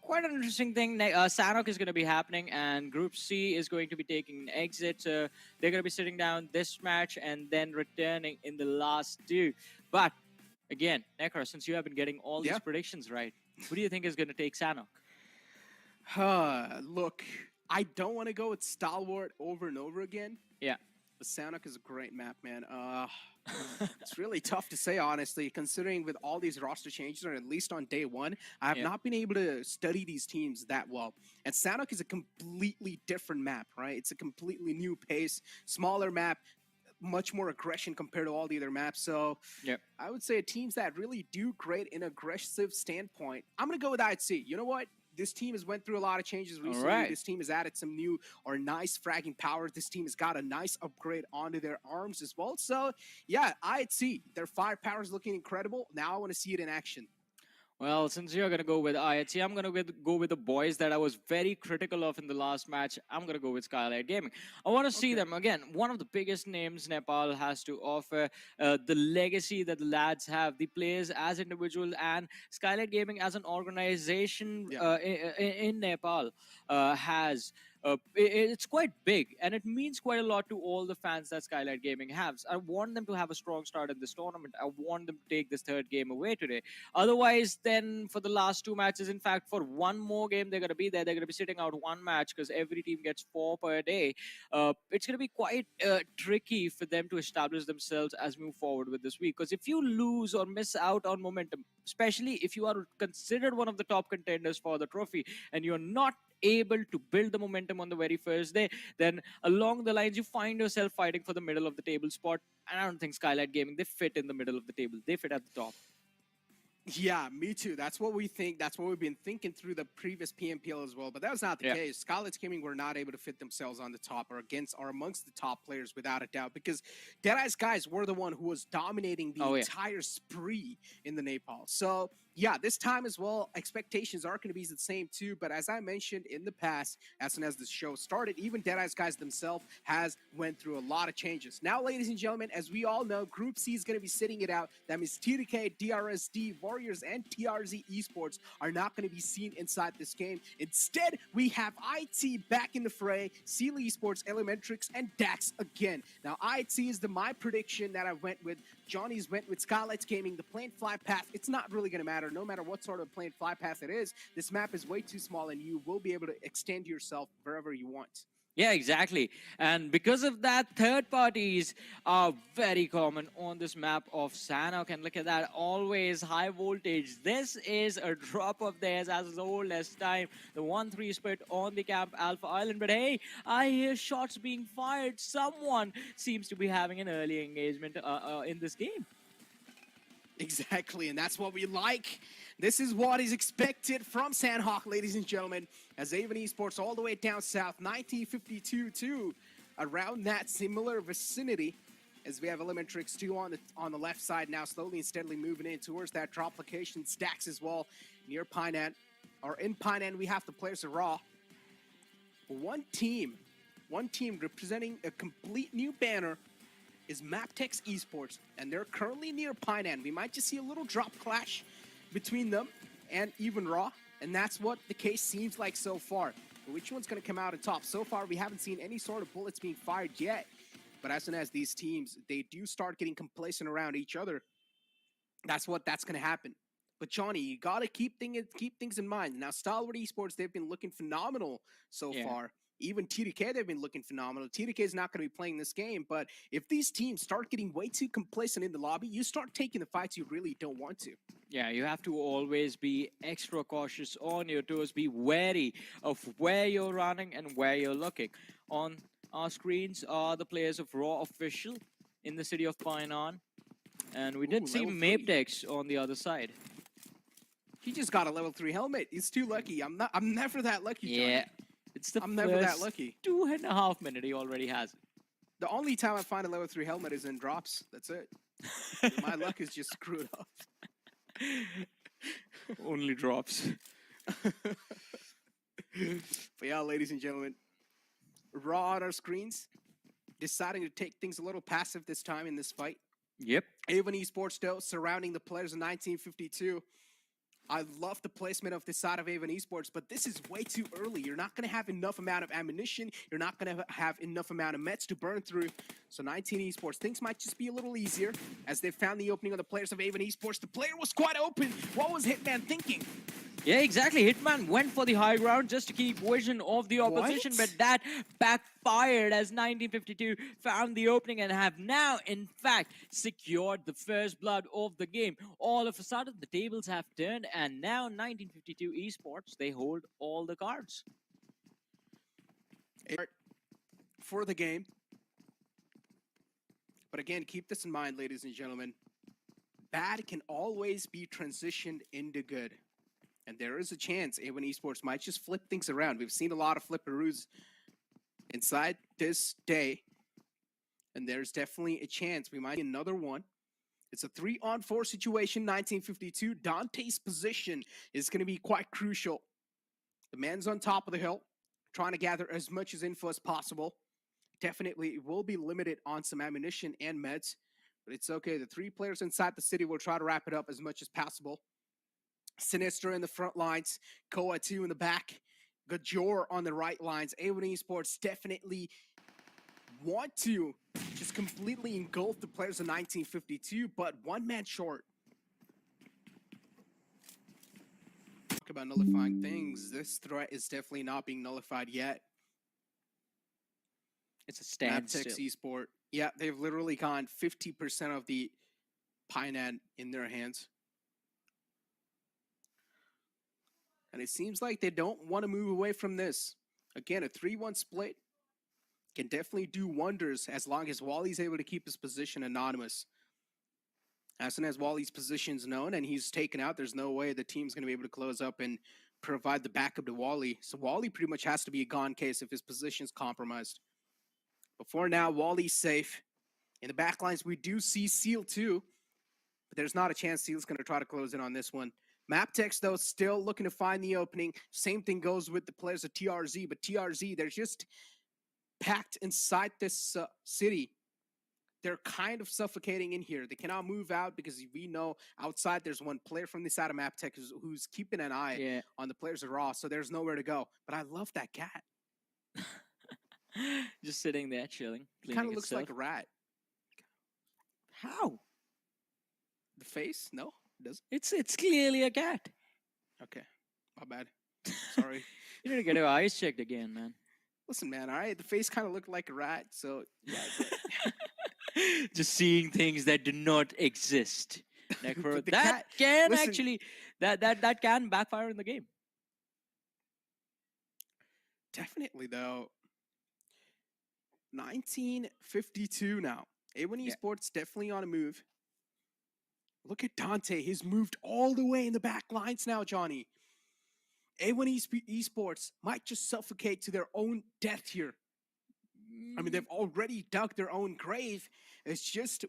quite an interesting thing. Sanhok is going to be happening, and Group C is going to be taking an exit. They're going to be sitting down this match and then returning in the last 2. But again, Necro, since you have been getting all these predictions right, who do you think is going to take Sanhok? Look, I don't want to go with Stalwart over and over again. Yeah. But Sanhok is a great map, man. It's really tough to say, honestly, considering with all these roster changes, or at least on day 1, I have not been able to study these teams that well. And Sanhok is a completely different map, right? It's a completely new pace, smaller map, much more aggression compared to all the other maps. So I would say teams that really do great in aggressive standpoint, I'm going to go with IC. You know what? This team has went through a lot of changes recently. This team has added some new or nice fragging power. This team has got a nice upgrade onto their arms as well. So, yeah, IC, their firepower is looking incredible. Now I want to see it in action. Well, since you're going to go with IHC, I'm going to go with the boys that I was very critical of in the last match. I'm going to go with Skylight Gaming. I want to see them, again, one of the biggest names Nepal has to offer, the legacy that the lads have, the players as individuals, and Skylight Gaming as an organization in Nepal has... it's quite big, and it means quite a lot to all the fans that Skylight Gaming has. I want them to have a strong start in this tournament. I want them to take this 3rd game away today. Otherwise, then for the last 2 matches, in fact, for 1 more game, they're going to be there. They're going to be sitting out 1 match because every team gets 4 per day. It's going to be quite tricky for them to establish themselves as we move forward with this week. Because if you lose or miss out on momentum, especially if you are considered one of the top contenders for the trophy and you're not able to build the momentum on the very first day, then along the lines you find yourself fighting for the middle of the table spot. And I don't think Skylight Gaming, they fit in the middle of the table. They fit at the top. Yeah, me too. That's what we think. That's what we've been thinking through the previous PMPL as well. But that was not the case. Skylight Gaming were not able to fit themselves on the top or against or amongst the top players without a doubt, because Deadeye's guys were the one who was dominating the entire spree in the Nepal. So yeah, this time as well, expectations are going to be the same too. But as I mentioned in the past, as soon as the show started, even Deadeye's guys themselves has went through a lot of changes. Now, ladies and gentlemen, as we all know, Group C is going to be sitting it out. That means TDK, DRSD, Warriors, and TRZ Esports are not going to be seen inside this game. Instead, we have IT back in the fray, Seal Esports, Elementrix, and Dax again. Now, IT is my prediction that I went with. Johnny's went with Skylight Gaming. The plane fly path, it's not really going to matter. No matter what sort of plane fly path it is, this map is way too small and you will be able to extend yourself wherever you want. Yeah, exactly. And because of that, third parties are very common on this map of Sanhok. And look at that, always high voltage. This is a drop of theirs as old as time. The 1-3 split on the Camp Alpha Island. But hey, I hear shots being fired. Someone seems to be having an early engagement in this game. Exactly, and that's what we like. This is what is expected from Sanhok, ladies and gentlemen, as A+B+C+D Esports all the way down south, 1952 to around that similar vicinity, as we have Elementrix 2 on the left side now, slowly and steadily moving in towards that drop location. Stacks as well near Pine End, or in Pine End, we have the players of Raw. One team representing a complete new banner is Maptex Esports, and they're currently near Pine End. We might just see a little drop clash between them and even Raw, and that's what the case seems like so far. But which one's going to come out on top? So far, we haven't seen any sort of bullets being fired yet. But as soon as these teams, they do start getting complacent around each other, that's going to happen. But Johnny, you got to keep things in mind. Now, Stalwart Esports, they've been looking phenomenal so far. Even TDK, they've been looking phenomenal. TDK is not going to be playing this game, but if these teams start getting way too complacent in the lobby, you start taking the fights you really don't want to. Yeah, you have to always be extra cautious on your toes. Be wary of where you're running and where you're looking. On our screens are the players of Raw Official in the city of Painan. And we did see Maptex on the other side. He just got a level 3 helmet. He's too lucky. I'm never that lucky, Johnny. Yeah. It's the I'm never that first lucky. 2.5 minutes. He already has it. The only time I find a level 3 helmet is in drops. That's it. My luck is just screwed up. Only drops. But yeah, ladies and gentlemen, Raw on our screens, deciding to take things a little passive this time in this fight. Yep. Avon Esports, though, surrounding the players in 1952. I love the placement of this side of Avon Esports, but this is way too early. You're not going to have enough amount of ammunition. You're not going to have enough amount of mets to burn through. So 19 Esports, things might just be a little easier as they found the opening of the players of Avon Esports. The player was quite open. What was Hitman thinking? Yeah, exactly. Hitman went for the high ground just to keep vision of the opposition, What? but that backfired as 1952 found the opening and have now, in fact, secured the first blood of the game. All of a sudden, the tables have turned, and now 1952 Esports, they hold all the cards. For the game. But again, keep this in mind, ladies and gentlemen. Bad can always be transitioned into good. And there is a chance Avon Esports might just flip things around. We've seen a lot of flipperoos inside this day. And there's definitely a chance we might see another one. It's a 3-on-4 situation, 1952. Dante's position is going to be quite crucial. The man's on top of the hill, trying to gather as much as info as possible. Definitely will be limited on some ammunition and meds. But it's okay. The 3 players inside the city will try to wrap it up as much as possible. Sinister in the front lines, Koa 2 in the back, Gajor on the right lines. Avon Esports definitely want to just completely engulf the players of 1952, but one man short. Talk about nullifying things. This threat is definitely not being nullified yet. It's a standstill. ATRAX Esport. Yeah, they've literally gotten 50% of the Pinan in their hands. And it seems like they don't want to move away from this. Again, a 3-1 split can definitely do wonders as long as Wally's able to keep his position anonymous. As soon as Wally's position's known and he's taken out, there's no way the team's going to be able to close up and provide the backup to Wally. So Wally pretty much has to be a gone case if his position's compromised. But for now, Wally's safe. In the backlines, we do see Seal too. But there's not a chance Seal's going to try to close in on this one. Maptex, though, still looking to find the opening. Same thing goes with the players of TRZ, but TRZ, they're just packed inside this city. They're kind of suffocating in here. They cannot move out because we know outside there's one player from the side of Maptex who's keeping an eye on the players of Raw, so there's nowhere to go. But I love that cat. Just sitting there chilling. It kind of looks like a rat. How? The face? No? Does It's clearly a cat. Okay. My bad. Sorry. You need to get your eyes checked again, man. Listen, man, all right? The face kind of looked like a rat, so yeah. Just seeing things that do not exist. Necro, But the that cat- can listen- actually that can backfire in the game. Definitely, though. 1952 now. A1 Esports definitely on a move. Look at Dante. He's moved all the way in the back lines now, Johnny. A1 Esports might just suffocate to their own death here. I mean, they've already dug their own grave.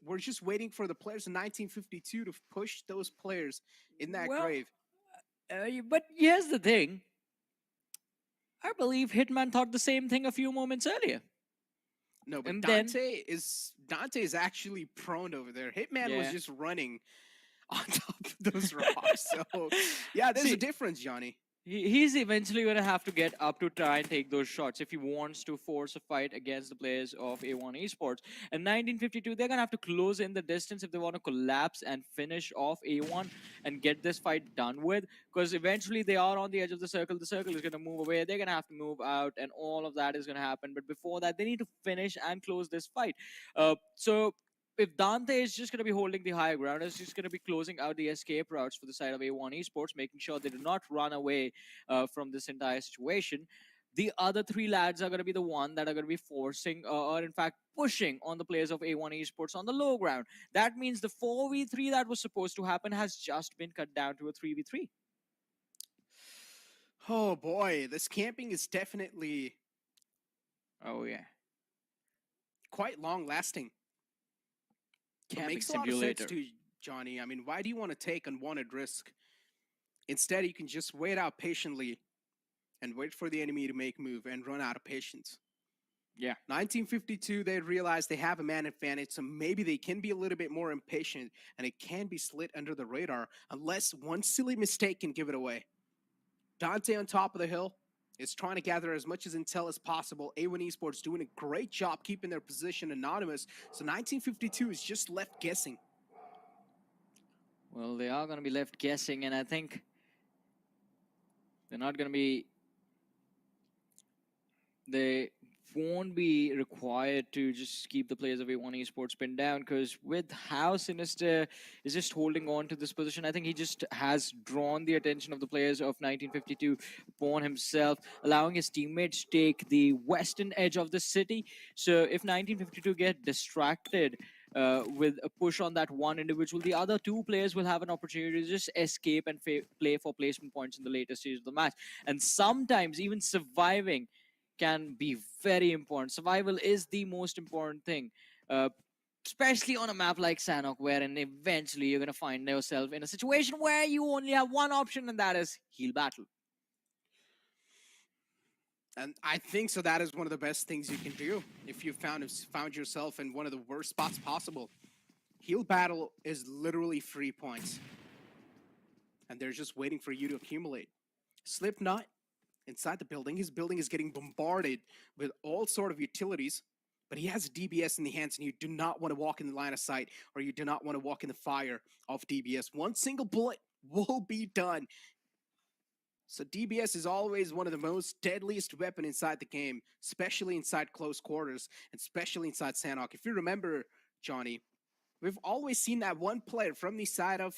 We're just waiting for the players in 1952 to push those players in that grave. But here's the thing. I believe Hitman thought the same thing a few moments earlier. No, but And Dante is actually prone over there. Hitman was just running on top of those rocks. So yeah, there's a difference, Johnny. He's eventually going to have to get up to try and take those shots if he wants to force a fight against the players of A1 Esports. And 1952, they're going to have to close in the distance if they want to collapse and finish off A1 and get this fight done with. Because eventually they are on the edge of the circle. The circle is going to move away. They're going to have to move out and all of that is going to happen. But before that, they need to finish and close this fight. So if Dante is just going to be holding the higher ground, it's just going to be closing out the escape routes for the side of A1 Esports, making sure they do not run away from this entire situation. The other 3 lads are going to be the one that are going to be forcing or in fact pushing on the players of A1 Esports on the low ground. That means the 4v3 that was supposed to happen has just been cut down to a 3v3. Oh boy, this camping is definitely Oh yeah, quite long lasting. It camping makes a lot simulator. of sense too, Johnny. I mean, why do you want to take unwanted risk? Instead, you can just wait out patiently and wait for the enemy to make move and run out of patience. Yeah. 1952, they realized they have a man advantage, so maybe they can be a little bit more impatient and it can be slid under the radar unless one silly mistake can give it away. Dante on top of the hill is trying to gather as much as intel as possible. A1 Esports doing a great job keeping their position anonymous, so 1952 is just left guessing. Well, they are going to be left guessing, and I think they're not going to be. They won't be required to just keep the players of A1 Esports pinned down, because with how Sinister is just holding on to this position, I think he just has drawn the attention of the players of 1952 upon himself, allowing his teammates to take the western edge of the city. So if 1952 get distracted with a push on that one individual, the other two players will have an opportunity to just escape and play for placement points in the later stage of the match. And sometimes even surviving can be very important. Survival is the most important thing, especially on a map like Sanhok, wherein eventually you're going to find yourself in a situation where you only have one option, and that is heal battle. And I think so that is one of the best things you can do if you found yourself in one of the worst spots possible. Heal battle is literally free points. And they're just waiting for you to accumulate. Slipknot inside the building. His building is getting bombarded with all sort of utilities, but he has DBS in the hands, and you do not want to walk in the line of sight, or you do not want to walk in the fire of DBS. One single bullet will be done. So DBS is always one of the most deadliest weapon inside the game, especially inside close quarters, and especially inside Sanhok. If you remember, Johnny, we've always seen that one player from the side of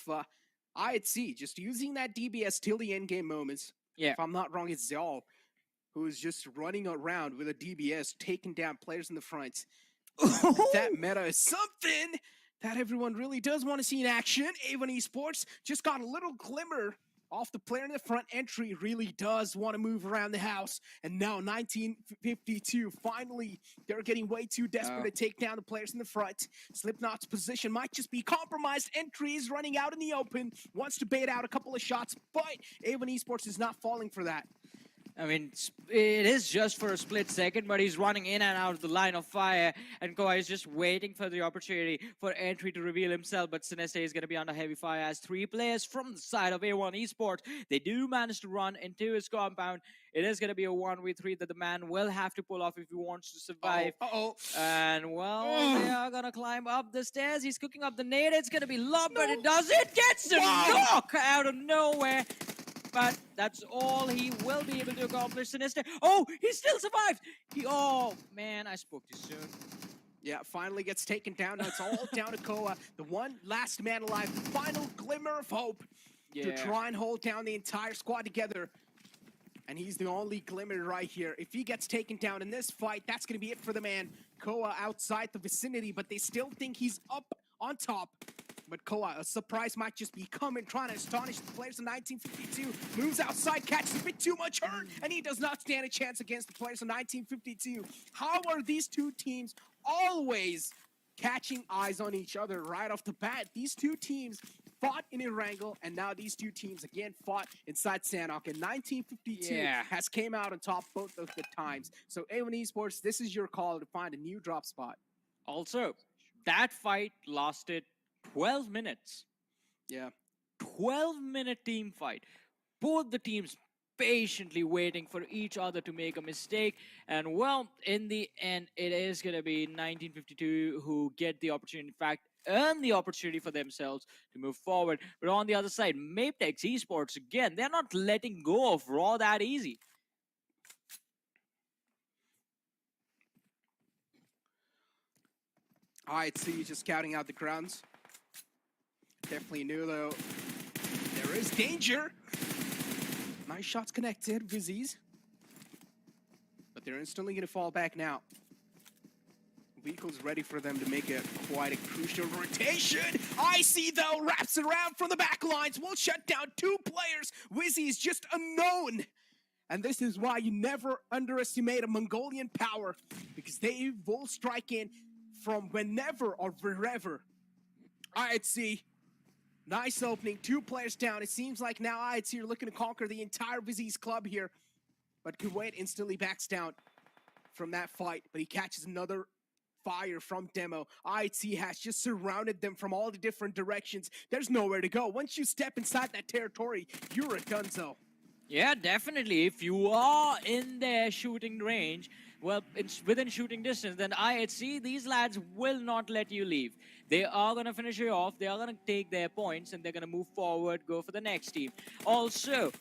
IHC just using that DBS till the end game moments. Yeah. If I'm not wrong, it's Zal, who is just running around with a DBS, taking down players in the front. That meta is something that everyone really does want to see in action. A1 Esports just got a little glimmer off the player in the front. Entry really does want to move around the house. And now 1952, finally, they're getting way too desperate to take down the players in the front. Slipknot's position might just be compromised. Entry is running out in the open, wants to bait out a couple of shots, but A1 Esports is not falling for that. I mean, it is just for a split second, but he's running in and out of the line of fire, and Koi is just waiting for the opportunity for Entry to reveal himself, but Sineste is going to be under heavy fire as three players from the side of A1 Esports. They do manage to run into his compound. It is going to be a 1v3 that the man will have to pull off if he wants to survive. And, well, they are going to climb up the stairs. He's cooking up the nade. It's going to be lob, but it does. It gets the knock out of nowhere. But that's all he will be able to accomplish. Sinister. Oh, he still survived. Oh, man, I spoke too soon. Yeah, finally gets taken down. Now it's all down to Koa, the one last man alive, final glimmer of hope to try and hold down the entire squad together. And he's the only glimmer right here. If he gets taken down in this fight, that's going to be it for the man. Koa outside the vicinity, but they still think he's up on top. But Koa, a surprise might just be coming, trying to astonish the players in 1952. Moves outside, catches a bit too much hurt, and he does not stand a chance against the players in 1952. How are these two teams always catching eyes on each other right off the bat? These two teams fought in Erangel, and now these two teams again fought inside Sanhok. And 1952 has came out on top both of the times. So A1 Esports, this is your call to find a new drop spot. Also, that fight lasted 12 minutes. Yeah. 12-minute team fight. Both the teams patiently waiting for each other to make a mistake. And, well, in the end, it is going to be 1952 who get the opportunity, in fact, earn the opportunity for themselves to move forward. But on the other side, Mapex Esports, again, they're not letting go of Raw that easy. All right, so you're just scouting out the grounds. Definitely knew, though, there is danger. Nice shots connected, WIZZES. But they're instantly going to fall back now. Vehicle's ready for them to make quite a crucial rotation. IC, though, wraps around from the back lines. Will shut down two players. WIZZES just unknown. And this is why you never underestimate a Mongolian power, because they will strike in from whenever or wherever. IHC, nice opening, 2 players down. It seems like now IHC are looking to conquer the entire WIZZES club here, but Kuwait instantly backs down from that fight, but he catches another fire from Demo. IHC has just surrounded them from all the different directions. There's nowhere to go. Once you step inside that territory, you're a dunzo. Yeah, definitely. If you are in their shooting range, well, it's within shooting distance, then IHC, these lads will not let you leave. They are going to finish you off. They are going to take their points, and they're going to move forward, go for the next team. Also,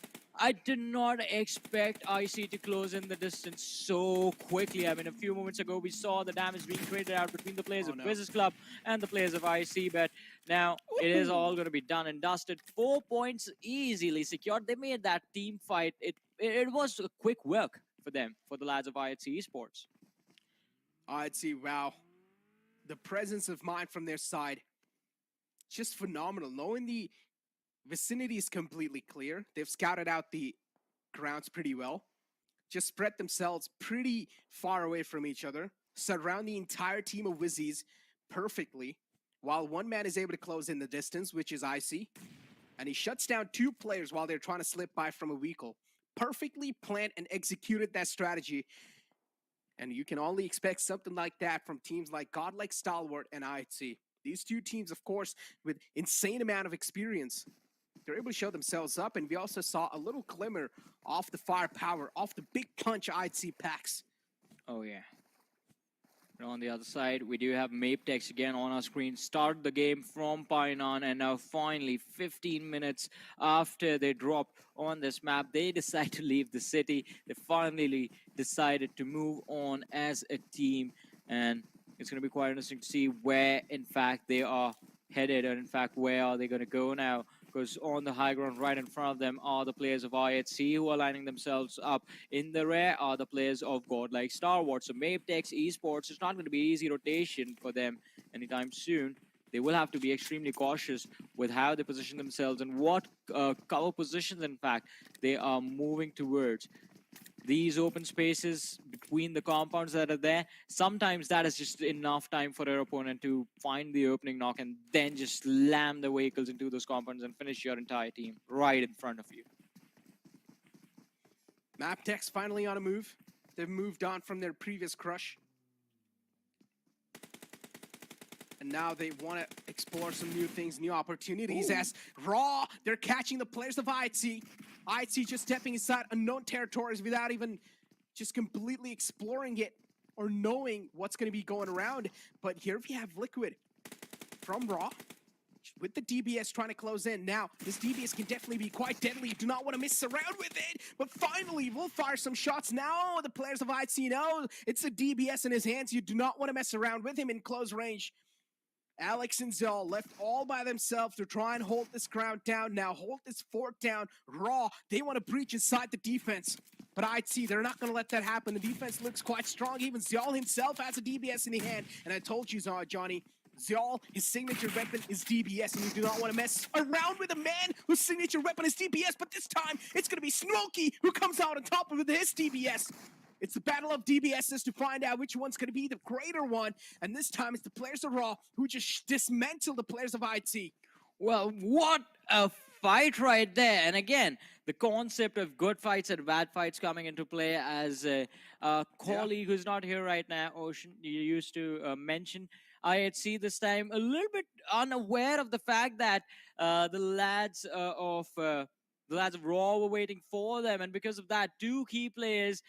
I did not expect IC to close in the distance so quickly. I mean, a few moments ago, we saw the damage being traded out between the players of WIZZES Club and the players of IC, but now it is all going to be done and dusted. 4 points easily secured. They made that team fight. It was a quick work for them, for the lads of IHC Esports. IHC, wow. The presence of mind from their side, just phenomenal. Knowing the vicinity is completely clear. They've scouted out the grounds pretty well. Just spread themselves pretty far away from each other. Surround the entire team of WIZZES perfectly, while one man is able to close in the distance, which is IC. And he shuts down 2 players while they're trying to slip by from a vehicle. Perfectly planned and executed that strategy. And you can only expect something like that from teams like Godlike Stalwart and IHC. These 2 teams, of course, with insane amount of experience. They're able to show themselves up, and we also saw a little glimmer off the firepower, off the big punch IHC packs. Oh, yeah. And on the other side, we do have Mapetex again on our screen. Start the game from Painan, and now finally, 15 minutes after they dropped on this map, they decide to leave the city. They finally decided to move on as a team, and it's going to be quite interesting to see where, in fact, they are headed, and in fact, where are they going to go now? Because on the high ground right in front of them are the players of IHC who are lining themselves up. In the rear are the players of Godlike Stalwart. So Mapetex Esports, it's not going to be easy rotation for them anytime soon. They will have to be extremely cautious with how they position themselves and what cover positions, in fact, they are moving towards. These open spaces between the compounds that are there, sometimes that is just enough time for their opponent to find the opening knock and then just slam the vehicles into those compounds and finish your entire team right in front of you. Maptex finally on a move. They've moved on from their previous crush. And now they want to explore some new things, new opportunities. As Raw, they're catching the players of IHC. IHC just stepping inside unknown territories without even just completely exploring it or knowing what's going to be going around. But here we have Liquid from Raw with the DBS trying to close in. Now, this DBS can definitely be quite deadly. You do not want to mess around with it. But finally, we'll fire some shots now. The players of IHC know it's a DBS in his hands. You do not want to mess around with him in close range. Alex and Zell left all by themselves to try and hold this ground down. Now hold this fort down. Raw, they want to breach inside the defense. But IHC, they're not going to let that happen. The defense looks quite strong. Even Zell himself has a DBS in the hand. And I told you, Johnny, Zell, his signature weapon is DBS, and you do not want to mess around with a man whose signature weapon is DBS. But this time, it's going to be Smokey who comes out on top of his DBS. It's the battle of DBSs to find out which one's going to be the greater one. And this time, it's the players of Raw who just dismantle the players of IHC. Well, what a fight right there. And again, the concept of good fights and bad fights coming into play, as a colleague who's not here right now, Ocean, you used to mention. IHC this time a little bit unaware of the fact that the lads of Raw were waiting for them. And because of that, 2 key players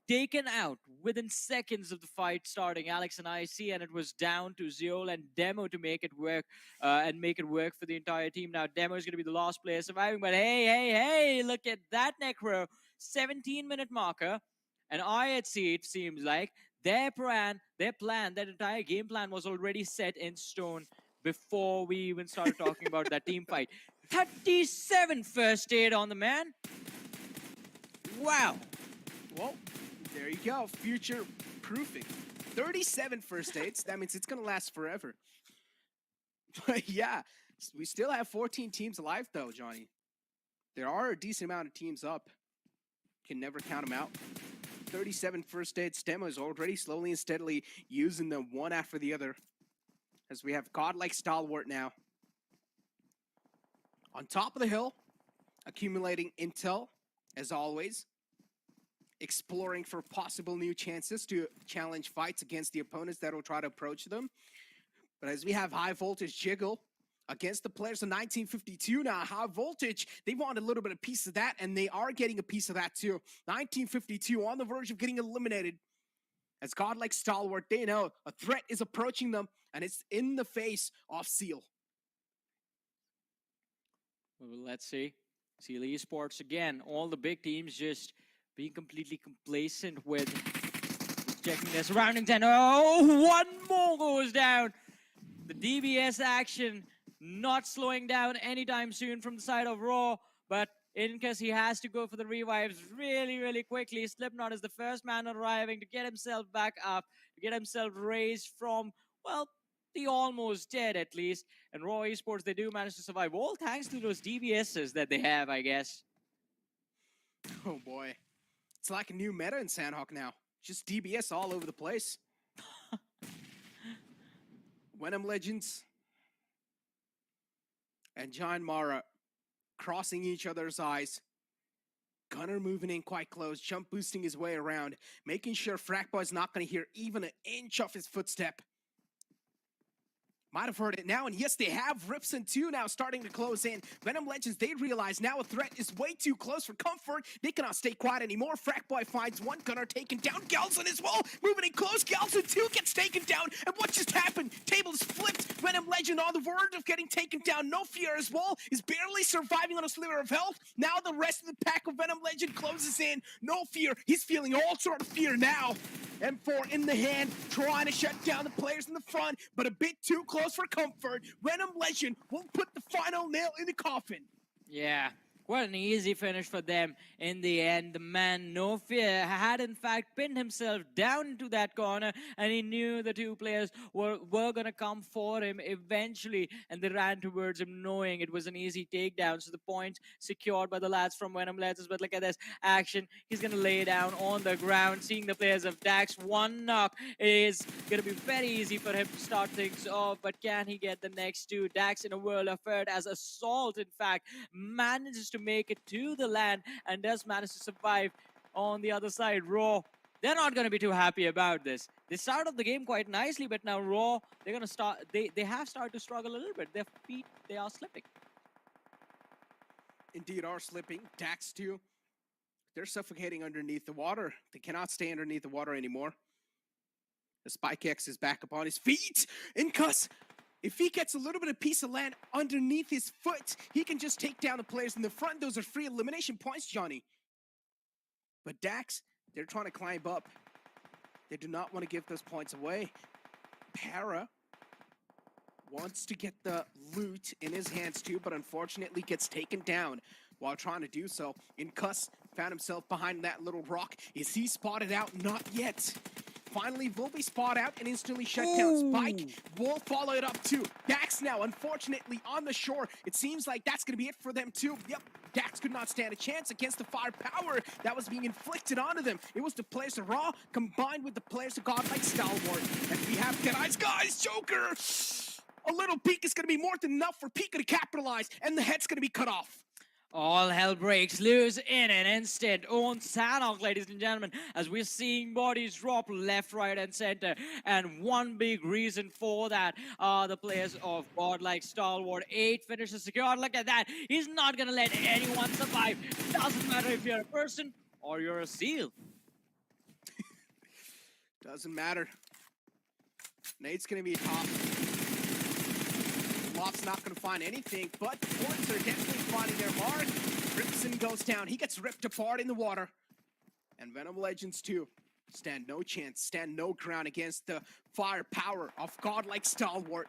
taken out within seconds of the fight starting, Alex and IC, and it was down to Zeol and Demo to make it work for the entire team. Now Demo is going to be the last player surviving, but hey, look at that Necro, 17-minute marker, and IHC, it seems like their entire game plan was already set in stone before we even started talking about that team fight. 37 first aid on the man. Wow. Well, there you go. Future proofing. 37 first aids. That means it's going to last forever. But yeah, we still have 14 teams alive, though, Johnny. There are a decent amount of teams up. Can never count them out. 37 first hits. Demo is already slowly and steadily using them one after the other. As we have godlike stalwart now. On top of the hill, accumulating intel, as always. Exploring for possible new chances to challenge fights against the opponents that will try to approach them. But as we have high voltage jiggle against the players of 1952 now, high voltage, they want a little bit of piece of that, and they are getting a piece of that too. 1952 on the verge of getting eliminated. As godlike stalwart, they know a threat is approaching them, and it's in the face of Seal. Well, let's see. Seal Esports again. All the big teams just being completely complacent with checking their surroundings, and oh, one more goes down. The DBS action not slowing down anytime soon from the side of Raw, but in case he has to go for the revives really, really quickly. Slipknot is the first man arriving to get himself back up, to get himself raised from, well, the almost dead at least. And Raw Esports, they do manage to survive, all thanks to those DBSs that they have, I guess. Oh boy. It's like a new meta in Sanhok now. Just DBS all over the place. VENOM Legends and John Mara crossing each other's eyes. Gunner moving in quite close, jump boosting his way around, making sure Frackboy's not going to hear even an inch of his footstep. Might have heard it now, and yes, they have. Ripson 2 now starting to close in. VENOM Legends, they realize now a threat is way too close for comfort. They cannot stay quiet anymore. Frackboy finds one gunner taken down. Galson as well, moving in close. Galson 2 gets taken down, and what just happened? Table is flipped. VENOM Legend on the verge of getting taken down. No Fear as well is barely surviving on a sliver of health. Now the rest of the pack of VENOM Legend closes in. No Fear, he's feeling all sort of fear now. M4 in the hand, trying to shut down the players in the front, but a bit too close for comfort. VENOM Legend will put the final nail in the coffin. Yeah, quite an easy finish for them in the end. The man, No Fear, had in fact pinned himself down into that corner, and he knew the two players were going to come for him eventually, and they ran towards him knowing it was an easy takedown. So the point secured by the lads from VENOM Legends. But look at this action. He's going to lay down on the ground, seeing the players of Dax. One knock is going to be very easy for him to start things off, but can he get the next two? Dax in a world of hurt as Assault, in fact, manages to make it to the land and does manage to survive on the other side. Raw, they're not going to be too happy about this. They started the game quite nicely, but now Raw, they're going to start, they have started to struggle a little bit. Their feet, they are slipping. Indeed are slipping. Dax too. They're suffocating underneath the water. They cannot stay underneath the water anymore. The Spike X is back upon his feet. Incus, if he gets a little bit of piece of land underneath his foot, he can just take down the players in the front. Those are free elimination points, Johnny. But Dax, they're trying to climb up. They do not want to give those points away. Para wants to get the loot in his hands too, but unfortunately gets taken down while trying to do so. Incus found himself behind that little rock. Is he spotted out? Not yet. Finally, will be spot out and instantly shut down. Spike will follow it up too. Dax now, unfortunately, on the shore. It seems like that's going to be it for them too. Yep, Dax could not stand a chance against the firepower that was being inflicted onto them. It was the players of Raw combined with the players of Godlike Stalwart. And we have Deadeye's guys, Joker! A little peek is going to be more than enough for Pika to capitalize, and the head's going to be cut off. All hell breaks loose in an instant on Sanhok, ladies and gentlemen, as we're seeing bodies drop left, right, and center. And one big reason for that are the players of Godlike Stalwart. 8 finishes secured. Look at that. He's not going to let anyone survive. Doesn't matter if you're a person or you're a seal. Doesn't matter. Nate's going to be top. Lop's not going to find anything, but the points are definitely finding their mark. Ripson goes down. He gets ripped apart in the water. And VENOM Legends, too, stand no chance, stand no ground against the firepower of Godlike Stalwart.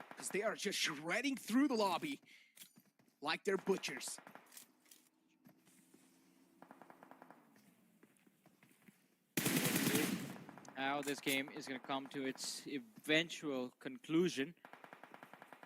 Because they are just shredding through the lobby like they're butchers. How this game is going to come to its eventual conclusion.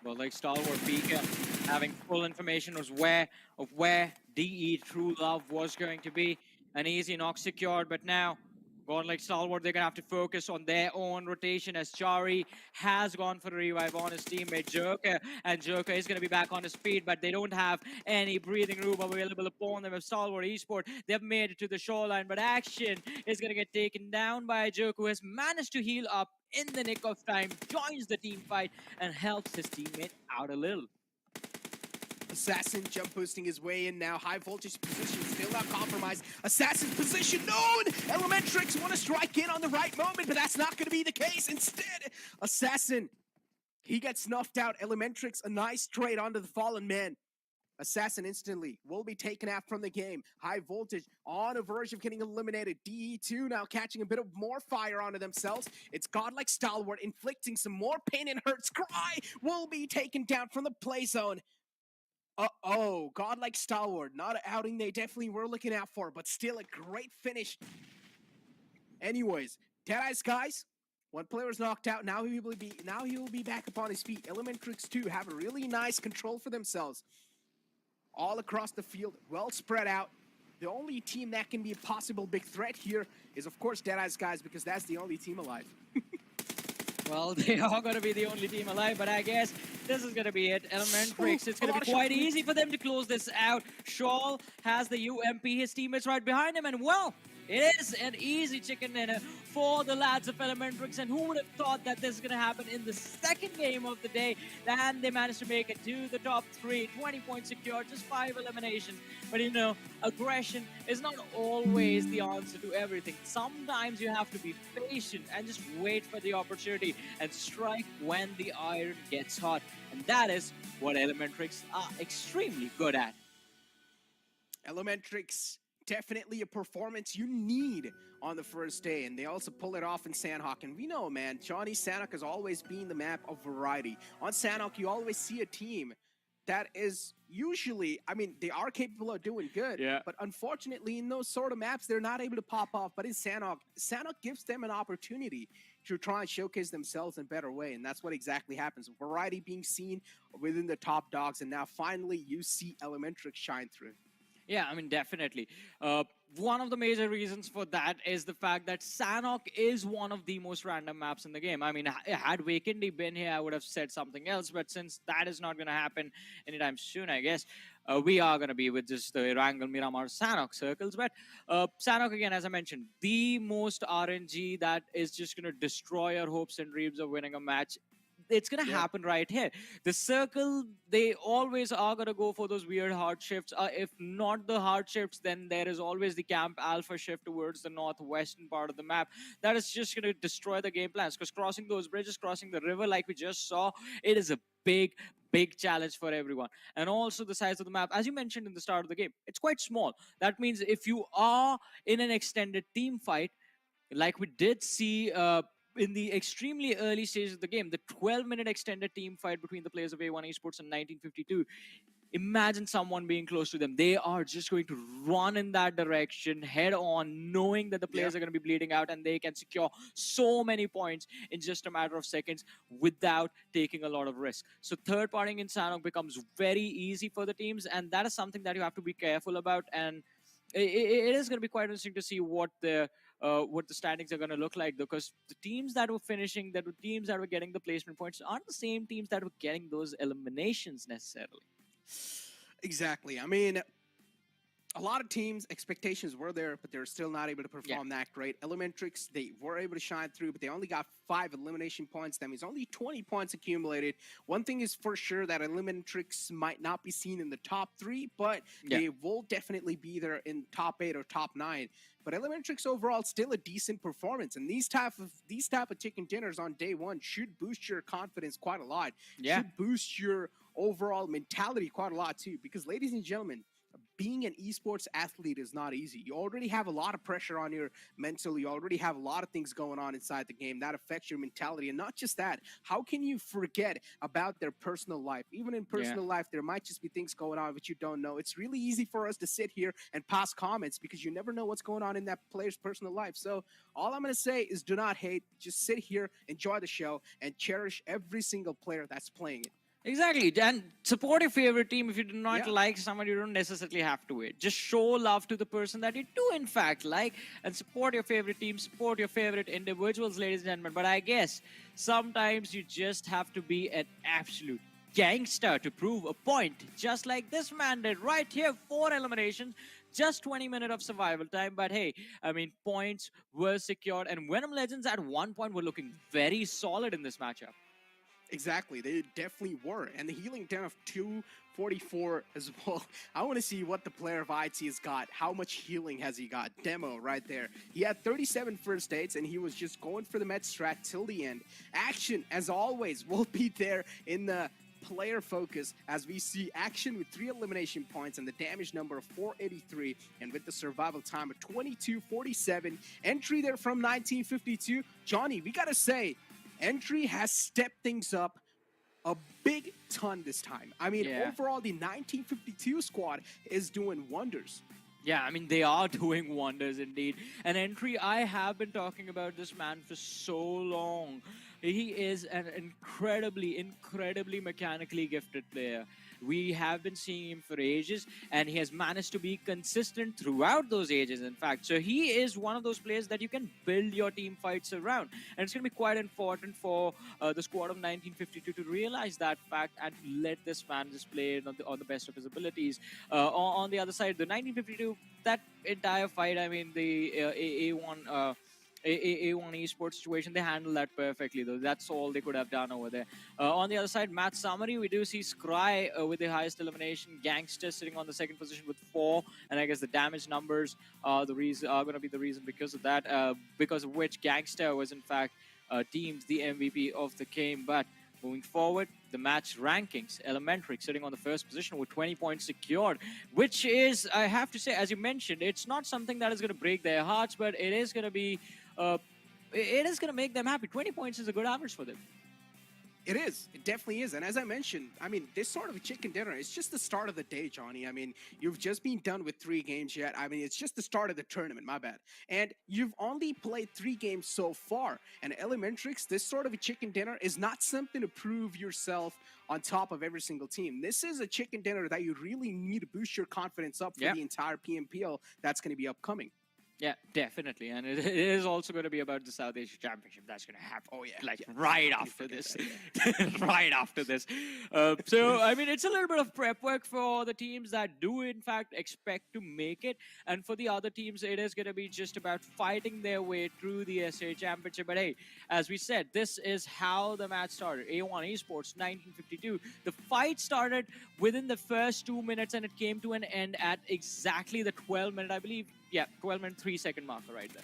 But like Stalwart Pika having full information of where DE True Love was going to be. An easy knock secured, but now Godlike Stalwart, they're going to have to focus on their own rotation as Chari has gone for a revive on his teammate Joker, and Joker is going to be back on his feet, but they don't have any breathing room available upon them. If Stalwart Esport, they've made it to the shoreline, but Action is going to get taken down by Joker, who has managed to heal up in the nick of time, joins the team fight, and helps his teammate out a little. Assassin jump boosting his way in now. High voltage position still not compromised. Assassin's position known! Elementrix want to strike in on the right moment, but that's not going to be the case. Instead, Assassin, he gets snuffed out. Elementrix, a nice trade onto the fallen man. Assassin instantly will be taken out from the game. High voltage on a verge of getting eliminated. DE2 now catching a bit of more fire onto themselves. It's Godlike Stalwart inflicting some more pain and hurt. Scry will be taken down from the play zone. Uh-oh, Godlike Stalwart, not an outing they definitely were looking out for, but still a great finish. Anyways, Deadeye's guys, one player is knocked out, now he will be back upon his feet. Elementrix 2 have a really nice control for themselves. All across the field, well spread out. The only team that can be a possible big threat here is, of course, Deadeye's guys, because that's the only team alive. Well, they are going to be the only team alive, but I guess this is going to be it. Elementrix, it's going to be quite easy for them to close this out. Shawl has the UMP, his teammates right behind him, and well, it is an easy chicken dinner for the lads of Elementrix, and who would have thought that this is going to happen in the second game of the day, and they managed to make it to the top 3, 20 points secured, just 5 eliminations. But you know, aggression is not always the answer to everything. Sometimes you have to be patient and just wait for the opportunity and strike when the iron gets hot, and that is what Elementrix are extremely good at. Elementrix, definitely a performance you need on the first day, and they also pull it off in Sanhok. And we know, man, Johnny Sanhok has always been the map of variety. On Sanhok, you always see a team that is usually, I mean, they are capable of doing good, but unfortunately in those sort of maps, they're not able to pop off. But in Sanhok, Sanhok gives them an opportunity to try and showcase themselves in a better way, and that's what exactly happens. Variety being seen within the top dogs, and now finally you see Elementrix shine through. Yeah, I mean, definitely. One of the major reasons for that is the fact that Sanhok is one of the most random maps in the game. I mean, had Vacandy been here, I would have said something else, but since that is not going to happen anytime soon, I guess, we are going to be with just the Erangel, Miramar, Sanhok circles. But Sanhok, again, as I mentioned, the most RNG that is just going to destroy your hopes and dreams of winning a match. It's going to happen right here. The circle, they always are going to go for those weird hard shifts. If not the hard shifts, then there is always the Camp Alpha shift towards the northwestern part of the map. That is just going to destroy the game plans, because crossing those bridges, crossing the river like we just saw, it is a big challenge for everyone. And also the size of the map, as you mentioned in the start of the game, it's quite small. That means if you are in an extended team fight, like we did see in the extremely early stages of the game, the 12-minute extended team fight between the players of A1 Esports in 1952, imagine someone being close to them. They are just going to run in that direction head on, knowing that the players are going to be bleeding out, and they can secure so many points in just a matter of seconds without taking a lot of risk. So third partying in Sanhok becomes very easy for the teams, and that is something that you have to be careful about. And it is going to be quite interesting to see what the standings are going to look like, because the teams that were finishing, that were teams that were getting the placement points, aren't the same teams that were getting those eliminations necessarily. Exactly. I mean, a lot of teams' expectations were there, but they're still not able to perform that great. Elementrix, they were able to shine through, but they only got 5 elimination points. That means only 20 points accumulated. One thing is for sure, that Elementrix might not be seen in the top 3, but they will definitely be there in top 8 or top 9. But Elementrix overall still a decent performance, and these type of chicken dinners on day 1 should boost your confidence quite a lot. Should boost your overall mentality quite a lot too, because ladies and gentlemen, being an esports athlete is not easy. You already have a lot of pressure on your mental. You already have a lot of things going on inside the game that affects your mentality. And not just that, how can you forget about their personal life? Even in personal life, there might just be things going on which you don't know. It's really easy for us to sit here and pass comments, because you never know what's going on in that player's personal life. So all I'm going to say is do not hate. Just sit here, enjoy the show, and cherish every single player that's playing it. Exactly, and support your favorite team. If you do not Yeah. like someone, you don't necessarily have to wait. Just show love to the person that you do in fact like, and support your favorite team, support your favorite individuals, ladies and gentlemen. But I guess sometimes you just have to be an absolute gangster to prove a point, just like this man did right here. 4 eliminations, just 20 minutes of survival time. But hey, I mean, points were secured, and Venom Legends at one point were looking very solid in this matchup. Exactly, they definitely were. And the healing down of 244 as well. I want to see what the player of IT has got. How much healing has he got? Demo right there. He had 37 first aids, and he was just going for the med strat till the end. Action, as always, will be there in the player focus as we see Action with 3 elimination points and the damage number of 483, and with the survival time of 22:47. Entry there from 1952. Johnny, we gotta say, Entry has stepped things up a big ton this time. I mean, Yeah. overall, the 1952 squad is doing wonders. Yeah, I mean, they are doing wonders indeed. And Entry, I have been talking about this man for so long. He is an incredibly mechanically gifted player. We have been seeing him for ages, and he has managed to be consistent throughout those ages, in fact. So he is one of those players that you can build your team fights around. And it's going to be quite important for the squad of 1952 to realize that fact and let this man just play it on the best of his abilities. On the other side, the 1952, that entire fight, I mean, the A1. A1 esports situation, they handle that perfectly, though. That's all they could have done over there. On the other side, match summary, we do see Scry with the highest elimination, Gangster sitting on the second position with 4, and I guess the damage numbers are going to be the reason because of that, because of which Gangster was in fact deemed the MVP of the game. But moving forward, the match rankings, Elementary sitting on the first position with 20 points secured, which is, I have to say, as you mentioned, it's not something that is going to break their hearts, but it is going to be, it is going to make them happy. 20 points is a good average for them. It is. It definitely is. And as I mentioned, I mean, this sort of a chicken dinner, it's just the start of the day, Johnny. I mean, you've just been done with 3 games yet. I mean, it's just the start of the tournament, my bad. And you've only played 3 games so far. And Elementrix, this sort of a chicken dinner is not something to prove yourself on top of every single team. This is a chicken dinner that you really need to boost your confidence up for the entire PMPL that's going to be upcoming. Yeah, definitely. And it is also going to be about the South Asia Championship. That's going to happen. Oh, yeah. Like, yeah. right after this. Right after this. So, I mean, it's a little bit of prep work for the teams that do, in fact, expect to make it. And for the other teams, it is going to be just about fighting their way through the SA Championship. But hey, as we said, this is how the match started. A1 Esports, 1952. The fight started within the first 2 minutes, and it came to an end at exactly the 12-minute, I believe. Yeah, 12-minute 3-second marker right there.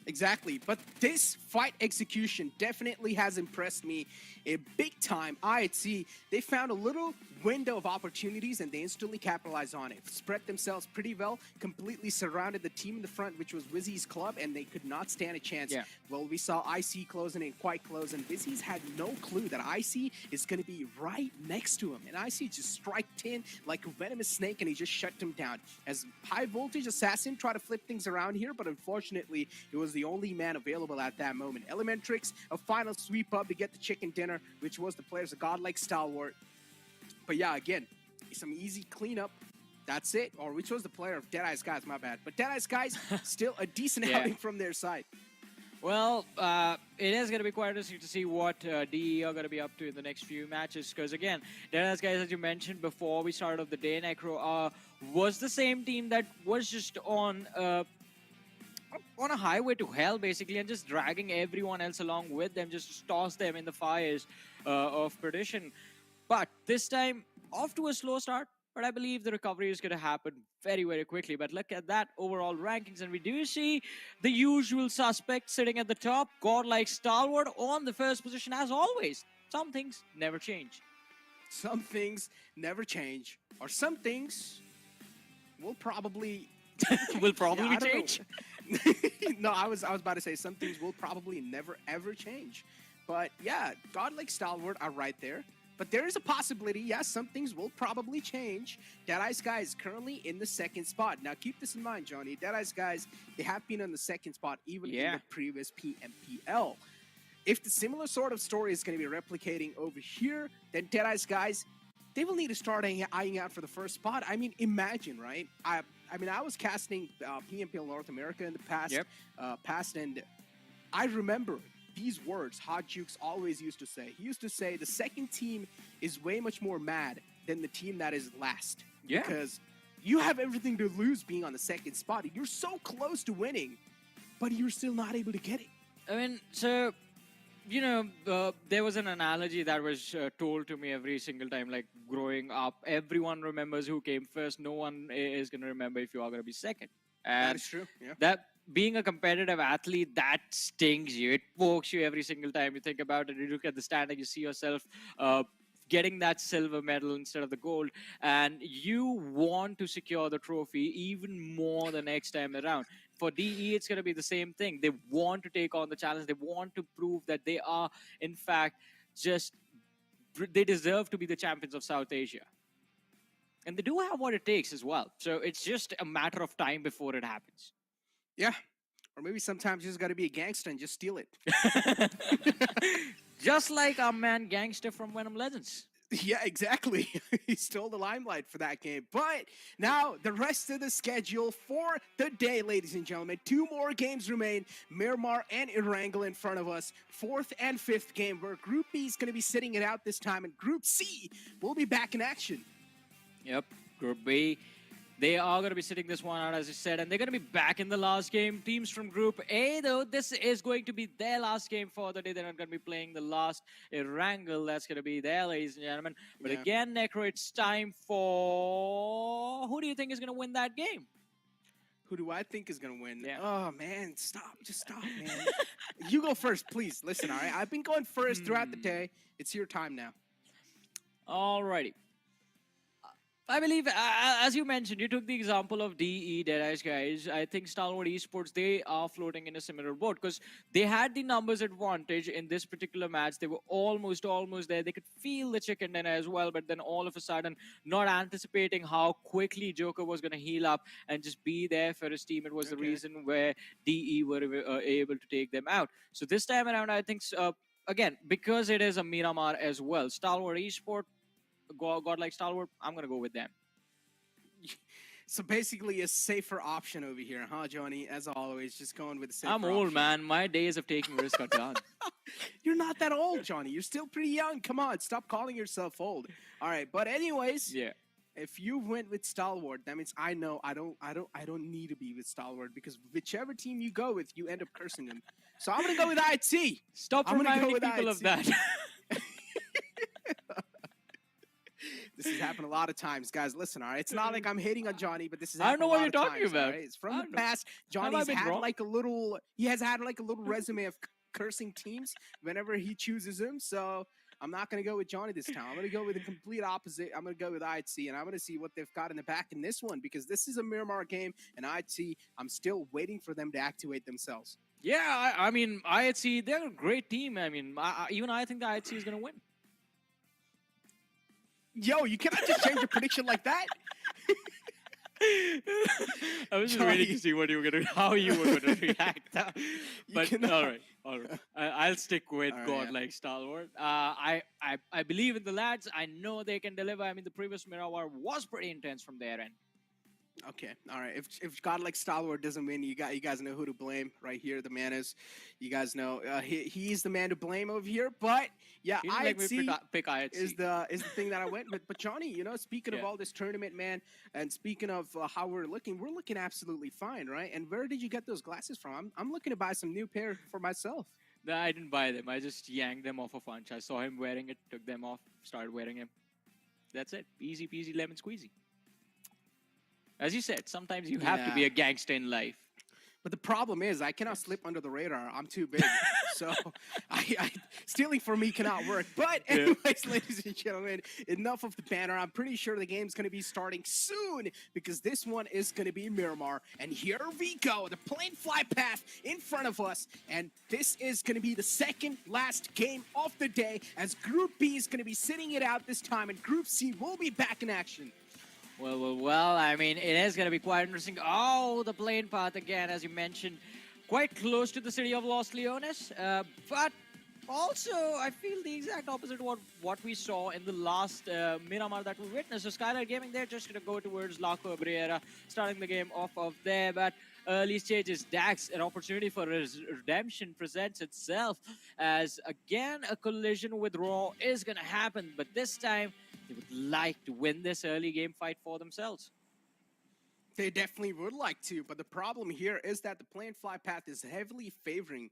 Exactly. But this fight execution definitely has impressed me a big time. IHC, they found a little window of opportunities and they instantly capitalized on it. Spread themselves pretty well, completely surrounded the team in the front, which was WIZZES club, and they could not stand a chance. Yeah. Well, we saw IC closing in quite close, and WIZZES had no clue that IC is going to be right next to him. And IC just striked in like a venomous snake, and he just shut him down. As High Voltage Assassin tried to flip things around here, but unfortunately, it was the only man available at that moment. Elementrix, a final sweep up to get the chicken dinner, which was the players of Godlike Stalwart. But yeah, again, some easy cleanup. That's it. Or which was the player of Deadeye's Guys, my bad. But Deadeye's Guys, still a decent outing from their side. Well, it is going to be quite interesting to see what DE are going to be up to in the next few matches. Because again, Deadeye's Guys, as you mentioned before we started off the day, Necro, was the same team that was just on a highway to hell, basically, and just dragging everyone else along with them, just to toss them in the fires of perdition. But this time, off to a slow start, but I believe the recovery is going to happen very, very quickly. But look at that overall rankings, and we do see the usual suspects sitting at the top, Godlike Stalwart on the first position as always. Some things never change. Some things never change, or some things will probably Will probably I don't change. know. No, I was about to say some things will probably never ever change. But yeah, Godlike Stalwart are right there. But there is a possibility, yes, some things will probably change. Deadeye's Guys currently in the 2nd spot. Now keep this in mind, Johnny. Deadeye's Guys, they have been on the 2nd spot even in the previous PMPL. if the similar sort of story is going to be replicating over here, then Deadeye's guys, they will need to start eyeing out for the first spot. I mean, imagine, right? I mean, I was casting PMPL North America in the past, and I remember these words Hot Jukes always used to say. He used to say the second team is way much more mad than the team that is last. Yeah. Because you have everything to lose being on the second spot. You're so close to winning, but you're still not able to get it. I mean, so, you know, there was an analogy that was told to me every single time, like growing up. Everyone remembers who came first. No one is going to remember if you are going to be second. And That is true, yeah. that being a competitive athlete, that stings you. It pokes you every single time you think about it. You look at the standing, you see yourself getting that silver medal instead of the gold, and you want to secure the trophy even more the next time around. For DE, it's going to be the same thing. They want to take on the challenge. They want to prove that they are, in fact, they deserve to be the champions of South Asia. And they do have what it takes as well. So it's just a matter of time before it happens. Yeah. Or maybe sometimes you just got to be a gangster and just steal it. Just like our man Gangster from VENOM Legends. Yeah, exactly. He stole the limelight for that game. But now the rest of the schedule for the day, ladies and gentlemen. 2 more games remain. Miramar and Erangel in front of us. 4th and 5th game, where Group B is going to be sitting it out this time, and Group C will be back in action. Yep, Group B. They are going to be sitting this one out, as I said, and they're going to be back in the last game. Teams from Group A, though, this is going to be their last game for the day. They're not going to be playing the last Erangel. That's going to be there, ladies and gentlemen. But again, Necro, it's time for... Who do you think is going to win that game? Who do I think is going to win? Yeah. Oh, man, stop. Just stop, man. You go first, please. Listen, all right? I've been going first throughout the day. It's your time now. Alrighty. I believe, as you mentioned, you took the example of DE, Deadeye's guys. I think Stalwart Esports, they are floating in a similar boat because they had the numbers advantage in this particular match. They were almost there. They could feel the chicken dinner as well, but then all of a sudden, not anticipating how quickly Joker was going to heal up and just be there for his team. It was the reason where DE were able to take them out. So this time around, I think, again, because it is a Miramar as well, Stalwart Esports, God like Stalwart, I'm going to go with them. So basically a safer option over here, huh, Johnny? As always, just going with the safer I'm old, option. man. My days of taking risks are done. You're not that old, Johnny. You're still pretty young. Come on, stop calling yourself old. All right, but anyways, Yeah. if you went with Stalwart, that means I know I don't need to be with Stalwart, because whichever team you go with, you end up cursing them. So I'm gonna go with IT. Stop I'm gonna reminding go with people of IT. that. This has happened a lot of times, guys. Listen, all right. It's not like I'm hating on Johnny, but this is. I don't know what you're talking talking about. Right? It's from I the don't know. past. Have I Johnny's been had wrong? like a little. He has had like a little resume of cursing teams whenever he chooses them. So I'm not gonna go with Johnny this time. I'm gonna go with the complete opposite. I'm gonna go with ITC, and I'm gonna see what they've got in the back in this one, because this is a Miramar game, and ITC, I'm still waiting for them to activate themselves. Yeah, I mean, IHC, they're a great team. I mean, even I think the IHC is going to win. Yo, you cannot just change your prediction like that. I was just Johnny. waiting to see what you were going to, how you were going to react. But cannot. all right. I'll stick with All right, God yeah. like Stalwart. I believe in the lads. I know they can deliver. I mean, the previous Miramar was pretty intense from their end. Okay, all right. If God like Stalwart doesn't win, you guys know who to blame right here. The man is, you guys know, he's the man to blame over here. But yeah, You didn't make me IHC pick IHC. is the thing that I went with. But Johnny, you know, speaking of Yeah. all this tournament, man, and speaking of how we're looking absolutely fine, right? And where did you get those glasses from? I'm looking to buy some new pair for myself. No, I didn't buy them. I just yanked them off a Funch. I saw him wearing it, took them off, started wearing them. That's it. Easy peasy lemon squeezy. As you said, sometimes you have to be Yeah. a gangster in life. But the problem is, I cannot slip under the radar. I'm too big. So stealing for me cannot work. But anyways, ladies and gentlemen, enough of the banner. I'm pretty sure the game's going to be starting soon, because this one is going to be Miramar. And here we go. The plane fly path in front of us. And this is going to be the second last game of the day, as Group B is going to be sitting it out this time, and Group C will be back in action. Well, I mean, it is going to be quite interesting. Oh, the plane path again, as you mentioned, quite close to the city of Los Leones. But Also, I feel the exact opposite of what we saw in the last Miramar that we witnessed. So Skylight Gaming, they're just going to go towards La Cabrera, starting the game off of there. But early stages, Dax, an opportunity for redemption presents itself as, again, a collision with Raw is going to happen. But this time, they would like to win this early game fight for themselves. They definitely would like to, but the problem here is that the play and fly path is heavily favoring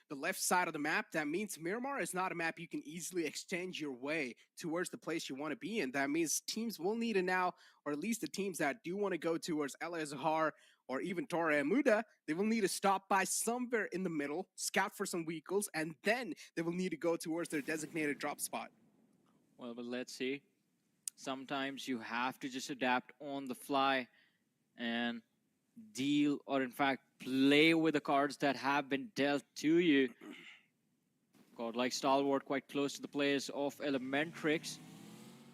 the left side of the map. That means Miramar is not a map you can easily extend your way towards the place you want to be in. That means teams will need to now, or at least the teams that do want to go towards El Azhar or even Torre Amuda, they will need to stop by somewhere in the middle, scout for some vehicles, and then they will need to go towards their designated drop spot. Well, but let's see. Sometimes you have to just adapt on the fly and deal, or in fact play with the cards that have been dealt to you. Godlike Stalwart quite close to the players of Elementrix.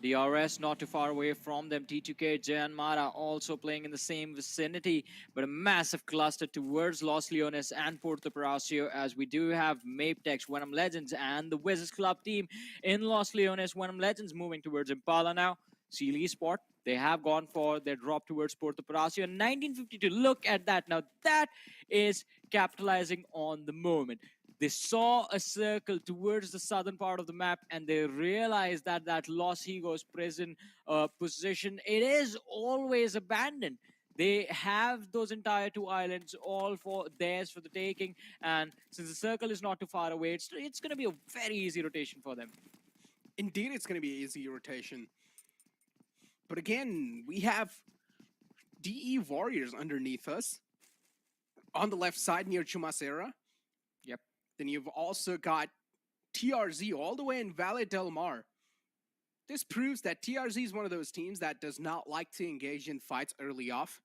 DRS not too far away from them. T2K, Janmara also playing in the same vicinity, but a massive cluster towards Los Leones and Puerto Palacio, as we do have Mapetex, VENOM Legends, and the WIZZES club team in Los Leones. VENOM Legends moving towards Impala now. Seal Esport, they have gone for their drop towards Puerto Palacio. 1952, look at that. Now that is capitalizing on the moment. They saw a circle towards the southern part of the map, and they realized that that Los Higos prison position, it is always abandoned. They have those entire two islands all for theirs for the taking, and since the circle is not too far away, it's going to be a very easy rotation for them. Indeed, it's going to be an easy rotation. But again, we have DE Warriors underneath us on the left side near Chumacera. Yep. Then you've also got TRZ all the way in Valle del Mar. This proves that TRZ is one of those teams that does not like to engage in fights early off.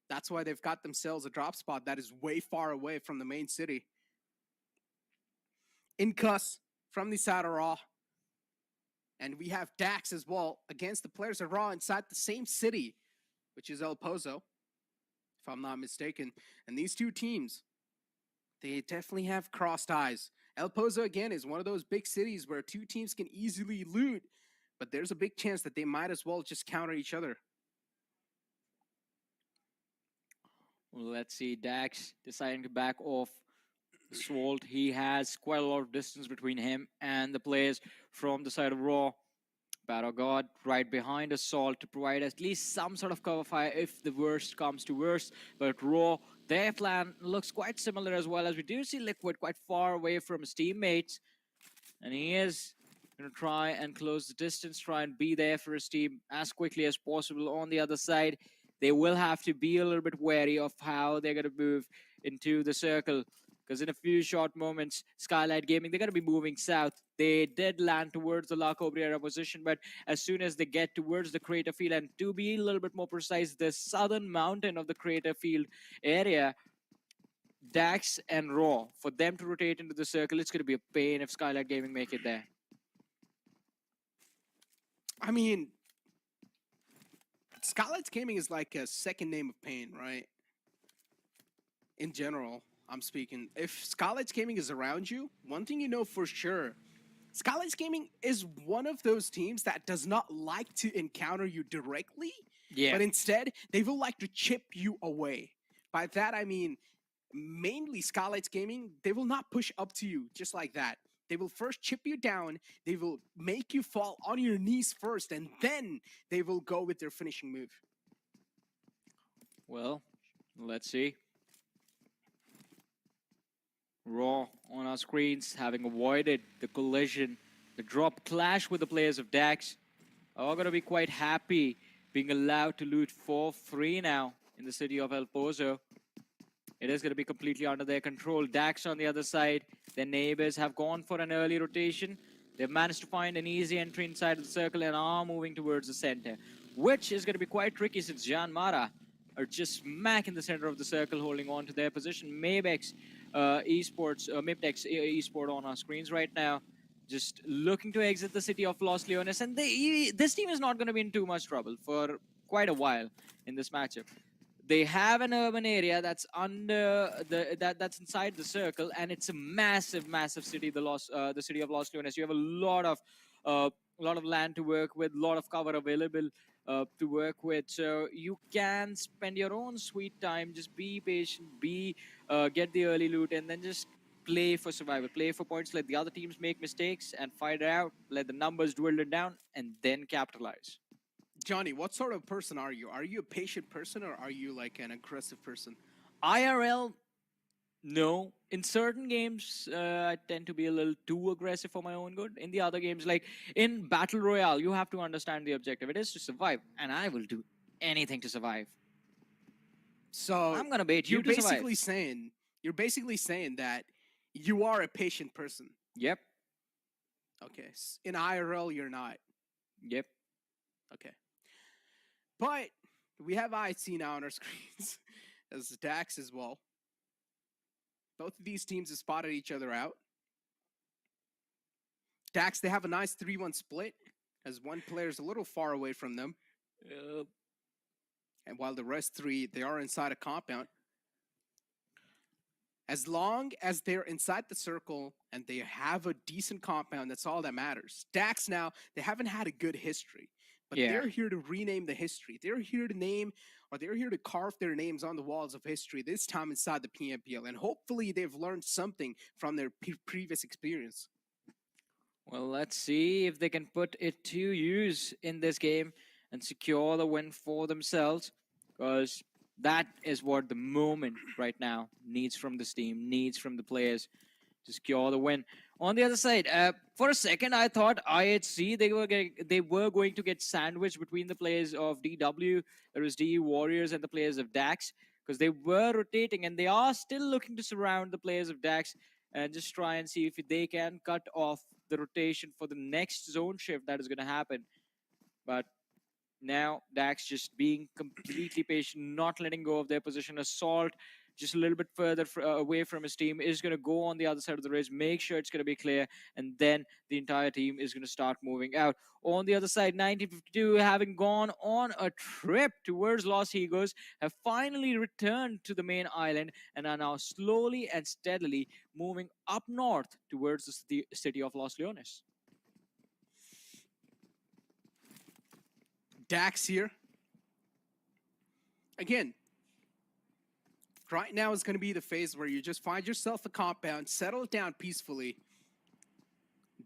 That's why they've got themselves a drop spot that is way far away from the main city. Incus from the side of Raw. And we have Dax as well against the players of Raw inside the same city, which is El Pozo, if I'm not mistaken. And these two teams, they definitely have crossed eyes. El Pozo, again, is one of those big cities where two teams can easily loot, but there's a big chance that they might as well just counter each other. Well, let's see. Dax deciding to back off Swolt. He has quite a lot of distance between him and the players from the side of Raw. Battle God right behind Assault to provide at least some sort of cover fire if the worst comes to worst. But Raw, their plan looks quite similar as well, as we do see Liquid quite far away from his teammates. And he is going to try and close the distance, try and be there for his team as quickly as possible. On the other side, they will have to be a little bit wary of how they're going to move into the circle, because in a few short moments, Skylight Gaming, they're going to be moving south. They did land towards the La Cabrera position, but as soon as they get towards the crater field, and to be a little bit more precise, the southern mountain of the crater field area, Dax and Raw, for them to rotate into the circle, it's going to be a pain if Skylight Gaming make it there. I mean, Skylight Gaming is like a second name of pain, right? In general, I'm speaking. If Skylight Gaming is around you, one thing you know for sure, Skylight Gaming is one of those teams that does not like to encounter you directly, but instead, they will like to chip you away. By that, I mean, mainly Skylight Gaming, they will not push up to you just like that. They will first chip you down, they will make you fall on your knees first, and then they will go with their finishing move. Well, let's see. Raw on our screens, having avoided the collision, the drop clash with the players of Dax, are going to be quite happy being allowed to loot for free now in the city of El Pozo. It is going to be completely under their control. Dax on the other side, their neighbors have gone for an early rotation. They've managed to find an easy entry inside of the circle and are moving towards the center, which is going to be quite tricky since Janmara are just smack in the center of the circle, holding on to their position. Mapex Mapex Esport on our screens right now, just looking to exit the city of Los Leones, and this team is not going to be in too much trouble for quite a while in this matchup. They have an urban area that's under that's inside the circle, and it's a massive, massive city. The city of Los Leones. You have uh, a lot of land to work with, a lot of cover available to work with. So you can spend your own sweet time. Just be patient, get the early loot, and then just play for survival, play for points. Let the other teams make mistakes and fight it out. Let the numbers dwindle down, and then capitalize. Johnny, what sort of person are you? Are you a patient person or are you like an aggressive person? IRL, no. In certain games, I tend to be a little too aggressive for my own good. In the other games, like in Battle Royale, you have to understand the objective. It is to survive, and I will do anything to survive. So I'm gonna bait you you're to survive. basically saying that you are a patient person. Yep, Okay. In IRL, you're not. yep. Okay. But we have IC now on our screens as Dax as well. Both of these teams have spotted each other out. Dax, they have a nice 3-1 split as one player's a little far away from them. And while the rest three, they are inside a compound. As long as they're inside the circle and they have a decent compound, that's all that matters. Dax now, they haven't had a good history, but Yeah. they're here to rename the history. They're here to name, or they're here to carve their names on the walls of history, this time inside the PMPL. And hopefully they've learned something from their previous experience. Well, let's see if they can put it to use in this game and secure the win for themselves, because that is what the moment right now needs from this team, needs from the players to secure the win. On the other side, for a second, I thought IHC they were going to get sandwiched between the players of DW, there was DE Warriors, and the players of DAX, because they were rotating and they are still looking to surround the players of DAX and just try and see if they can cut off the rotation for the next zone shift that is going to happen. But now Dax just being completely patient, not letting go of their position. Assault just a little bit further away from his team is going to go on the other side of the ridge, make sure it's going to be clear, and then the entire team is going to start moving out. On the other side, 1952, having gone on a trip towards Los Higos, have finally returned to the main island and are now slowly and steadily moving up north towards the city of Los Leones. Dax here. Again, right now is going to be the phase where you just find yourself a compound, settle it down peacefully,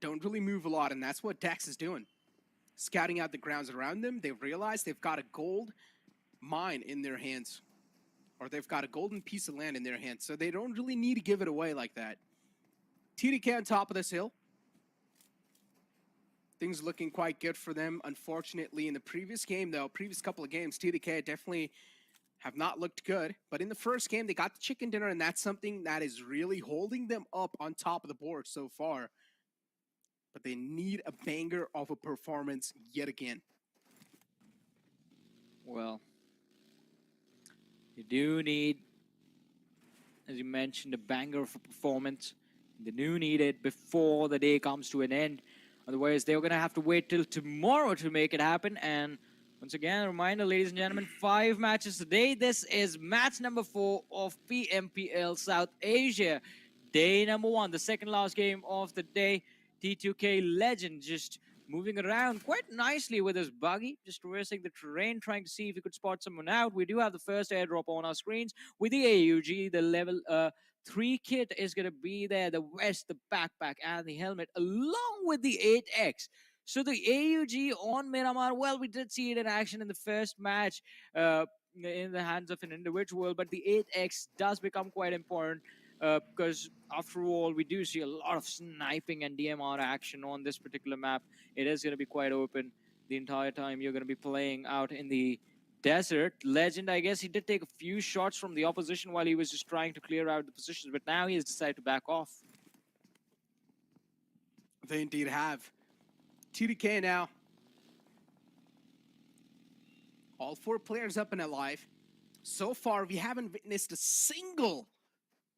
don't really move a lot, and that's what Dax is doing. Scouting out the grounds around them, they've realized they've got a gold mine in their hands, or they've got a golden piece of land in their hands, so they don't really need to give it away like that. TDK on top of this hill. Things looking quite good for them. Unfortunately, in the previous game, though, previous couple of games, TDK definitely have not looked good. But in the first game, they got the chicken dinner, and that's something that is really holding them up on top of the board so far. But they need a banger of a performance yet again. Well, you do need, as you mentioned, a banger of a performance. They do need it before the day comes to an end. Otherwise, they're going to have to wait till tomorrow to make it happen. And once again, a reminder, ladies and gentlemen, 5 matches today. This is match number 4 of PMPL South Asia. Day number 1, the second last game of the day. T2K Legend just moving around quite nicely with his buggy, just traversing the terrain, trying to see if he could spot someone out. We do have the first airdrop on our screens with the AUG, the level 3 kit is going to be there, the vest, the backpack, and the helmet, along with the 8X. So the AUG on Miramar, well, we did see it in action in the first match in the hands of an individual, but the 8X does become quite important because, after all, we do see a lot of sniping and DMR action on this particular map. It is going to be quite open the entire time you're going to be playing out in the desert. Legend, I guess he did take a few shots from the opposition while he was just trying to clear out the positions, but now he has decided to back off. They indeed have. TDK now. All 4 players up and alive. So far, we haven't witnessed a single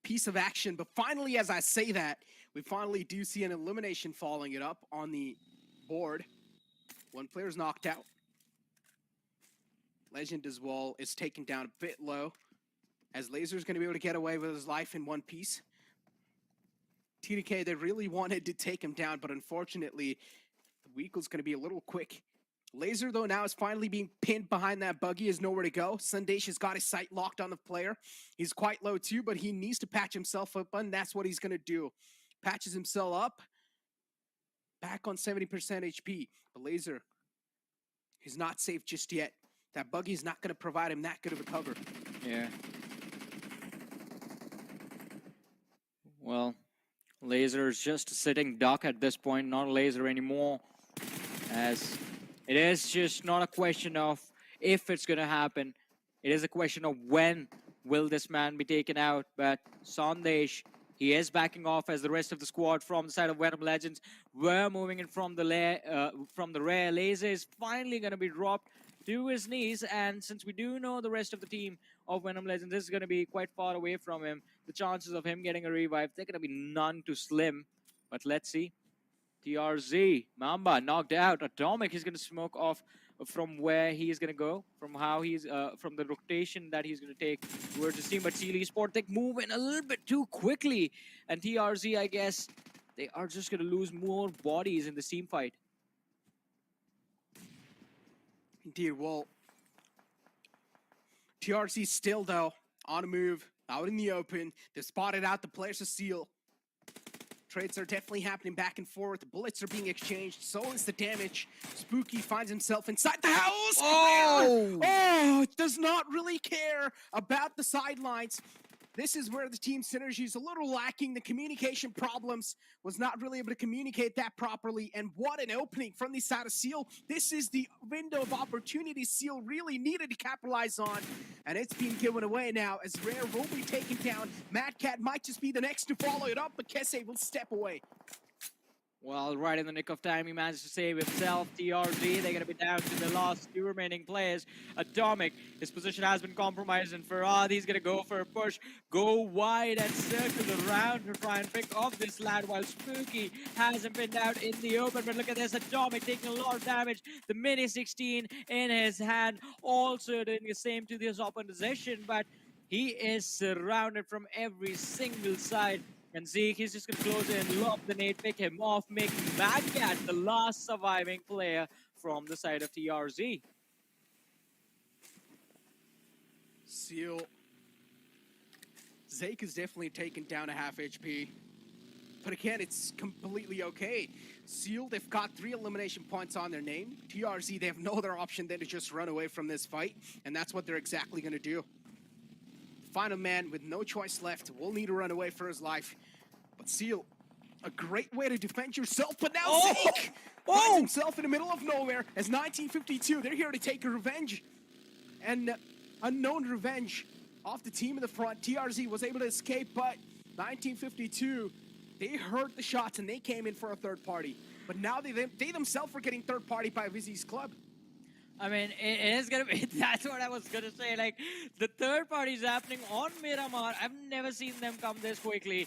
piece of action, but finally, as I say that, we finally do see an elimination following it up on the board. One player's knocked out. Legend as well is taken down a bit low, as Laser's going to be able to get away with his life in one piece. TDK, they really wanted to take him down, but unfortunately, the Weekle's going to be a little quick. Laser, though, now is finally being pinned behind that buggy, has nowhere to go. Sundash has got his sight locked on the player. He's quite low, too, but he needs to patch himself up, and that's what he's going to do. Patches himself up, back on 70% HP. But Laser, he's not safe just yet. That buggy's not going to provide him that good of a cover. Yeah. Well, Laser's just a sitting duck at this point, not a Laser anymore. As it is just not a question of if it's going to happen. It is a question of when will this man be taken out. But Sandesh, he is backing off as the rest of the squad from the side of VENOM Legends. We're moving in from the rear. Laser is finally going to be dropped to his knees. And since we do know the rest of the team of VENOM Legends is going to be quite far away from him, the chances of him getting a revive, they're going to be none too slim. But let's see. TRZ, Mamba knocked out. Atomic is going to smoke off from where he's going to go, from how he's, from the rotation that he's going to take towards his team. But ESPORTS, they move in a little bit too quickly. And TRZ, I guess, they are just going to lose more bodies in this team fight. Indeed, well, TRC still, though, on a move, out in the open. They've spotted out the players of Seal. Trades are definitely happening back and forth. The bullets are being exchanged. So is the damage. Spooky finds himself inside the house. Oh, does not really care about the sidelines. This is where the team synergy is a little lacking. The communication problems was not really able to communicate that properly. And what an opening from the side of Seal. This is the window of opportunity Seal really needed to capitalize on. And it's being given away now as Rare will be taken down. Mad Cat might just be the next to follow it up, but Kese will step away. Well, right in the nick of time, he managed to save himself. TRZ, they're going to be down to the last two remaining players. Atomic, his position has been compromised, and Farad, he's going to go for a push, go wide and circle around to try and pick off this lad, while Spooky has him pinned out in the open. But look at this, Atomic taking a lot of damage. The Mini 16 in his hand, also doing the same to his opposition, but he is surrounded from every single side. And Zeke, he's just going to close in, lob the nade, pick him off, make Mad Cat the last surviving player from the side of TRZ. Seal. Zeke is definitely taken down a half HP. But again, it's completely okay. Seal, they've got 3 elimination points on their name. TRZ, they have no other option than to just run away from this fight. And that's what they're exactly going to do. Final man with no choice left will need to run away for his life. But Seal, a great way to defend yourself, but now Zeke finds himself in the middle of nowhere as 1952, they're here to take a revenge. And unknown revenge off the team in the front. TRZ was able to escape, but 1952, they heard the shots and they came in for a third party. But now they themselves are getting third party by WIZZES club. I mean, it is going to be, that's what I was going to say. Like, the third party is happening on Miramar. I've never seen them come this quickly,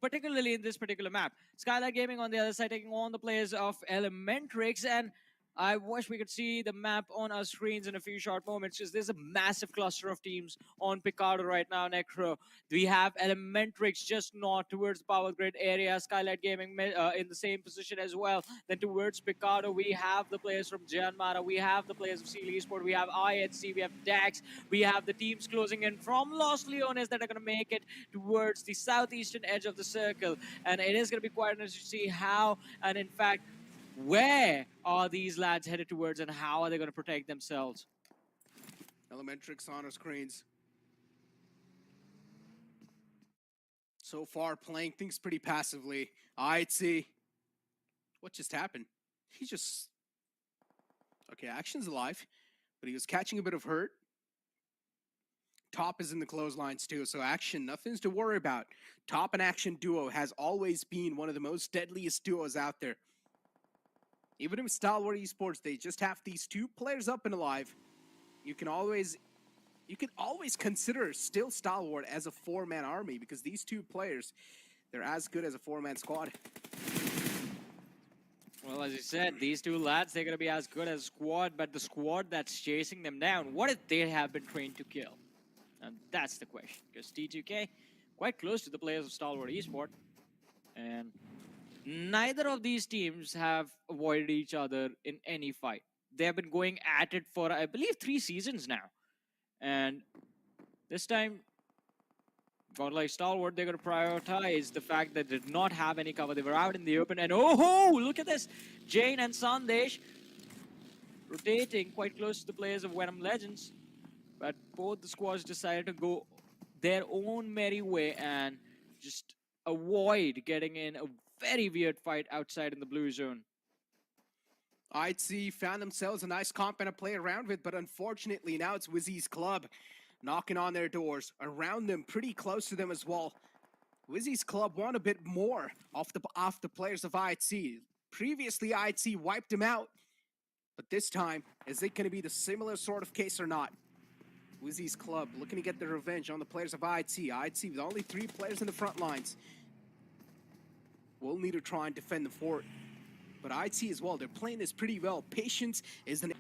particularly in this particular map. Skylight Gaming on the other side taking on the players of Elementrix, and I wish we could see the map on our screens in a few short moments, because there's a massive cluster of teams on Picardo right now, Necro. We have Elementrix just north towards the power grid area, Skylight Gaming in the same position as well. Then towards Picardo, we have the players from Janmara, we have the players of Seal Esports, we have IHC, we have DAX, we have the teams closing in from Los Leones that are going to make it towards the southeastern edge of the circle. And it is going to be quite interesting to see how, and in fact, where are these lads headed towards, and how are they going to protect themselves? Elementrix on our screens. So far, playing things pretty passively. I'd see. What just happened? He just... Okay, Action's alive, but he was catching a bit of hurt. Top is in the clotheslines too, so Action, nothing's to worry about. Top and Action duo has always been one of the most deadliest duos out there. Even if Stalwart Esports, they just have these 2 players up and alive. You can always consider still Stalwart as a 4-man army, because these 2 players, they're as good as a 4-man squad. Well, as you said, these two lads, they're going to be as good as squad, but the squad that's chasing them down, what if they have been trained to kill? And that's the question, because T2K, quite close to the players of Stalwart Esport, and neither of these teams have avoided each other in any fight. They have been going at it for, I believe, 3 seasons now. And this time, God like Stalwart, they're going to prioritize the fact that they did not have any cover. They were out in the open, and oh, look at this! Jane and Sandesh rotating quite close to the players of VENOM Legends. But both the squads decided to go their own merry way and just avoid getting in a very weird fight outside in the blue zone. ITC found themselves a nice comp and to play around with, but unfortunately now it's WIZZES Club knocking on their doors, around them, pretty close to them as well. WIZZES Club want a bit more off the players of ITC. Previously, ITC wiped them out, but this time, is it going to be the similar sort of case or not? WIZZES Club looking to get their revenge on the players of ITC. ITC with only 3 players in the front lines. We'll need to try and defend the fort. But ITC as well, they're playing this pretty well. Patience is the